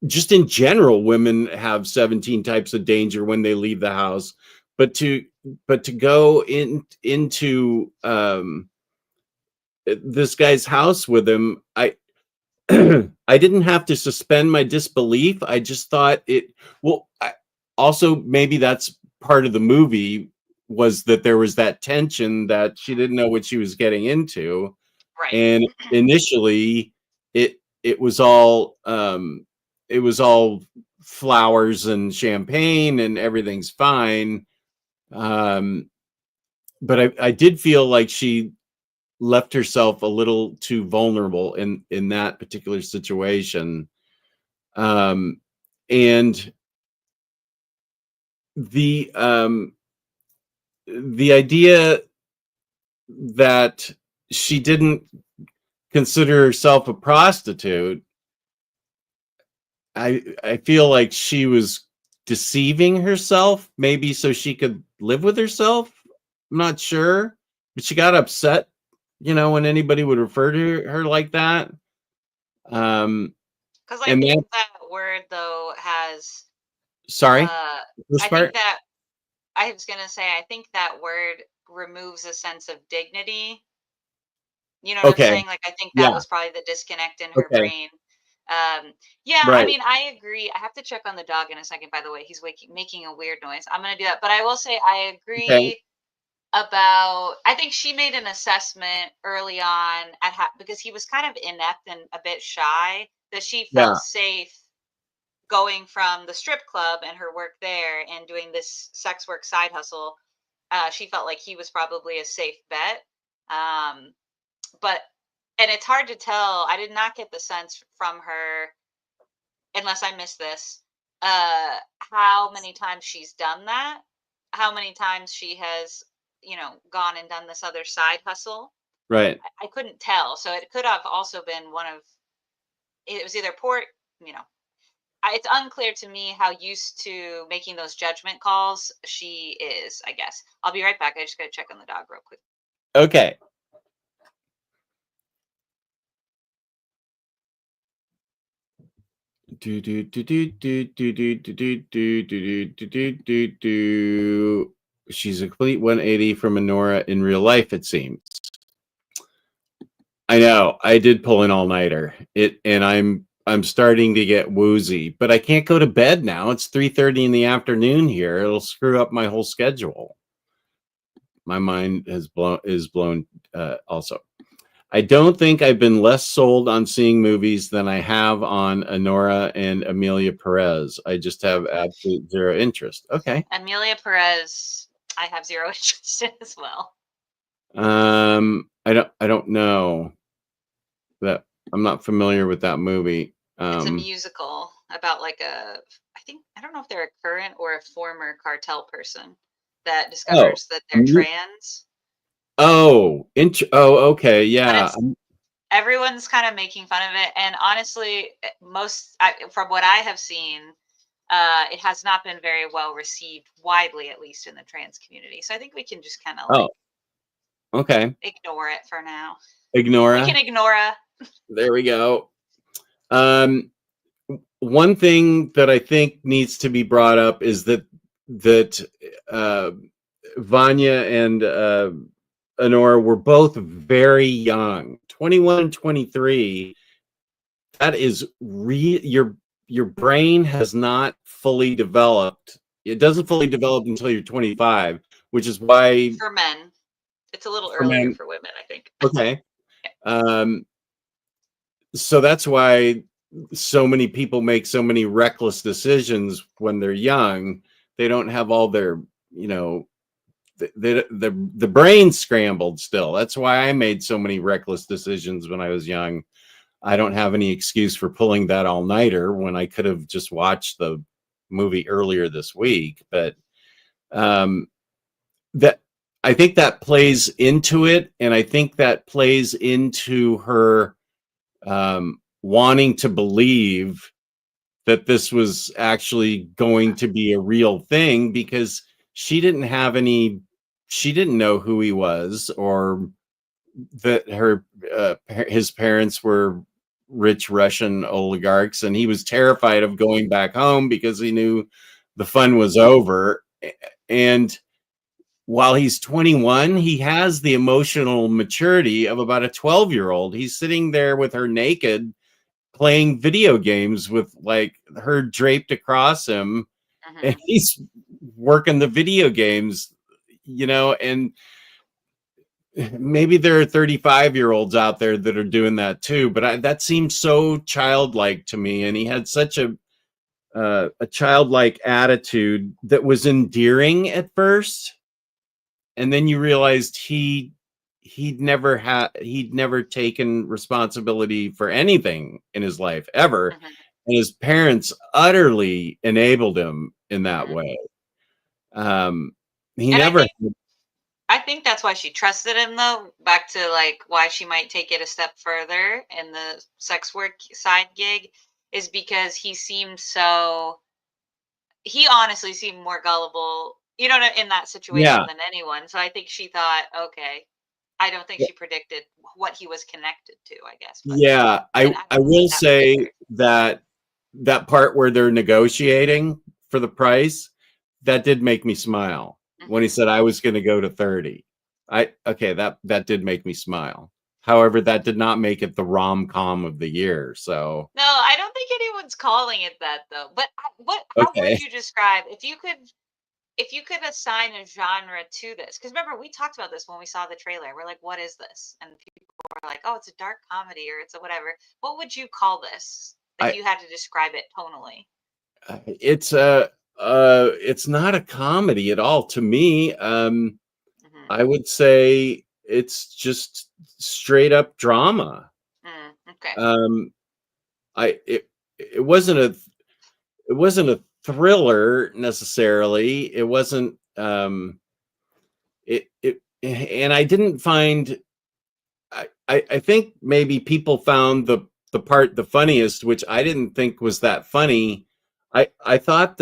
Just in general, women have 17 types of danger when they leave the house, but to go into this guy's house with him, I didn't have to suspend my disbelief. I just thought also maybe that's part of the movie, was that there was that tension that she didn't know what she was getting into. Right. And initially it was all flowers and champagne and everything's fine. But I did feel like she left herself a little too vulnerable in that particular situation. And the idea that she didn't consider herself a prostitute, I feel like she was deceiving herself, maybe so she could live with herself. I'm not sure, but she got upset, when anybody would refer to her like that. Because I think that word though has. Sorry. I was gonna say, I think that word removes a sense of dignity. You know what I'm saying? Like, I think that was probably the disconnect in her brain. Yeah, Right. I mean, I agree. I have to check on the dog in a second, by the way. He's making a weird noise. I'm going to do that. But I will say I agree about, I think she made an assessment early on because he was kind of inept and a bit shy, that she felt safe going from the strip club and her work there and doing this sex work side hustle. She felt like he was probably a safe bet. And it's hard to tell. I did not get the sense from her, unless I missed this, how many times she's done that, how many times she has, gone and done this other side hustle. Right. I couldn't tell. So it could have also been it was either poor, it's unclear to me how used to making those judgment calls she is, I guess. I'll be right back. I just got to check on the dog real quick. Okay. She's a complete 180 from Anora in real life, it seems. I know. I did pull an all-nighter. And I'm starting to get woozy, but I can't go to bed now. It's 3:30 in the afternoon here. It'll screw up my whole schedule. My mind is blown also. I don't think I've been less sold on seeing movies than I have on Anora and Amelia Perez. I just have absolute zero interest. Okay. Amelia Perez, I have zero interest in as well. I don't know that. I'm not familiar with that movie. It's a musical about like I don't know if they're a current or a former cartel person that discovers that they're trans. Oh, okay, yeah. Everyone's kind of making fun of it, and honestly, from what I have seen, it has not been very well received widely, at least in the trans community. So I think we can just kind of okay, ignore it for now. Ignore it. We can ignore it. There we go. One thing that I think needs to be brought up is that Vanya and Anora were both very young, 21 and 23. That is your brain has not fully developed. It doesn't fully develop until you're 25, which is why for men, it's a little earlier for women, I think. Okay. So that's why so many people make so many reckless decisions when they're young. They don't have all their, the brain scrambled still. That's why I made so many reckless decisions when I was young. I don't have any excuse for pulling that all-nighter when I could have just watched the movie earlier this week. But that I think that plays into it, and I think that plays into her wanting to believe that this was actually going to be a real thing, because she didn't know who he was, or that his parents were rich Russian oligarchs, and he was terrified of going back home because he knew the fun was over. And while he's 21, he has the emotional maturity of about a 12-year-old. He's sitting there with her naked, playing video games with like her draped across him, and he's working the video games, and maybe there are 35-year-olds out there that are doing that too, but that seems so childlike to me. And he had such a childlike attitude that was endearing at first, and then you realized he'd never taken responsibility for anything in his life ever, and his parents utterly enabled him in that way. I think that's why she trusted him, though. Back to like why she might take it a step further in the sex work side gig is because he honestly seemed more gullible, in that situation than anyone. So I think she thought, okay, I don't think she predicted what he was connected to, I guess. But, I will say that part where they're negotiating for the price, that did make me smile. When he said I was going to go to 30, that did make me smile. However, that did not make it the rom-com of the year. So no, I don't think anyone's calling it that, though. But how would you describe, if you could assign a genre to this? Because remember, we talked about this when we saw the trailer. We're like, what is this? And people were like, oh, it's a dark comedy, or it's a whatever. What would you call this if you had to describe it tonally? It's not a comedy at all to me. I would say it's just straight up drama. Okay. It wasn't a thriller necessarily. It wasn't and I didn't find, I think maybe people found the part the funniest, which I didn't think was that funny. I thought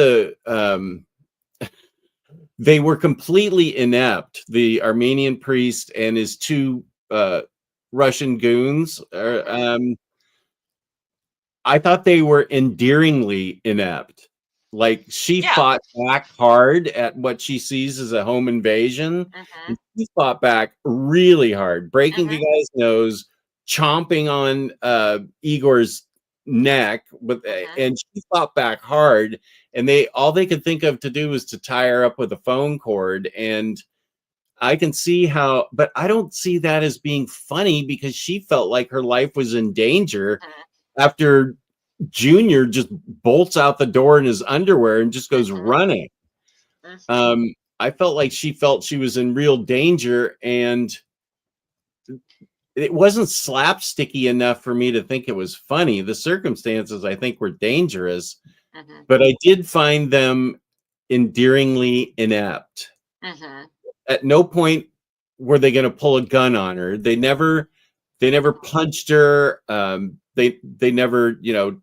they were completely inept. The Armenian priest and his two Russian goons. I thought they were endearingly inept. Like, she fought back hard at what she sees as a home invasion. And she fought back really hard, breaking the guy's nose, chomping on Igor's neck, and she fought back hard. And all they could think of to do was to tie her up with a phone cord. And I can see how, but I don't see that as being funny, because she felt like her life was in danger after Junior just bolts out the door in his underwear and just goes running. I felt like she was in real danger, and it wasn't slapsticky enough for me to think it was funny. The circumstances, I think, were dangerous, but I did find them endearingly inept. At no point were they going to pull a gun on her. They never punched her. They never,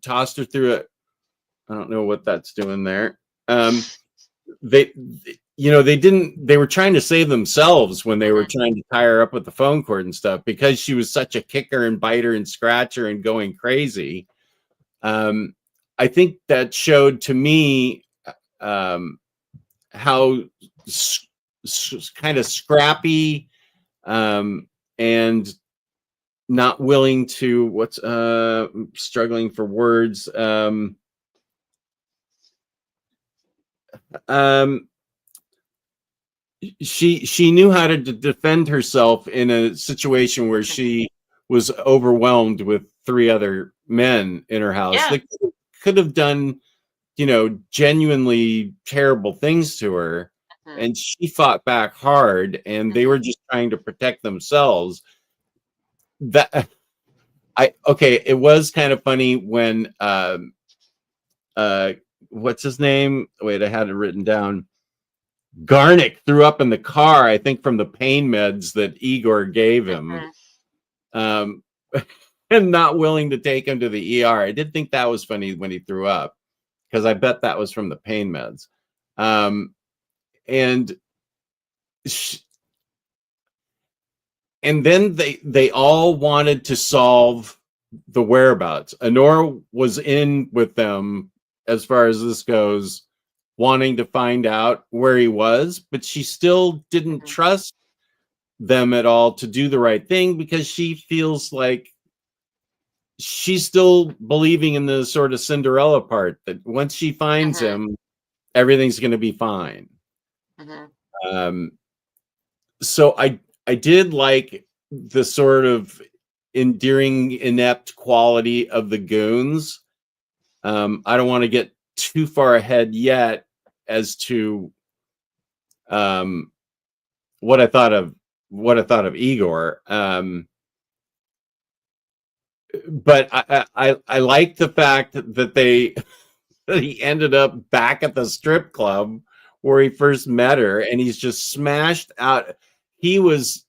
tossed her through it. I don't know what that's doing there. They were trying to save themselves when they were trying to tie her up with the phone cord and stuff, because she was such a kicker and biter and scratcher and going crazy. I think that showed to me how kind of scrappy and not willing to struggling for words. She knew how to defend herself in a situation where she was overwhelmed with 3 other men in her house. They could have done, genuinely terrible things to her, and she fought back hard, and they were just trying to protect themselves. It was kind of funny when what's his name? Wait, I had it written down. Garnick threw up in the car, I think from the pain meds that Igor gave him, and not willing to take him to the ER. I did think that was funny when he threw up, because I bet that was from the pain meds. And then they all wanted to solve the whereabouts. Anora was in with them as far as this goes, wanting to find out where he was, but she still didn't trust them at all to do the right thing, because she feels like she's still believing in the sort of Cinderella part, that once she finds him, everything's going to be fine. So I did like the sort of endearing, inept quality of the goons. I don't want to get too far ahead yet as to what I thought of Igor. But I like the fact that he ended up back at the strip club where he first met her, and he's just smashed out. He was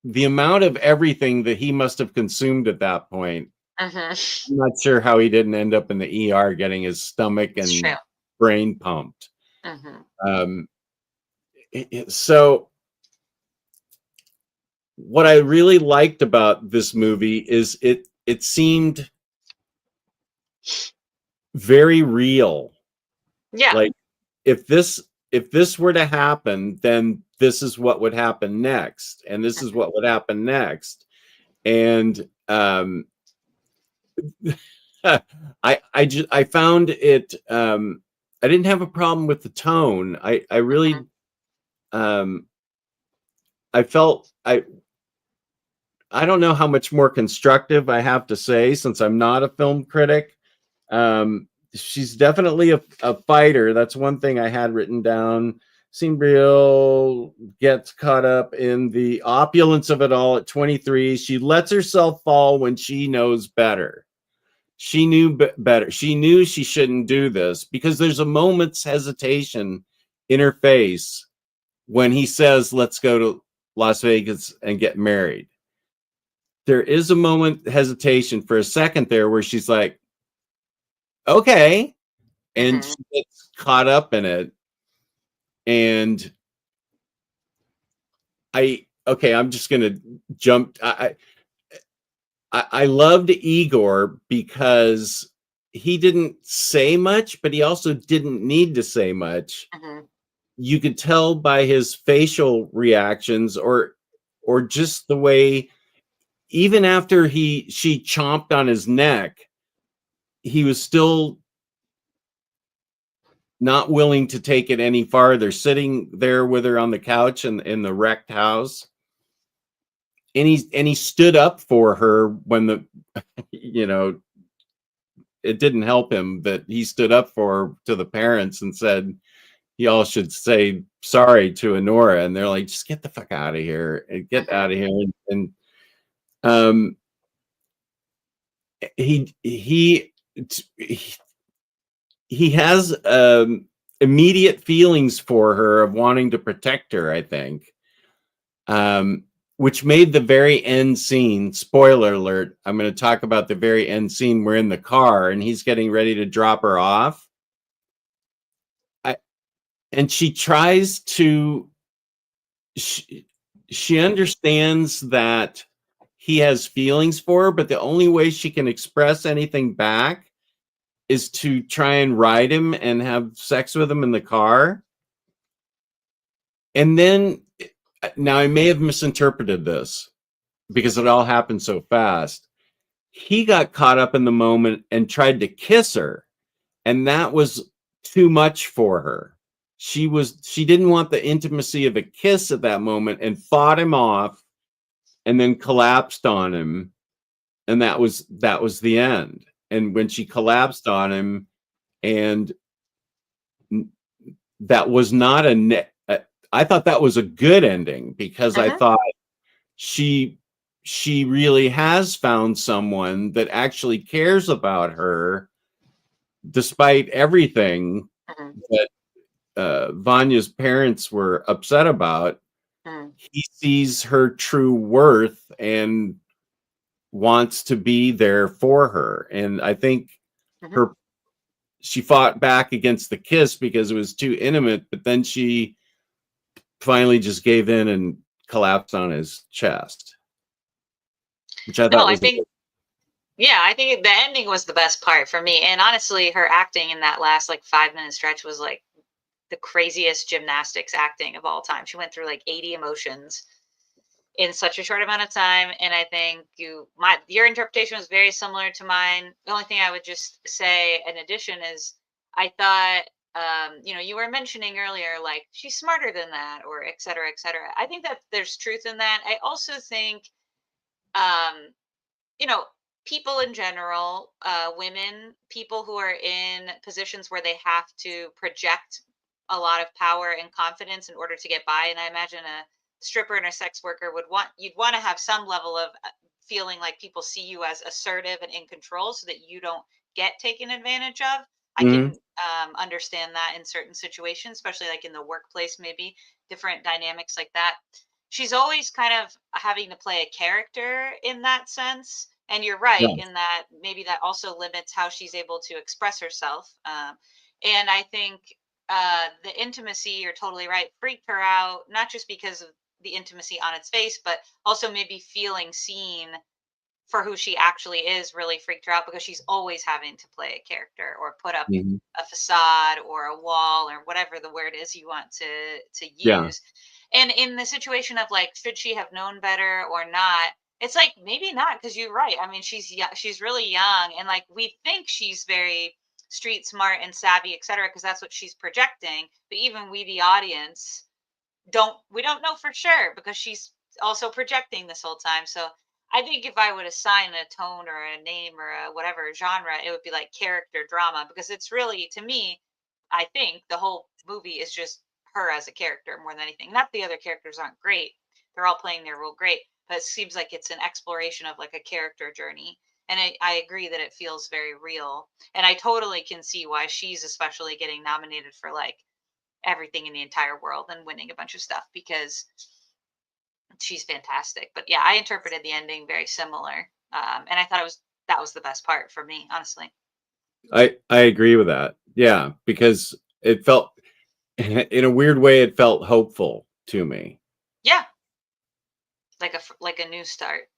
the amount of everything that he must have consumed at that point. I'm not sure how he didn't end up in the ER getting his stomach and brain pumped. So what I really liked about this movie is it seemed very real. Yeah. Like if this were to happen, then this is what would happen next, and this is what would happen next. And I found it. I didn't have a problem with the tone. I really, I felt I don't know how much more constructive I have to say, since I'm not a film critic. She's definitely a fighter. That's one thing I had written down. Seemed real, gets caught up in the opulence of it all at 23. She lets herself fall when she knows better. She knew better. She knew she shouldn't do this, because there's a moment's hesitation in her face when he says, let's go to Las Vegas and get married. There is a moment hesitation for a second there where she's like, okay. And she gets caught up in it. And I'm just going to jump. I loved Igor because he didn't say much, but he also didn't need to say much. You could tell by his facial reactions or just the way, even after she chomped on his neck, he was still not willing to take it any farther, sitting there with her on the couch in the wrecked house. And he stood up for her when it didn't help him that he stood up for her to the parents and said, y'all should say sorry to Anora. And they're like, just get the fuck out of here and get out of here. And he has immediate feelings for her of wanting to protect her, I think, which made the very end scene, spoiler alert, I'm going to talk about the very end scene. We're in the car and he's getting ready to drop her off. And she tries to, she understands that he has feelings for her, but the only way she can express anything back is to try and ride him and have sex with him in the car. And then, now I may have misinterpreted this because it all happened so fast. He got caught up in the moment and tried to kiss her, and that was too much for her. She didn't want the intimacy of a kiss at that moment and fought him off and then collapsed on him. And that was the end. And when she collapsed on him, and that was not I thought that was a good ending, because I thought she really has found someone that actually cares about her despite everything that Vanya's parents were upset about. He sees her true worth and wants to be there for her. And I think she fought back against the kiss because it was too intimate, but then she finally just gave in and collapsed on his chest, which I thought was I think the ending was the best part for me. And honestly, her acting in that last 5-minute stretch was like the craziest gymnastics acting of all time. She went through 80 emotions in such a short amount of time. And I think your interpretation was very similar to mine. The only thing I would just say in addition is I thought, you were mentioning earlier, she's smarter than that, or et cetera, et cetera. I think that there's truth in that. I also think, people in general, women, people who are in positions where they have to project a lot of power and confidence in order to get by. And I imagine a stripper and a sex worker you'd want to have some level of feeling like people see you as assertive and in control so that you don't get taken advantage of. I can understand that in certain situations, especially in the workplace, maybe different dynamics like that. She's always kind of having to play a character in that sense. And you're right in that maybe that also limits how she's able to express herself. And I think the intimacy, you're totally right, freaked her out, not just because of the intimacy on its face, but also maybe feeling seen for who she actually is really freaked her out, because she's always having to play a character or put up a facade or a wall or whatever the word is you want to use. And in the situation of should she have known better or not, it's maybe not, because you're right. I mean, she's really young, and we think she's very street smart and savvy, etc., because that's what she's projecting. But even we, the audience, don't know for sure, because she's also projecting this whole time. So I think if I would assign a tone or a name or a whatever genre, it would be character drama, because it's really, to me, I think the whole movie is just her as a character more than anything. Not the other characters aren't great. They're all playing their role great, but it seems like it's an exploration of a character journey. And I agree that it feels very real. And I totally can see why she's especially getting nominated for everything in the entire world and winning a bunch of stuff, because she's fantastic. But yeah, I interpreted the ending very similar. And I thought that was the best part for me, honestly. I agree with that. Yeah, because it felt, in a weird way, it felt hopeful to me. Yeah. Like a new start.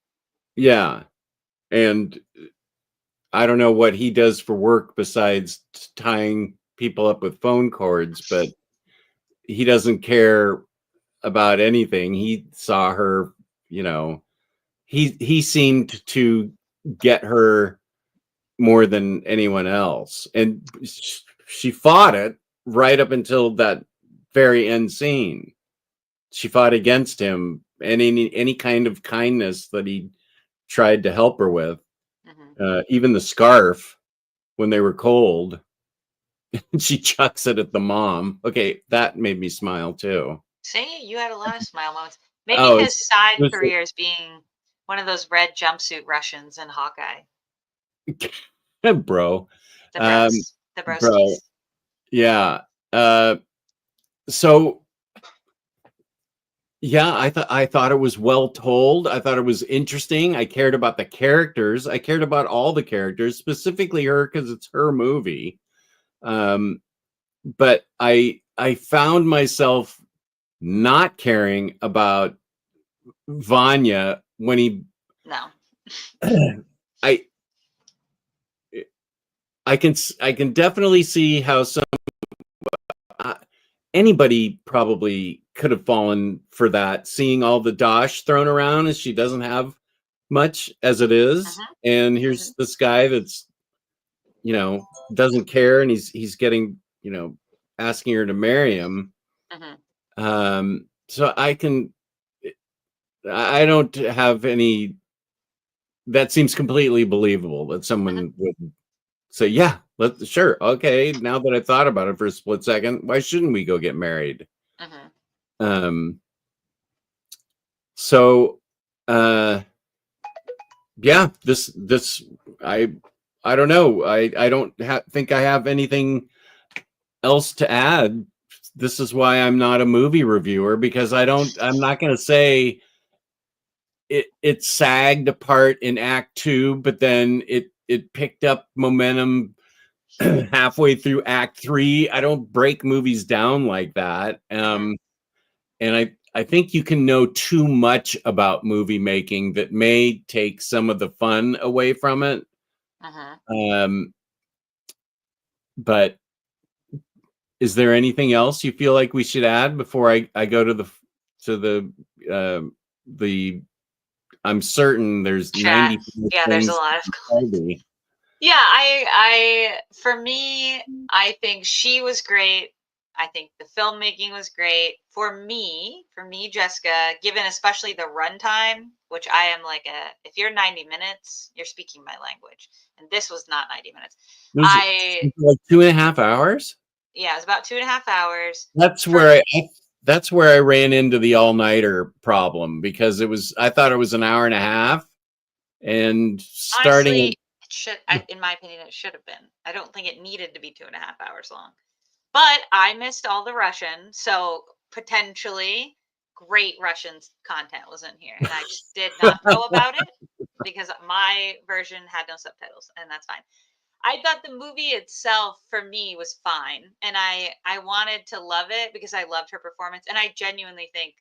Yeah. And I don't know what he does for work besides tying people up with phone cords, but he doesn't care about anything. He saw her, he seemed to get her more than anyone else. And she fought it right up until that very end scene. She fought against him and any kind of kindness that he tried to help her with. Even the scarf, when they were cold, she chucks it at the mom. Okay, that made me smile too. See, you had a lot of smile moments. Maybe his side careers being One of those red jumpsuit Russians in Hawkeye. Bro. The bros. The broskies. Bro. Yeah. So yeah, I thought it was well told. I thought it was interesting. I cared about the characters. I cared about all the characters, specifically her because it's her movie. But I found myself not caring about Vanya when he. No. I can definitely see how some anybody probably could have fallen for that, seeing all the dosh thrown around as she doesn't have much as it is. And here's this guy that's, you know, doesn't care, and he's getting, you know, asking her to marry him. So I don't have any. That seems completely believable that someone would say, yeah, sure, okay. Now that I thought about it for a split second, why shouldn't we go get married? So yeah, this I don't know. I don't think I have anything else to add. This is why I'm not a movie reviewer, because I'm not going to say it sagged apart in Act 2, but then it picked up momentum halfway through Act 3. I don't break movies down like that. And I think you can know too much about movie making that may take some of the fun away from it. But is there anything else you feel like we should add before I go to the I'm certain there's 90. Yeah, there's a lot of. Yeah, I for me, I think she was great. I think the filmmaking was great. For me, Jessica, given especially the runtime, which I am like if you're 90 minutes, you're speaking my language. And this was not 90 minutes. Like 2.5 hours? Yeah, it was about 2.5 hours. That's where I ran into the all-nighter problem, because I thought it was an hour and a half, and starting. Honestly, in my opinion, it should have been. I don't think it needed to be 2.5 hours long. But I missed all the Russian, so potentially great Russian content was in here, and I just did not know about it because my version had no subtitles, and that's fine. I thought the movie itself, for me, was fine, and I wanted to love it because I loved her performance, and I genuinely think,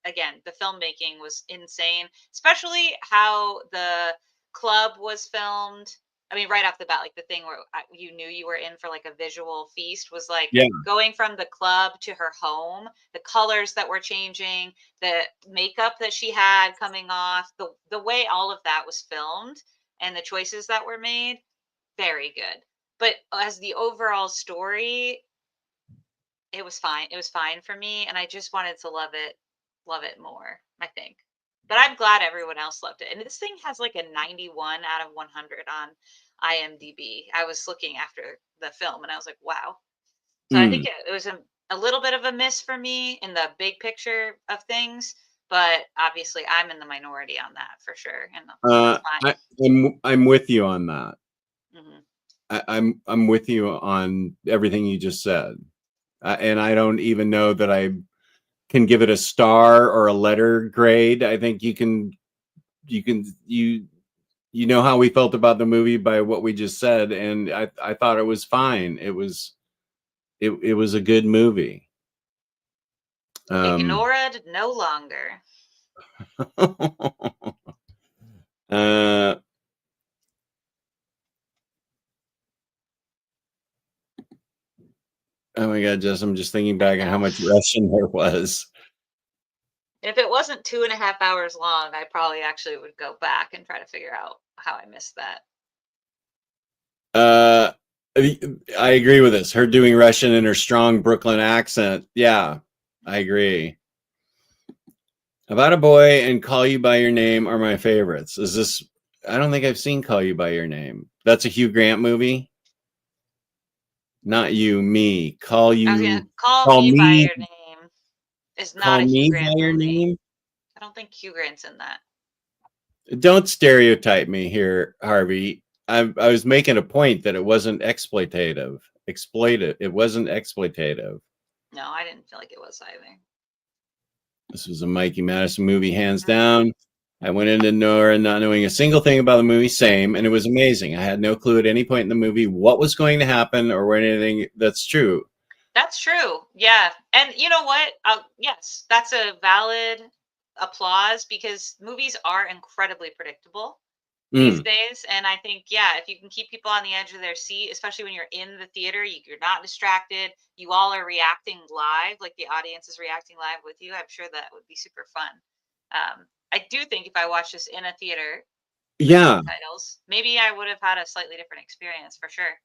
again, the filmmaking was insane, especially how the club was filmed. I mean, right off the bat, like the thing where you knew you were in for like a visual feast was like going from the club to her home, the colors that were changing, the makeup that she had coming off, the way all of that was filmed and the choices that were made, very good. But as the overall story, it was fine. It was fine for me, and I just wanted to love it more, I think. But I'm glad everyone else loved it. And this thing has like a 91 out of 100 on IMDb. I was looking after the film and I was like, wow. So I think it was a little bit of a miss for me in the big picture of things, but obviously I'm in the minority on that for sure. And I'm with you on that. I'm with you on everything you just said. And I don't even know that I can give it a star or a letter grade. I think you know how we felt about the movie by what we just said, and I thought it was fine. It was a good movie. Ignored no longer. Oh my God, Jess, I'm just thinking back on how much Russian there was. If it wasn't 2.5 hours long, I probably actually would go back and try to figure out how I missed that. I agree with this. Her doing Russian in her strong Brooklyn accent. Yeah, I agree. About a Boy and Call You by Your Name are my favorites. I don't think I've seen Call You by Your Name. That's a Hugh Grant movie. Not you, me. Call You. Call Me by Your Name is not a Hugh Grant movie. name. I don't think Hugh Grant's in that. Don't stereotype me here, Harvey. I was making a point that it wasn't exploitative. It wasn't exploitative. No, I didn't feel like it was either. This was a Mikey Madison movie, hands down. I went into Anora not knowing a single thing about the movie, same, and it was amazing. I had no clue at any point in the movie what was going to happen or anything. That's true. That's true. Yeah. And you know what? Yes, that's a valid applause because movies are incredibly predictable these days. And I think, yeah, if you can keep people on the edge of their seat, especially when you're in the theater, you're not distracted. You all are reacting live, like the audience is reacting live with you. I'm sure that would be super fun. I do think if I watched this in a theater, subtitles, maybe I would have had a slightly different experience for sure.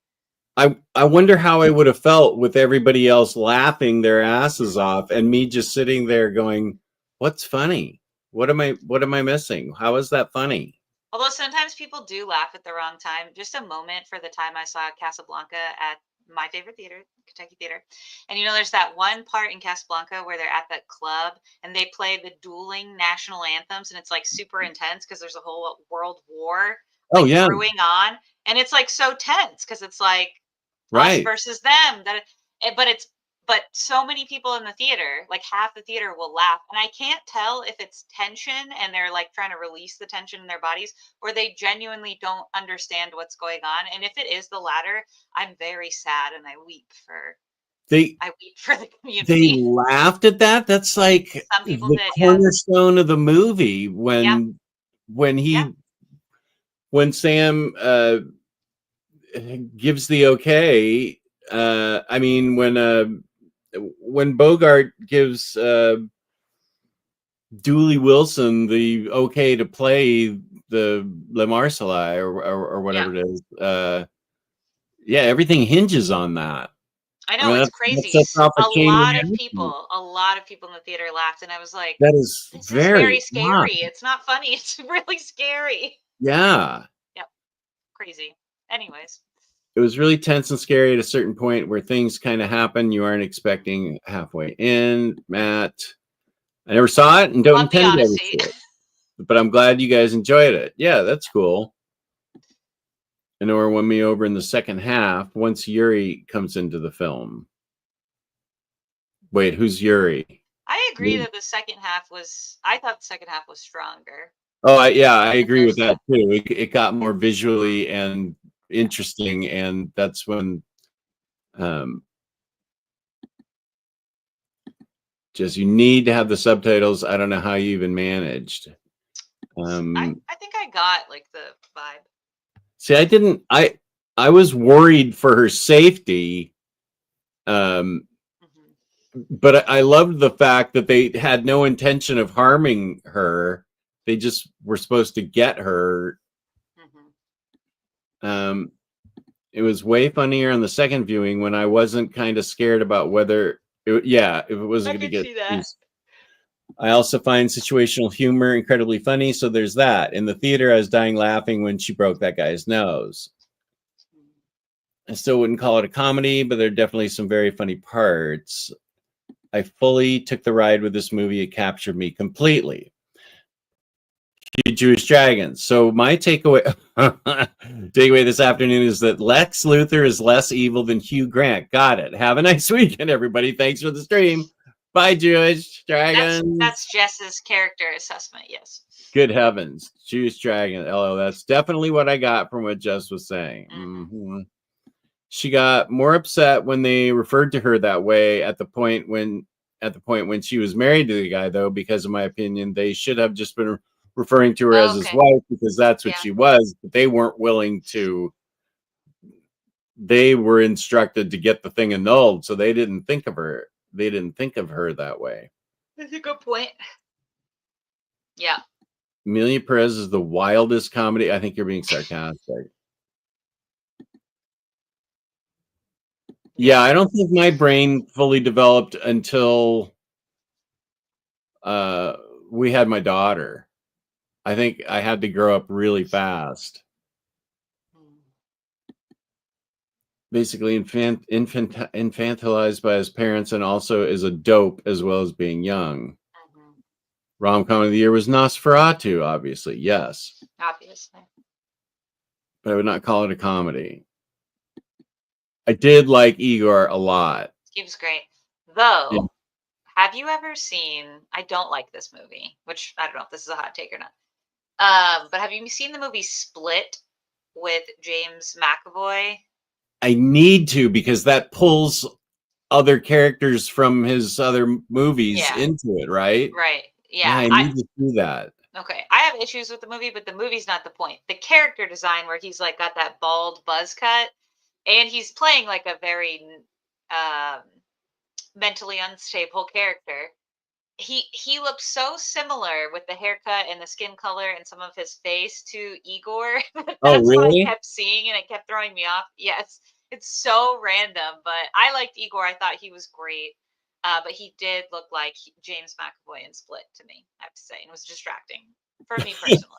I wonder how I would have felt with everybody else laughing their asses off and me just sitting there going, "What's funny? What am I missing? How is that funny?" Although sometimes people do laugh at the wrong time. Just a moment for the time I saw Casablanca at my favorite theater, Kentucky Theater. And there's that one part in Casablanca where they're at that club and they play the dueling national anthems and it's like super intense because there's a whole world war brewing on. And it's like so tense because it's like us versus them. But so many people in the theater, like half the theater will laugh. And I can't tell if it's tension and they're like trying to release the tension in their bodies or they genuinely don't understand what's going on. And if it is the latter, I'm very sad and I weep for the community. They laughed at that. That's like some people the cornerstone of the movie when Sam gives the okay. I mean, when Bogart gives Dooley Wilson the okay to play the Le Marseillaise or whatever it is, everything hinges on that. I know, it's crazy. A lot of people in the theater laughed, and I was like, "That is very scary. It's not funny. It's really scary." Yeah. Yep. Crazy. Anyways. It was really tense and scary at a certain point where things kind of happen you aren't expecting halfway in. Matt, I never saw it and don't intend to see it, but I'm glad you guys enjoyed it. Yeah, that's cool. Anora won me over in the second half once Yuri comes into the film. Wait, who's Yuri? I agree that the second half I thought the second half was stronger. Oh, I agree with that too. It got more visually and interesting, and that's when just you need to have the subtitles. I don't know how you even managed. I think I got like the vibe. See, I didn't. I was worried for her safety, but I loved the fact that they had no intention of harming her. They just were supposed to get her. It was way funnier on the second viewing when I wasn't kind of scared about whether if it wasn't going to get. I also find situational humor incredibly funny, so there's that. In the theater, I was dying laughing when she broke that guy's nose. I still wouldn't call it a comedy, but there are definitely some very funny parts. I fully took the ride with this movie. It captured me completely. Jewish dragons. So my takeaway this afternoon is that Lex Luthor is less evil than Hugh Grant. Got it. Have a nice weekend, everybody. Thanks for the stream. Bye, Jewish dragons. That's Jess's character assessment. Yes. Good heavens, Jewish dragon. Hello. That's definitely what I got from what Jess was saying. She got more upset when they referred to her that way at the point when she was married to the guy, though, because in my opinion, they should have just been referring to her as his wife because that's what she was, but they weren't willing to. They were instructed to get the thing annulled, so they didn't think of her. They didn't think of her that way. That's a good point. Yeah. Amelia Perez is the wildest comedy. I think you're being sarcastic. Yeah, I don't think my brain fully developed until we had my daughter. I think I had to grow up really fast. Basically infantilized by his parents and also is a dope as well as being young. Rom-com of the year was Nosferatu, obviously. Yes. Obviously. But I would not call it a comedy. I did like Igor a lot. He was great. Though, Yeah. have you ever seen, I don't like this movie, which I don't know if this is a hot take or not. But have you seen the movie Split with James McAvoy? I need to, because that pulls other characters from his other movies into it, right? Right. Yeah. I need to do that. Okay. I have issues with the movie, but the movie's not the point. The character design, where he's like got that bald buzz cut, and he's playing like a very mentally unstable character. He looks so similar with the haircut and the skin color and some of his face to Igor. That's what I kept seeing, and it kept throwing me off. Yes, it's so random, but I liked Igor. I thought he was great, but he did look like James McAvoy in Split to me, I have to say, and it was distracting for me personally.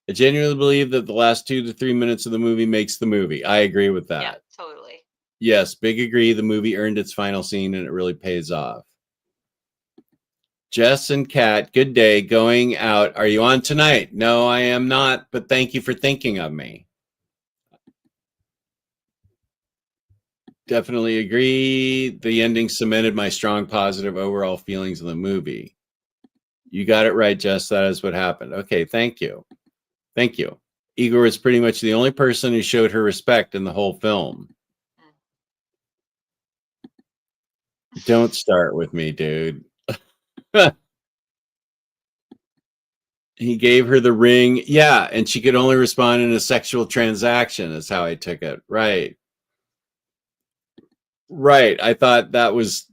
I genuinely believe that the last 2 to 3 minutes of the movie makes the movie. I agree with that. Yeah, totally. Yes, big agree. The movie earned its final scene, and it really pays off. Jess and Kat, good day. Going out. Are you on tonight? No, I am not, but thank you for thinking of me. Definitely agree. The ending cemented my strong positive overall feelings of the movie. You got it right, Jess. That is what happened. Okay, thank you. Thank you. Igor is pretty much the only person who showed her respect in the whole film. Don't start with me, dude. He gave her the ring. Yeah, and she could only respond in a sexual transaction, is how I took it. Right. Right. I thought that was,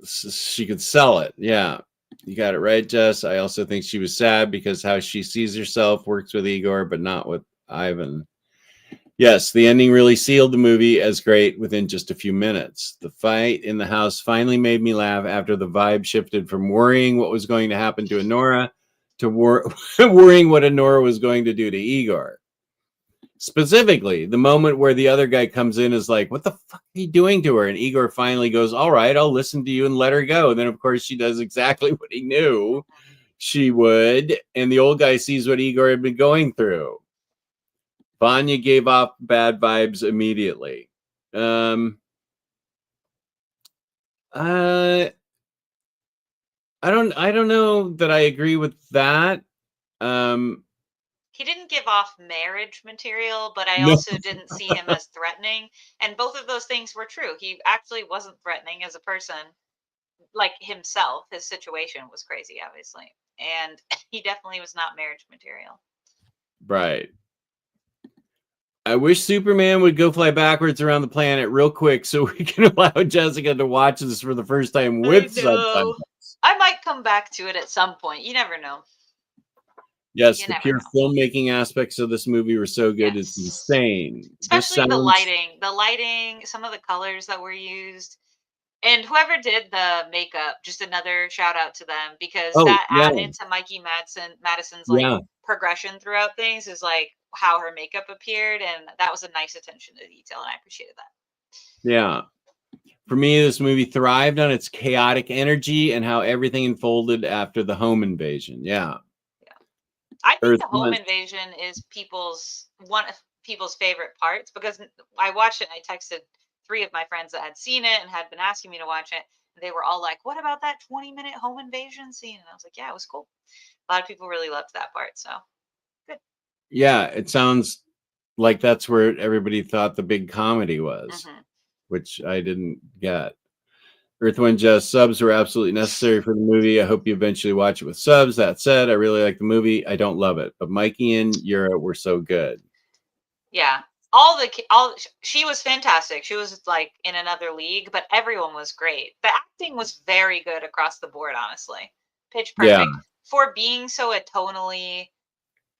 she could sell it. Yeah. You got it right, Jess. I also think she was sad because how she sees herself works with Igor, but not with Ivan. Yes, the ending really sealed the movie as great within just a few minutes. The fight in the house finally made me laugh after the vibe shifted from worrying what was going to happen to Anora to worrying what Anora was going to do to Igor. Specifically, the moment where the other guy comes in is like, what the fuck are you doing to her? And Igor finally goes, all right, I'll listen to you and let her go. And then, of course, she does exactly what he knew she would. And the old guy sees what Igor had been going through. Vanya gave off bad vibes immediately. I don't know that I agree with that. He didn't give off marriage material, but I also didn't see him as threatening. And both of those things were true. He actually wasn't threatening as a person, like himself. His situation was crazy, obviously. And he definitely was not marriage material. Right. I wish Superman would go fly backwards around the planet real quick so we can allow Jessica to watch this for the first time with subtitles. I might come back to it at some point. You never know. Yes, the pure filmmaking aspects of this movie were so good. Yes. It's insane. Especially the lighting, some of the colors that were used. And whoever did the makeup, just another shout out to them, because that added to Mikey Madison's like progression throughout things, is like how her makeup appeared, and that was a nice attention to detail, and I appreciated that. Yeah. For me, this movie thrived on its chaotic energy and how everything unfolded after the home invasion. Yeah. I think the home invasion is one of people's favorite parts, because I watched it and I texted 3 of my friends that had seen it and had been asking me to watch it. And they were all like, what about that 20-minute home invasion scene? And I was like, yeah, it was cool. A lot of people really loved that part. So good. Yeah, it sounds like that's where everybody thought the big comedy was, which I didn't get. Earth-1 Jess subs were absolutely necessary for the movie. I hope you eventually watch it with subs. That said, I really like the movie. I don't love it, but Mikey and Yura were so good. Yeah, she was fantastic. She was like in another league, but everyone was great. The acting was very good across the board, honestly. Pitch perfect for being so a tonally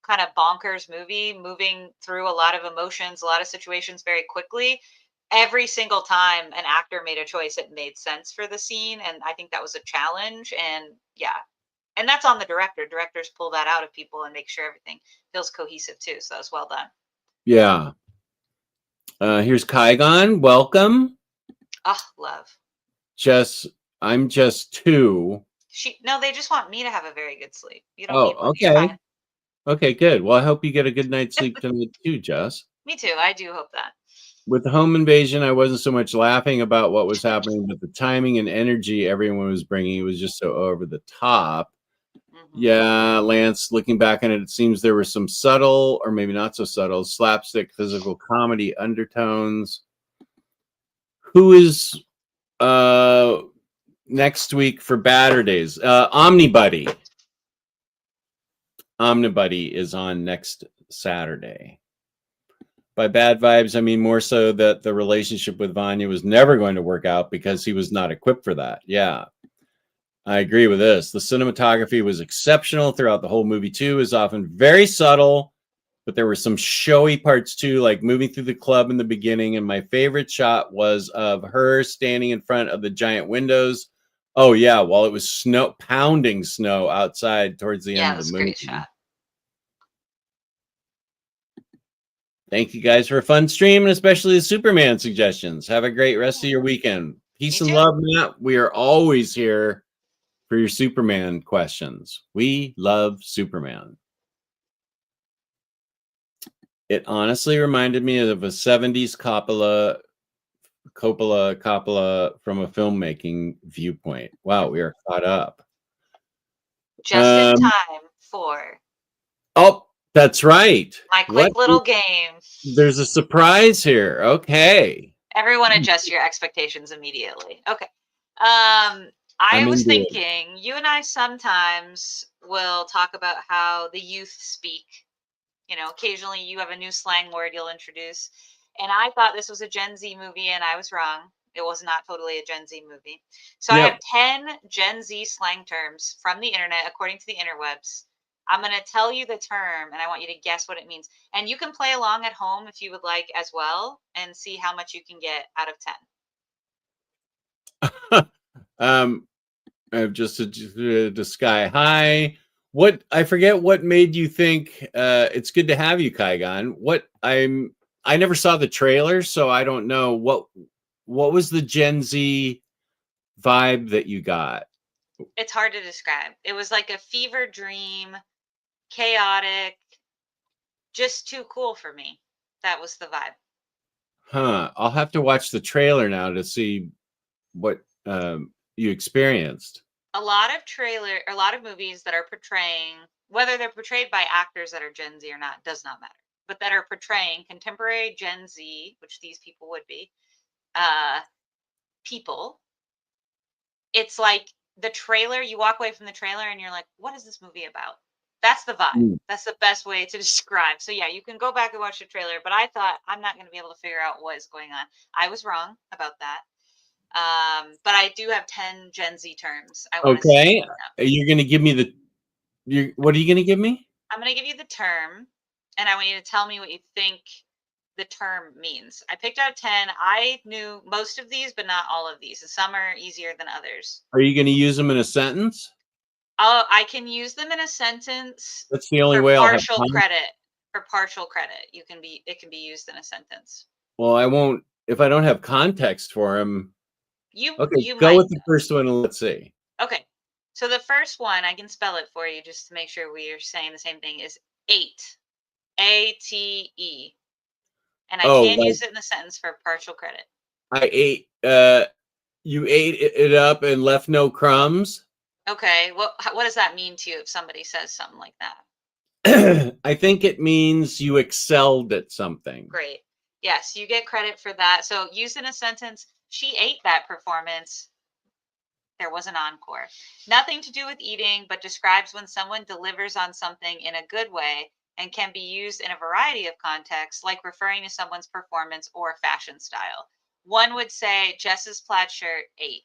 kind of bonkers movie, moving through a lot of emotions, a lot of situations very quickly. Every single time an actor made a choice, it made sense for the scene. And I think that was a challenge. And and that's on the director. Directors pull that out of people and make sure everything feels cohesive too. So that was well done. Yeah. Here's Kygon. Welcome. Oh, love. Jess, I'm just 2. No, they just want me to have a very good sleep. You don't need one. You're Okay. fine. Okay, good. Well, I hope you get a good night's sleep tonight too, Jess. Me too. I do hope that. With the home invasion, I wasn't so much laughing about what was happening, but the timing and energy everyone was bringing was just so over the top. Yeah, Lance, looking back on it, it seems there were some subtle, or maybe not so subtle, slapstick physical comedy undertones. Who is next week for Batter Days? Omnibuddy. Omnibuddy is on next Saturday. By bad vibes, I mean more so that the relationship with Vanya was never going to work out because he was not equipped for that. Yeah, I agree with this. The cinematography was exceptional throughout the whole movie too. Is often very subtle, but there were some showy parts too, like moving through the club in the beginning. And my favorite shot was of her standing in front of the giant windows. Oh yeah, while it was pounding snow outside towards the end of the movie. Great shot. Thank you guys for a fun stream, and especially the Superman suggestions. Have a great rest of your weekend. Peace and love, Matt. We are always here for your Superman questions. We love Superman. It honestly reminded me of a 70s Coppola from a filmmaking viewpoint. Wow, we are caught up. Just in time for... Oh, that's right. My quick little game. There's a surprise here. Okay. Everyone adjust your expectations immediately. Okay. I was thinking, you and I sometimes will talk about how the youth speak. You know, occasionally you have a new slang word you'll introduce. And I thought this was a Gen Z movie, and I was wrong. It was not totally a Gen Z movie. So I have 10 Gen Z slang terms from the internet, according to the interwebs. I'm going to tell you the term, and I want you to guess what it means. And you can play along at home if you would like as well, and see how much you can get out of 10. Just to Sky High. What I forget what made you think it's good to have you, Kaigon. I never saw the trailer, so I don't know what was the Gen Z vibe that you got. It's hard to describe. It was like a fever dream, chaotic, just too cool for me. That was the vibe. Huh. I'll have to watch the trailer now to see what you experienced. A lot of movies that are portraying, whether they're portrayed by actors that are Gen Z or not, does not matter, but that are portraying contemporary Gen Z, which these people would be, people. It's like the trailer, you walk away from the trailer and you're like, what is this movie about? That's the vibe. That's the best way to describe. So yeah, you can go back and watch the trailer, but I thought I'm not going to be able to figure out what is going on. I was wrong about that. But I do have 10 Gen Z terms. Okay. You're going to give me what are you going to give me? I'm going to give you the term, and I want you to tell me what you think the term means. I picked out 10. I knew most of these, but not all of these. Some are easier than others. Are you going to use them in a sentence? Oh, I can use them in a sentence. That's the only way I'll have credit. For partial credit, it can be used in a sentence. Well, I won't if I don't have context for them. You go with the first one and let's see. Okay. So the first one, I can spell it for you just to make sure we are saying the same thing, is ate. ATE. And I can use it in the sentence for partial credit. I ate you ate it up and left no crumbs. Okay. What does that mean to you if somebody says something like that? I think it means you excelled at something. Great. Yes, you get credit for that. So used in a sentence, she ate that performance. There was an encore. Nothing to do with eating, but describes when someone delivers on something in a good way and can be used in a variety of contexts, like referring to someone's performance or fashion style. One would say, Jess's plaid shirt ate.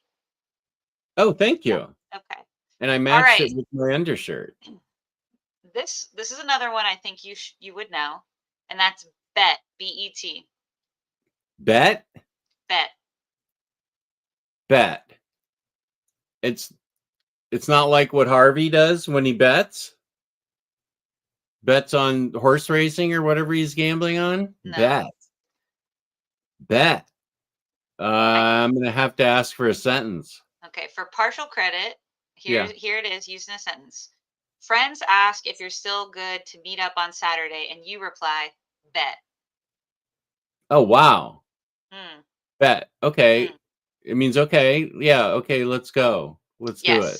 Oh, thank you. Okay. And I matched it with my undershirt. This is another one I think you would know, and that's bet. BET. Bet? Bet. Bet. It's not like what Harvey does when he bets. Bets on horse racing or whatever he's gambling on. No. Bet. I'm gonna have to ask for a sentence. Okay, for partial credit, Here it is, used in a sentence. Friends ask if you're still good to meet up on Saturday, and you reply, bet. Oh, wow. Mm. Bet. Okay. It means okay. Yeah. Okay. Let's go. Let's do it.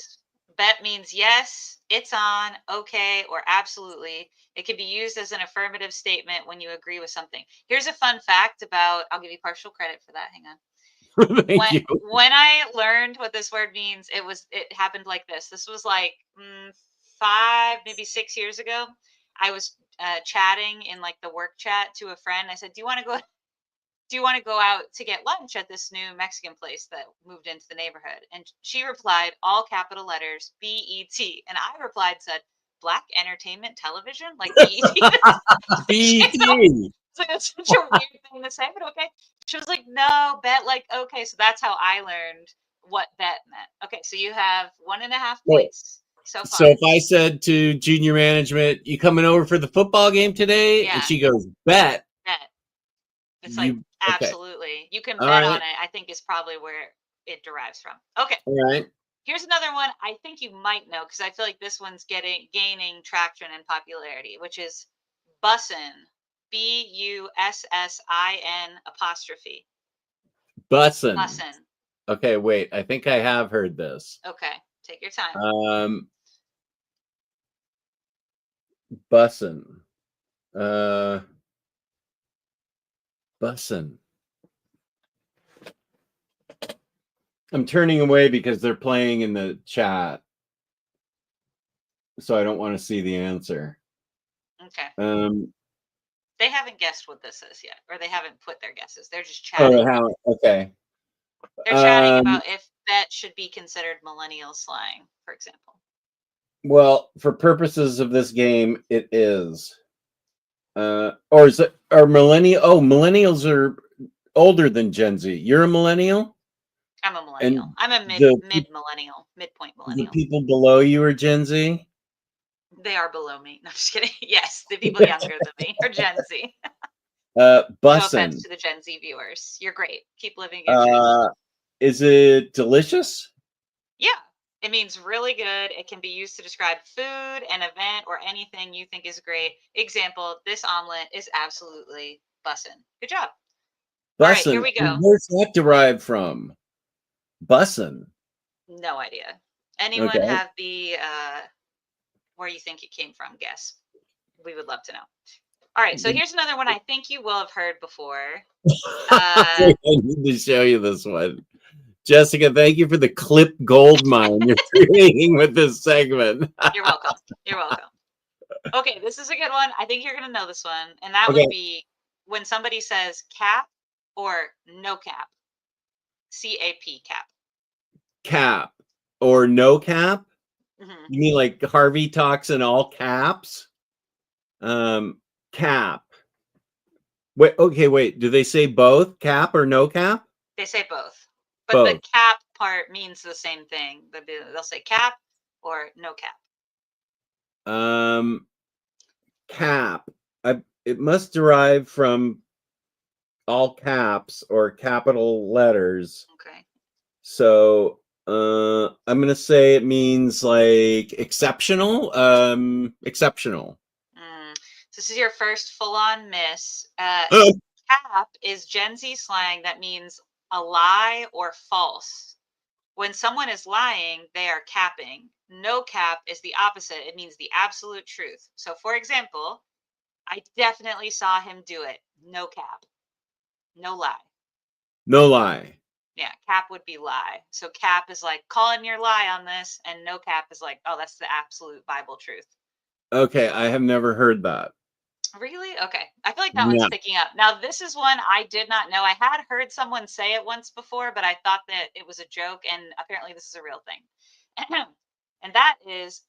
Bet means yes, it's on, okay, or absolutely. It can be used as an affirmative statement when you agree with something. Here's a fun fact about, I'll give you partial credit for that. Hang on. Thank you. When I learned what this word means, it happened like this. This was like 5, maybe 6 years ago. I was chatting in like the work chat to a friend. I said, do you want to go out to get lunch at this new Mexican place that moved into the neighborhood? And she replied, all capital letters, BET. And I replied, said, Black Entertainment Television? Like BET? BET. So it's such a weird thing to say, but okay. She was like, no, bet, like, okay. So that's how I learned what bet meant. Okay, so you have 1.5 points so far. So if I said to junior management, you coming over for the football game today? Yeah. And she goes, bet. Bet. It's like, absolutely. You can bet on it, I think is probably where it derives from. Okay. All right. Here's another one I think you might know, because I feel like this one's gaining traction and popularity, which is bussin'. BUSSIN'. Bussin'. Bussin'. Okay, wait. I think I have heard this. Okay, take your time. Bussin'. Bussin'. I'm turning away because they're playing in the chat, so I don't want to see the answer. Okay. They haven't guessed what this is yet, or they haven't put their guesses. They're just chatting. Oh, okay. They're chatting about if that should be considered millennial slang, for example. Well, for purposes of this game, it is. Or is it? Are millennial? Oh, millennials are older than Gen Z. You're a millennial? I'm a millennial. And I'm a mid-millennial, midpoint millennial. The people below you are Gen Z? They are below me. No, I'm just kidding. Yes, the people younger than me are Gen Z. Bussin'. No offense to the Gen Z viewers. You're great. Keep living your truth. Is it delicious? Yeah. It means really good. It can be used to describe food, an event, or anything you think is great. Example, this omelet is absolutely bussin'. Good job. Bussin'. All right, here we go. Where's that derived from? Bussin'. No idea. Anyone have the where you think it came from? Guess. We would love to know. All right, so here's another one I think you will have heard before. I need to show you this one. Jessica, thank you for the clip gold mine you're creating with this segment. You're welcome. You're welcome. Okay, this is a good one. I think you're going to know this one. And that would be when somebody says cap or no cap. CAP, cap. Cap or no cap? Mm-hmm. You mean like Harvey talks in all caps? Cap. Wait. Do they say both cap or no cap? They say both. But both. The cap part means the same thing. They'll say cap or no cap. Cap. It must derive from all caps or capital letters. Okay. So I'm gonna say it means like exceptional. Exceptional. This is your first full-on miss. Cap is Gen Z slang that means a lie or false. When someone is lying, they are capping. No cap is the opposite. It means the absolute truth. So, for example, I definitely saw him do it. No cap. No lie. No lie. Yeah, cap would be lie. So cap is like calling your lie on this, and no cap is like, oh, that's the absolute Bible truth. Okay, I have never heard that. Really? Okay. I feel like that one's picking up. Now, this is one I did not know. I had heard someone say it once before, but I thought that it was a joke, and apparently this is a real thing. And that is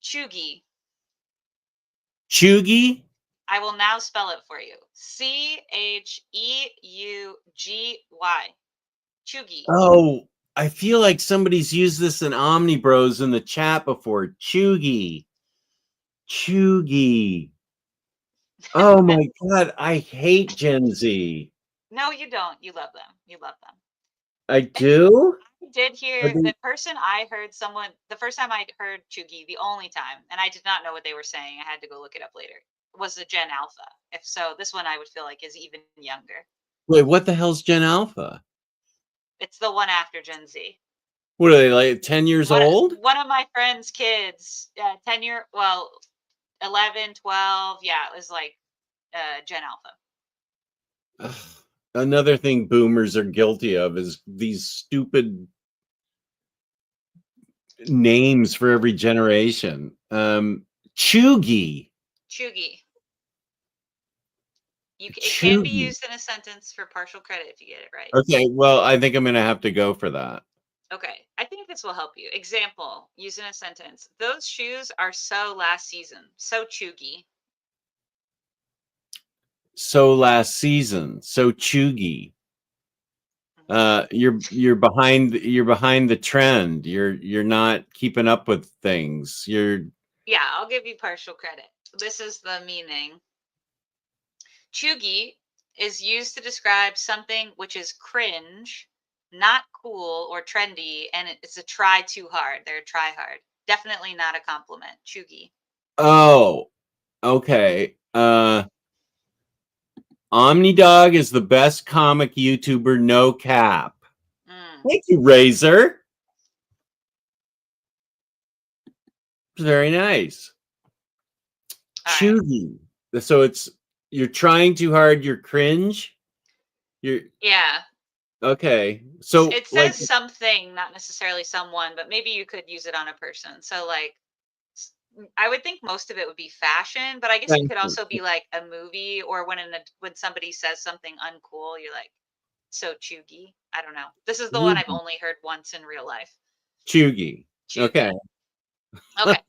chuggy. Chuggy? I will now spell it for you. CHEUGY. Chuggy. Oh, I feel like somebody's used this in Omnibros in the chat before. Chuggy. Chuggy. Oh my God, I hate Gen Z. No, you don't. You love them. You love them. I do? I did hear the person I heard the first time I heard Chugi, the only time, and I did not know what they were saying. I had to go look it up later. Was the Gen Alpha. If so, this one I would feel like is even younger. Wait, what the hell's Gen Alpha? It's the one after Gen Z. What are they, like 10 years old? One of my friend's kids, 11, 12. Yeah, it was like Gen Alpha. Ugh. Another thing boomers are guilty of is these stupid names for every generation. Chugi. Chugi. It can be used in a sentence for partial credit if you get it right. Okay, well, I think I'm going to have to go for that. Okay, I think this will help you. Example, use in a sentence. Those shoes are so last season. So Chugi. So last season. So Chugi. You're behind the trend. You're not keeping up with things. Yeah, I'll give you partial credit. This is the meaning. Chugi is used to describe something which is cringe, not cool or trendy, and it's a try too hard. They're a try hard. Definitely not a compliment. Chugi. Oh, okay. Omnidog is the best comic YouTuber, no cap. Thank you, Razor. Very nice. Chugi. Right. So you're trying too hard, you're cringe. Yeah. Okay. So it says something, not necessarily someone, but maybe you could use it on a person. So like I would think most of it would be fashion, but I guess it could also be like a movie, or when somebody says something uncool, you're like, so Chugi. I don't know. This is the one I've only heard once in real life. Chugi. Okay. Okay.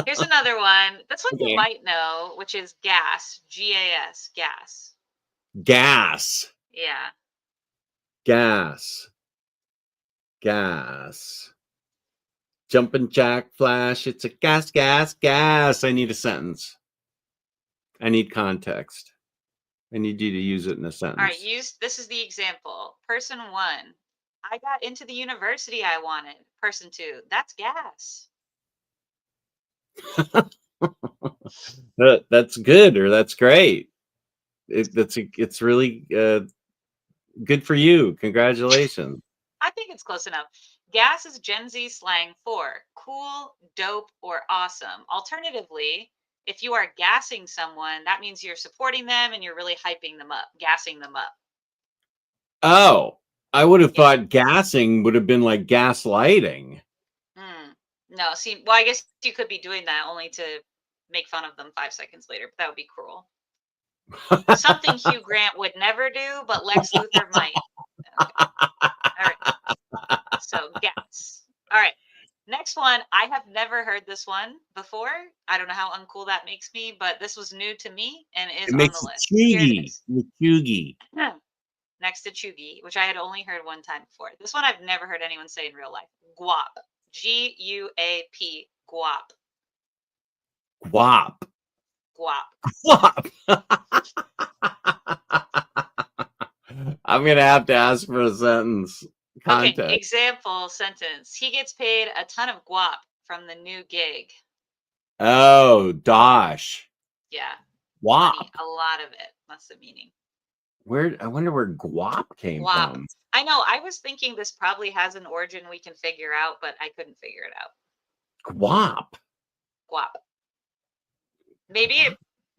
Here's another one. This one you might know, which is gas. G-A-S. Gas. Gas. Yeah. Gas. Jumping jack flash. It's a gas. I need a sentence. I need context. I need you to use it in a sentence. All right. This is the example. Person 1. I got into the university I wanted. Person 2. That's gas. That's good, or that's great. It's really good for you. Congratulations. I think it's close enough. Gas is Gen Z slang for cool, dope, or awesome. Alternatively, if you are gassing someone, that means you're supporting them and you're really hyping them up, gassing them up. Oh, I would have thought gassing would have been like gaslighting. No, see, well, I guess you could be doing that only to make fun of them 5 seconds later, but that would be cruel. Something Hugh Grant would never do, but Lex Luthor might. Okay. All right. So gas. All right. Next one. I have never heard this one before. I don't know how uncool that makes me, but this was new to me and is on the list. Here it is. Chugi. Next to Chugi, which I had only heard one time before. This one I've never heard anyone say in real life. Guap. G-U-A-P. Guap. Guap. Guap. I'm going to have to ask for a sentence. Context. Okay, example sentence. He gets paid a ton of guap from the new gig. Oh, dosh. Yeah. Guap. Money, a lot of it. That's the meaning. I wonder where guap came from. I know. I was thinking this probably has an origin we can figure out, but I couldn't figure it out. Guap. Maybe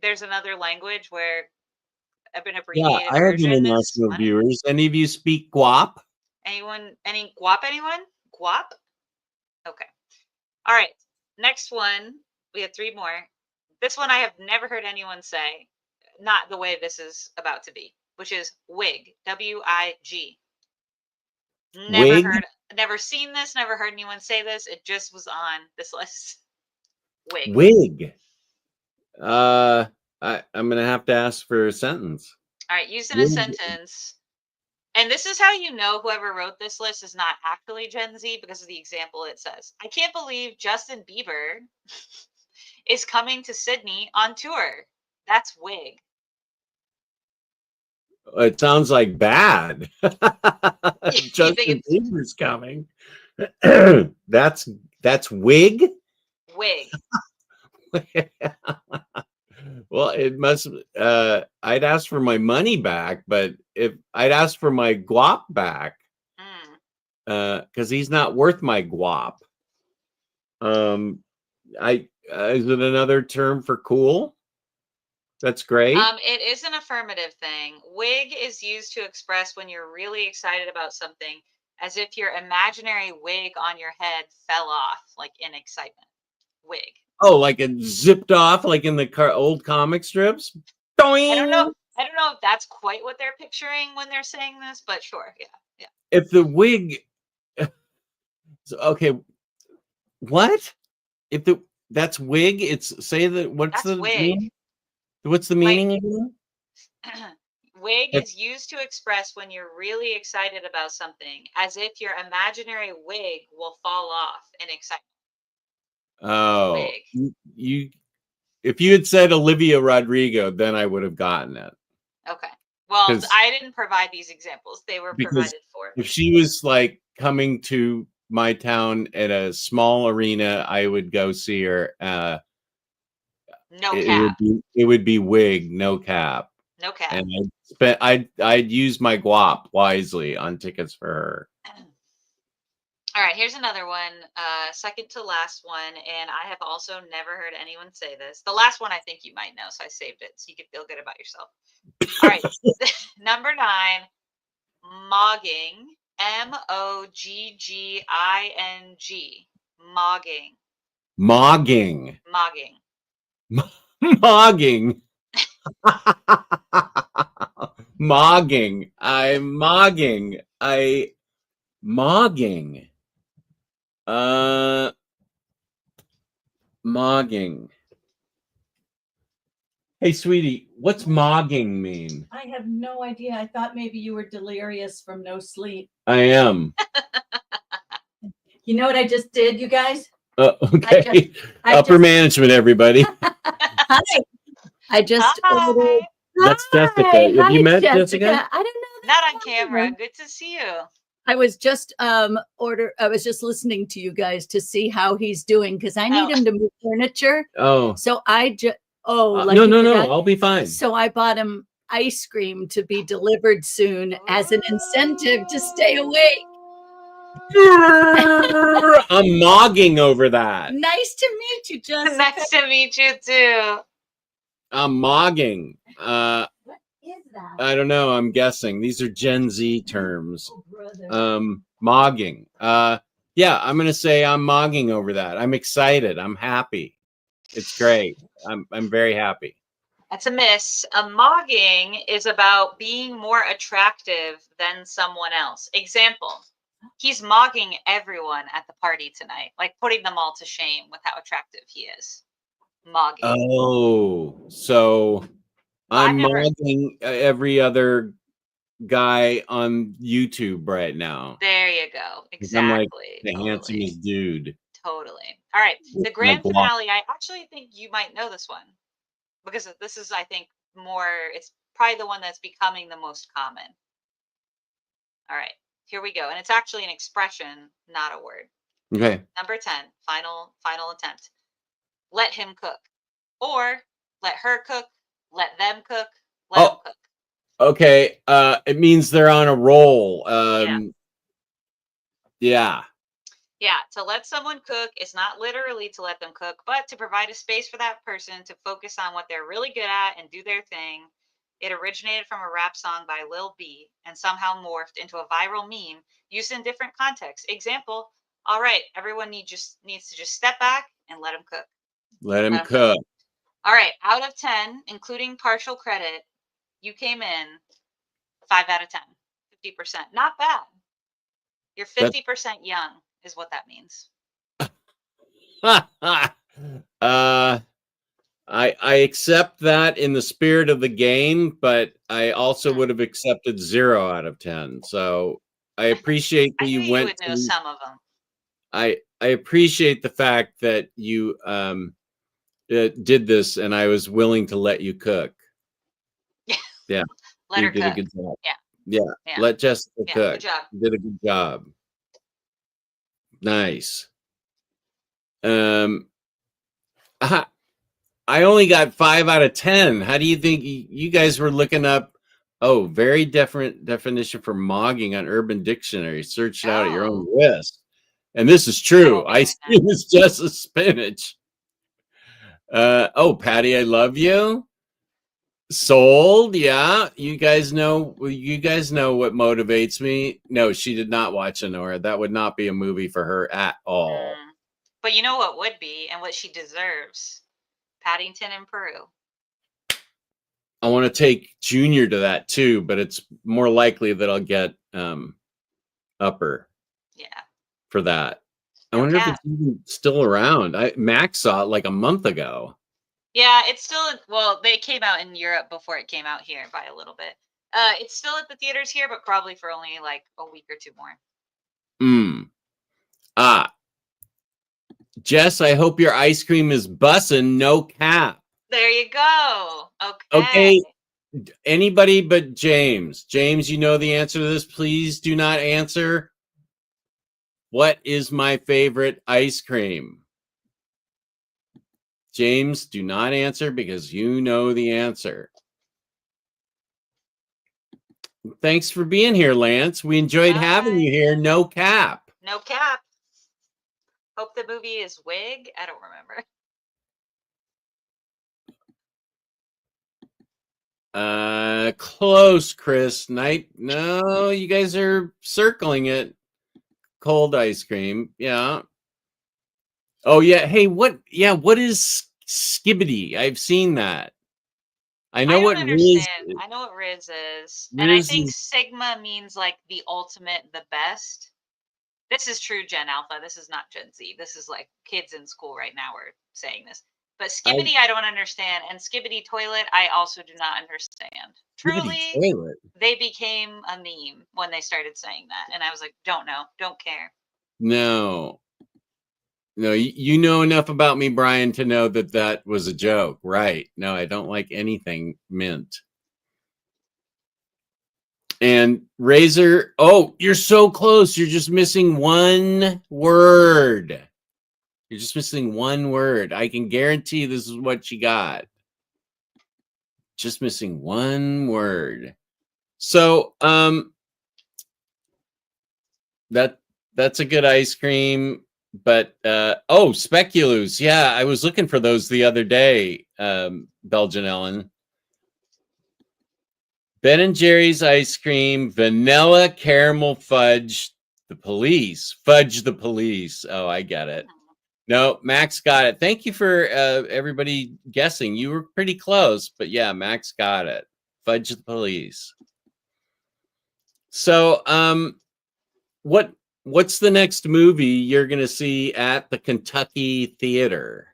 there's another language where an abbreviated I have international viewers. Any of you speak guap? Anyone? Any guap? Anyone? Guap? Okay. All right. Next one. We have 3 more. This one I have never heard anyone say, not the way this is about to be, which is wig. W-I-G. Never seen this, never heard anyone say this. It just was on this list. Wig. I'm gonna have to ask for a sentence. All right, use in a sentence. And this is how you know whoever wrote this list is not actually Gen Z, because of the example it says. I can't believe Justin Bieber is coming to Sydney on tour. That's wig. It sounds like bad. You Justin think it's Bieber's coming. That's wig. wig? Well, it must. I'd ask for my money back, but if I'd ask for my guap back, because he's not worth my guap. Is it another term for cool? That's great. It is an affirmative thing. Wig is used to express when you're really excited about something, as if your imaginary wig on your head fell off, like in excitement. Wig. Oh, like it zipped off, like in the old comic strips. Doing. I don't know if that's quite what they're picturing when they're saying this, but sure, yeah. If the wig, okay, what? If that's wig, it's say that. What's That's the wig. meaning? What's the meaning again? Wig is used to express when you're really excited about something, as if your imaginary wig will fall off in excitement. Oh, Wig. you. If you had said Olivia Rodrigo, then I would have gotten it. Okay. Well, I didn't provide these examples; they were provided for. If she was like coming to my town at a small arena, I would go see her. No cap. It would be wig, no cap. No cap. And I'd use my guap wisely on tickets for her. All right, here's another one, second to last one, and I have also never heard anyone say this. The last one I think you might know, so I saved it so you can feel good about yourself. All right, number 9, mogging, mogging, mogging. Mogging. Mogging. Mogging. Mogging. I'm mogging. Mogging. Mogging. Hey, sweetie, what's mogging mean? I have no idea. I thought maybe you were delirious from no sleep. I am. You know what I just did, you guys? Okay. Upper management, everybody. Hi. I just ordered. That's Jessica. Have you met Jessica? I don't know. Not on camera. Good to see you. I was just I was just listening to you guys to see how he's doing because I need him to move furniture. Oh. So I just no, I'll be fine. So I bought him ice cream to be delivered soon as an incentive to stay awake. I'm mogging over that. Nice to meet you, Jessica. Nice to meet you too. I'm mogging. What is that? I don't know. I'm guessing these are Gen Z terms. Oh, brother. Mogging. Yeah, I'm gonna say I'm mogging over that. I'm excited. I'm happy. It's great. I'm very happy. That's a miss. A mogging is about being more attractive than someone else. Example, he's mogging everyone at the party tonight, like putting them all to shame with how attractive he is. Mogging. Oh, so I'm mogging every other guy on YouTube right now. There you go. Exactly. I'm like the handsomest dude. Totally. All right. The grand finale, I actually think you might know this one because this is, I think, it's probably the one that's becoming the most common. All right. Here we go. And it's actually an expression, not a word. Okay. Number 10, final attempt. Let him cook. Or let her cook, let them cook, let them cook. Okay. It means they're on a roll. Yeah. Yeah, to let someone cook is not literally to let them cook, but to provide a space for that person to focus on what they're really good at and do their thing. It originated from a rap song by Lil B and somehow morphed into a viral meme used in different contexts. Example, all right, everyone needs to just step back and let him cook. Let him cook. All right, out of 10, including partial credit, you came in 5 out of 10, 50%. Not bad. You're 50% young is what that means. I accept that in the spirit of the game, but I also would have accepted 0 out of 10. So I appreciate that you went. You would know some of them. I appreciate the fact that you did this, and I was willing to let you cook. Yeah. Let You her did cook. a good job. Yeah. Yeah. Yeah. Let Jessica Yeah, cook. good job. You did a good job. Nice. I only got 5 out of 10. How do you think you guys were looking up? Oh, very different definition for mogging on Urban Dictionary. Search it out at your own risk. And this is true. won't be I doing see it's just a spinach. Oh, Patty, I love you. Sold. Yeah. You guys know what motivates me. No, she did not watch Anora. That would not be a movie for her at all. But you know what would be and what she deserves? Paddington in Peru. I want to take Junior to that too, but it's more likely that I'll get Upper. Yeah. For that. I No wonder cap. if it's even still around. Max saw it like a month ago. Yeah, it's still well, they came out in Europe before it came out here by a little bit. It's still at the theaters here, but probably for only like a week or two more. Jess, I hope your ice cream is bussin', no cap. There you go. Okay. Anybody but James. James, you know the answer to this. Please do not answer. What is my favorite ice cream? James, do not answer because you know the answer. Thanks for being here, Lance. We enjoyed having you here. No cap. No cap. Hope the movie is Wig. I don't remember. Close, Chris. No, you guys are circling it. Cold ice cream. Yeah. Oh yeah. Hey, what is Skibbity? I've seen that. I know what Riz is. I know what Riz is. And I think Sigma means like the ultimate, the best. This is true Gen Alpha. This is not Gen Z. This is like kids in school right now are saying this. But Skibbity, I don't understand. And Skibbity Toilet, I also do not understand. Truly, they became a meme when they started saying that. And I was like, don't know. Don't care. No, you know enough about me, Brian, to know that that was a joke. Right. No, I don't like anything mint. And Razor, oh, you're so close. You're just missing one word. You're just missing one word. I can guarantee this is what you got. Just missing one word. So, that's a good ice cream. But Speculoos. Yeah, I was looking for those the other day, Belgian Ellen. Ben and Jerry's ice cream, vanilla caramel fudge the police. Fudge the police. Oh, I get it. No, Max got it. Thank you for everybody guessing. You were pretty close, but yeah, Max got it. Fudge the police. So, what's the next movie you're going to see at the Kentucky Theater?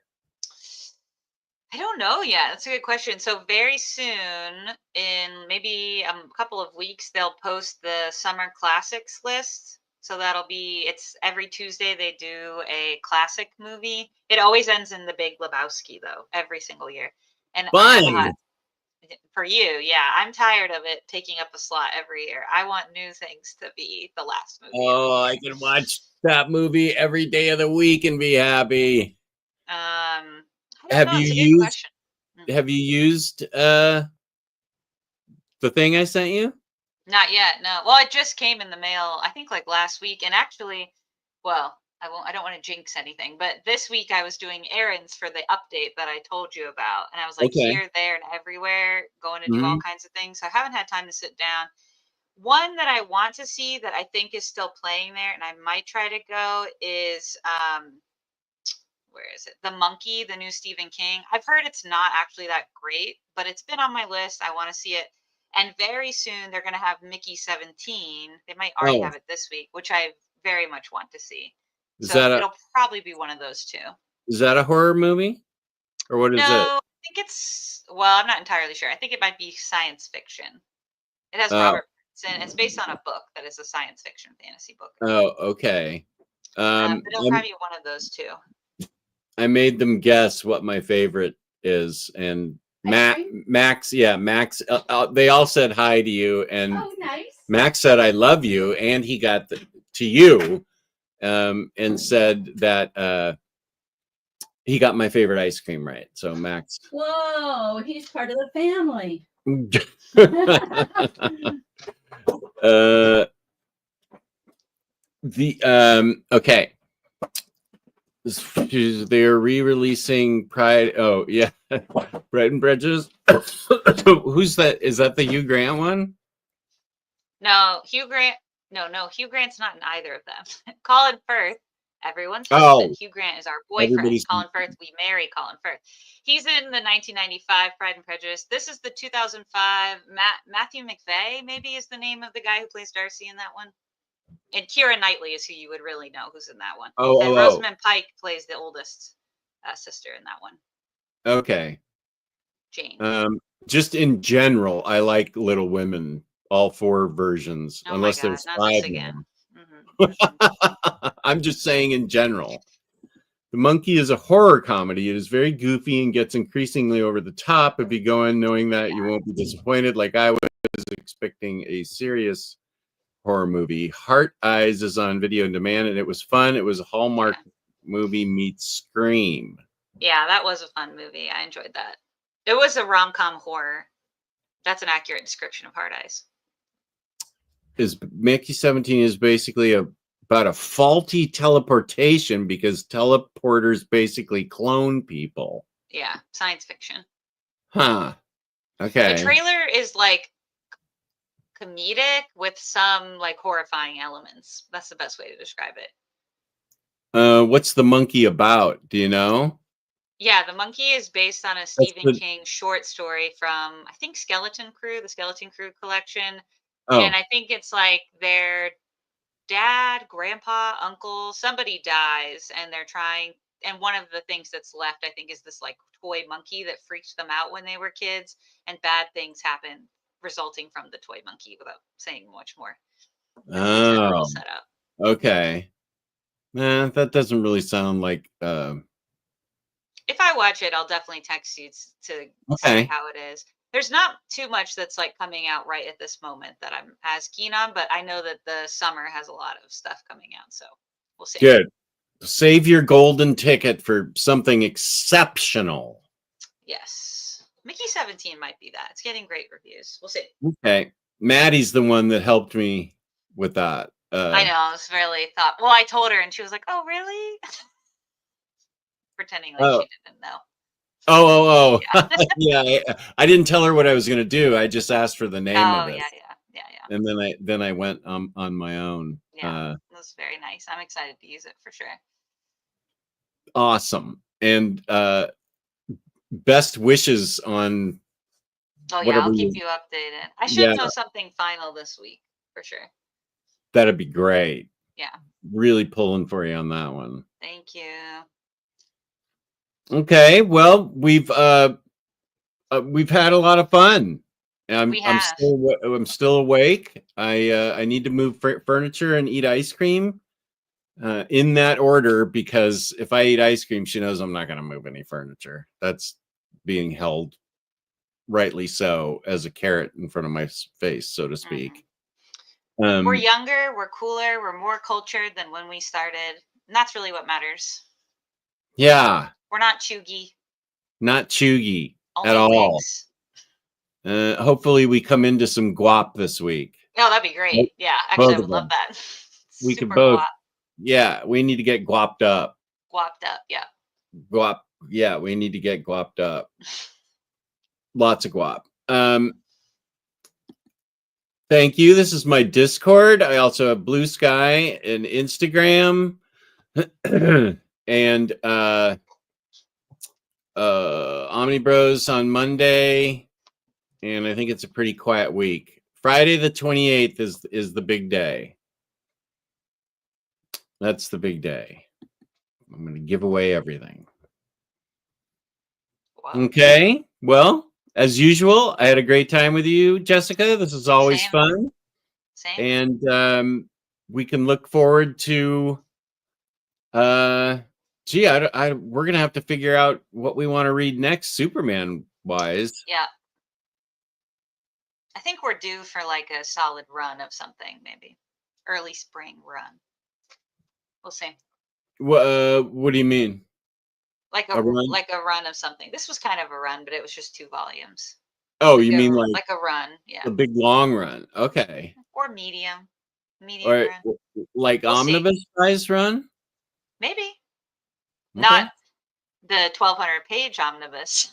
I don't know yet. That's a good question. So very soon, in maybe a couple of weeks, they'll post the summer classics list. So that'll be, it's every Tuesday they do a classic movie. It always ends in The Big Lebowski, though, every single year. And Fun. For you, yeah. I'm tired of it taking up a slot every year. I want new things to be the last movie. Oh, I can watch that movie every day of the week and be happy. Have you used the thing I sent you? Not yet, no. Well, it just came in the mail, I think like last week. And actually, well, I don't want to jinx anything, but this week I was doing errands for the update that I told you about. And I was like here, there, and everywhere, going to do all kinds of things. So I haven't had time to sit down. One that I want to see that I think is still playing there, and I might try to go, is where is it? The Monkey, the new Stephen King. I've heard it's not actually that great, but it's been on my list. I want to see it. And very soon they're going to have Mickey 17. They might already have it this week, which I very much want to see. It'll probably be one of those two. Is that a horror movie? Or what is it? No, I think it's, well, I'm not entirely sure. I think it might be science fiction. It has Robert Pattinson. It's based on a book that is a science fiction fantasy book. Oh, okay. But it'll probably be one of those two. I made them guess what my favorite is, and Max, yeah, Max. They all said hi to you, and nice. Max said I love you, and he got to you, and said that he got my favorite ice cream right. So Max. Whoa, he's part of the family. Okay. They're re-releasing Pride. Oh yeah, Pride and Prejudice. Who's that? Is that the Hugh Grant one? No, Hugh Grant. No, Hugh Grant's not in either of them. Colin Firth, everyone's husband. Hugh Grant is our boyfriend. Colin Firth, we marry Colin Firth. He's in the 1995 Pride and Prejudice. This is the 2005 Matthew McVeigh, maybe is the name of the guy who plays Darcy in that one. And Keira Knightley is who you would really know who's in that one. And Rosamund Pike plays the oldest sister in that one. Okay. Jane. Just in general, I like Little Women, all 4 versions, unless there's 5 again. I'm just saying in general. The Monkey is a horror comedy. It is very goofy and gets increasingly over the top. If you go in knowing that, you won't be disappointed like I was expecting a serious horror movie. Heart Eyes is on video on demand, and it was fun. It was a Hallmark movie meets Scream. Yeah, that was a fun movie. I enjoyed that. It was a rom-com horror. That's an accurate description of Heart Eyes. Mickey 17 is basically about a faulty teleportation because teleporters basically clone people. Yeah, science fiction. Huh. Okay. The trailer is like comedic with some like horrifying elements. That's the best way to describe it. What's the monkey about? Do you know? Yeah, the monkey is based on a Stephen King short story from, I think, Skeleton Crew, the Skeleton Crew collection. Oh. And I think it's like their dad, grandpa, uncle, somebody dies, and they're trying. And one of the things that's left, I think, is this like toy monkey that freaked them out when they were kids, and bad things happen resulting from the toy monkey, without saying much more. Oh, setup. Okay. Nah, that doesn't really sound like. If I watch it, I'll definitely text you to see how it is. There's not too much that's like coming out right at this moment that I'm as keen on, but I know that the summer has a lot of stuff coming out, so we'll see. Good. Save your golden ticket for something exceptional. Yes. Mickey 17 might be that. It's getting great reviews. We'll see. Okay. Maddie's the one that helped me with that. I know. I was really well, I told her and she was like, "Oh, really?" Pretending like she didn't know. Oh. Yeah. I didn't tell her what I was going to do. I just asked for the name of it. Yeah. And then I went on my own. Yeah, it was very nice. I'm excited to use it for sure. Awesome. And best wishes on. Oh yeah, I'll keep you updated. I should know something final this week for sure. That'd be great. Yeah. Really pulling for you on that one. Thank you. Okay, well, we've had a lot of fun. I'm still awake. I need to move furniture and eat ice cream in that order, because if I eat ice cream, she knows I'm not going to move any furniture. That's being held, rightly so, as a carrot in front of my face, so to speak. We're younger, we're cooler, we're more cultured than when we started, and that's really what matters. Yeah. We're not chuggy. Not chuggy at all. Hopefully we come into some guap this week. Oh, that'd be great. Yeah, actually, I would love that. We could both. Guap. Yeah, we need to get guapped up. Guapped up, yeah. Guap. Yeah, we need to get guapped up. Lots of guap. Thank you. This is my Discord. I also have Blue Sky and Instagram. And Omnibros on Monday, and I think it's a pretty quiet week. Friday the 28th is the big day. That's the big day. I'm going to give away everything. Wow. Okay. Well, as usual, I had a great time with you, Jessica. This is always fun. Same. And we can look forward to we're gonna have to figure out what we want to read next. Superman wise. Yeah. I think we're due for like a solid run of something, maybe early spring run. We'll see. What do you mean? Like A run? like a run of something. This was kind of a run, but it was just 2 volumes. Oh, you mean like a run? Yeah. a big long run? Okay. Or medium Or run. like We'll omnibus size run? Maybe. Okay. Not the 1,200 page omnibus,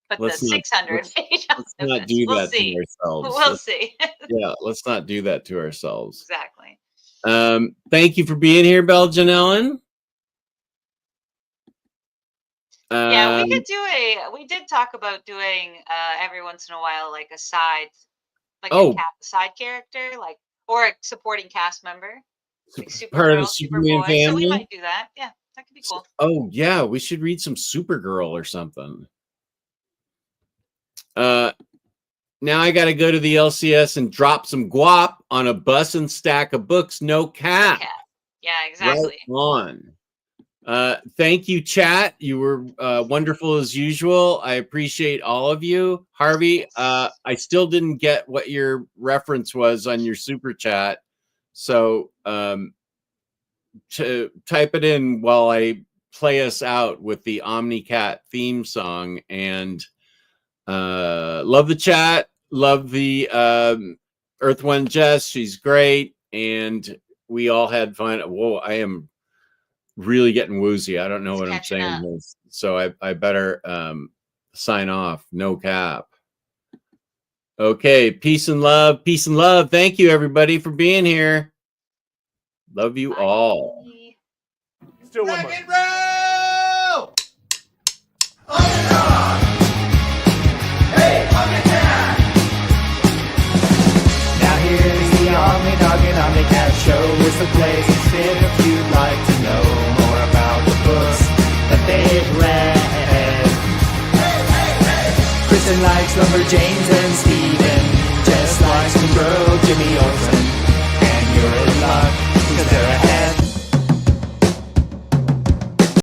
but Let's the not- 600 page omnibus. Let's not do we'll that see. to ourselves. We'll see. Yeah, let's not do that to ourselves. Exactly. Thank you for being here, Belgian Ellen. Yeah, we did talk about doing every once in a while like a side, like a side character, like, or a supporting cast member, like part of the Supergirl, Superman Superboy. family. So we might do that. Yeah, that could be cool. Oh yeah, we should read some Supergirl or something. Now I got to go to the LCS and drop some guap on a bus and stack of books. No cap. Yeah, exactly. Right on. Thank you, chat. You were wonderful as usual. I appreciate all of you. Harvey, I still didn't get what your reference was on your super chat. So to type it in while I play us out with the Omnicat theme song. And love the chat. Love the Earth-1 Jess. She's great. And we all had fun. Whoa, I am really getting woozy. I don't know what I'm saying. So I better sign off. No cap. Okay. Peace and love. Peace and love. Thank you, everybody, for being here. Love you all. Still one more. Roll! Omnidog! Hey, Omnicat! Now here's the Omnidog and Omnicat show. It's the place to sit if you'd like to know more about the books that they've read. Kristen likes Lumberjanes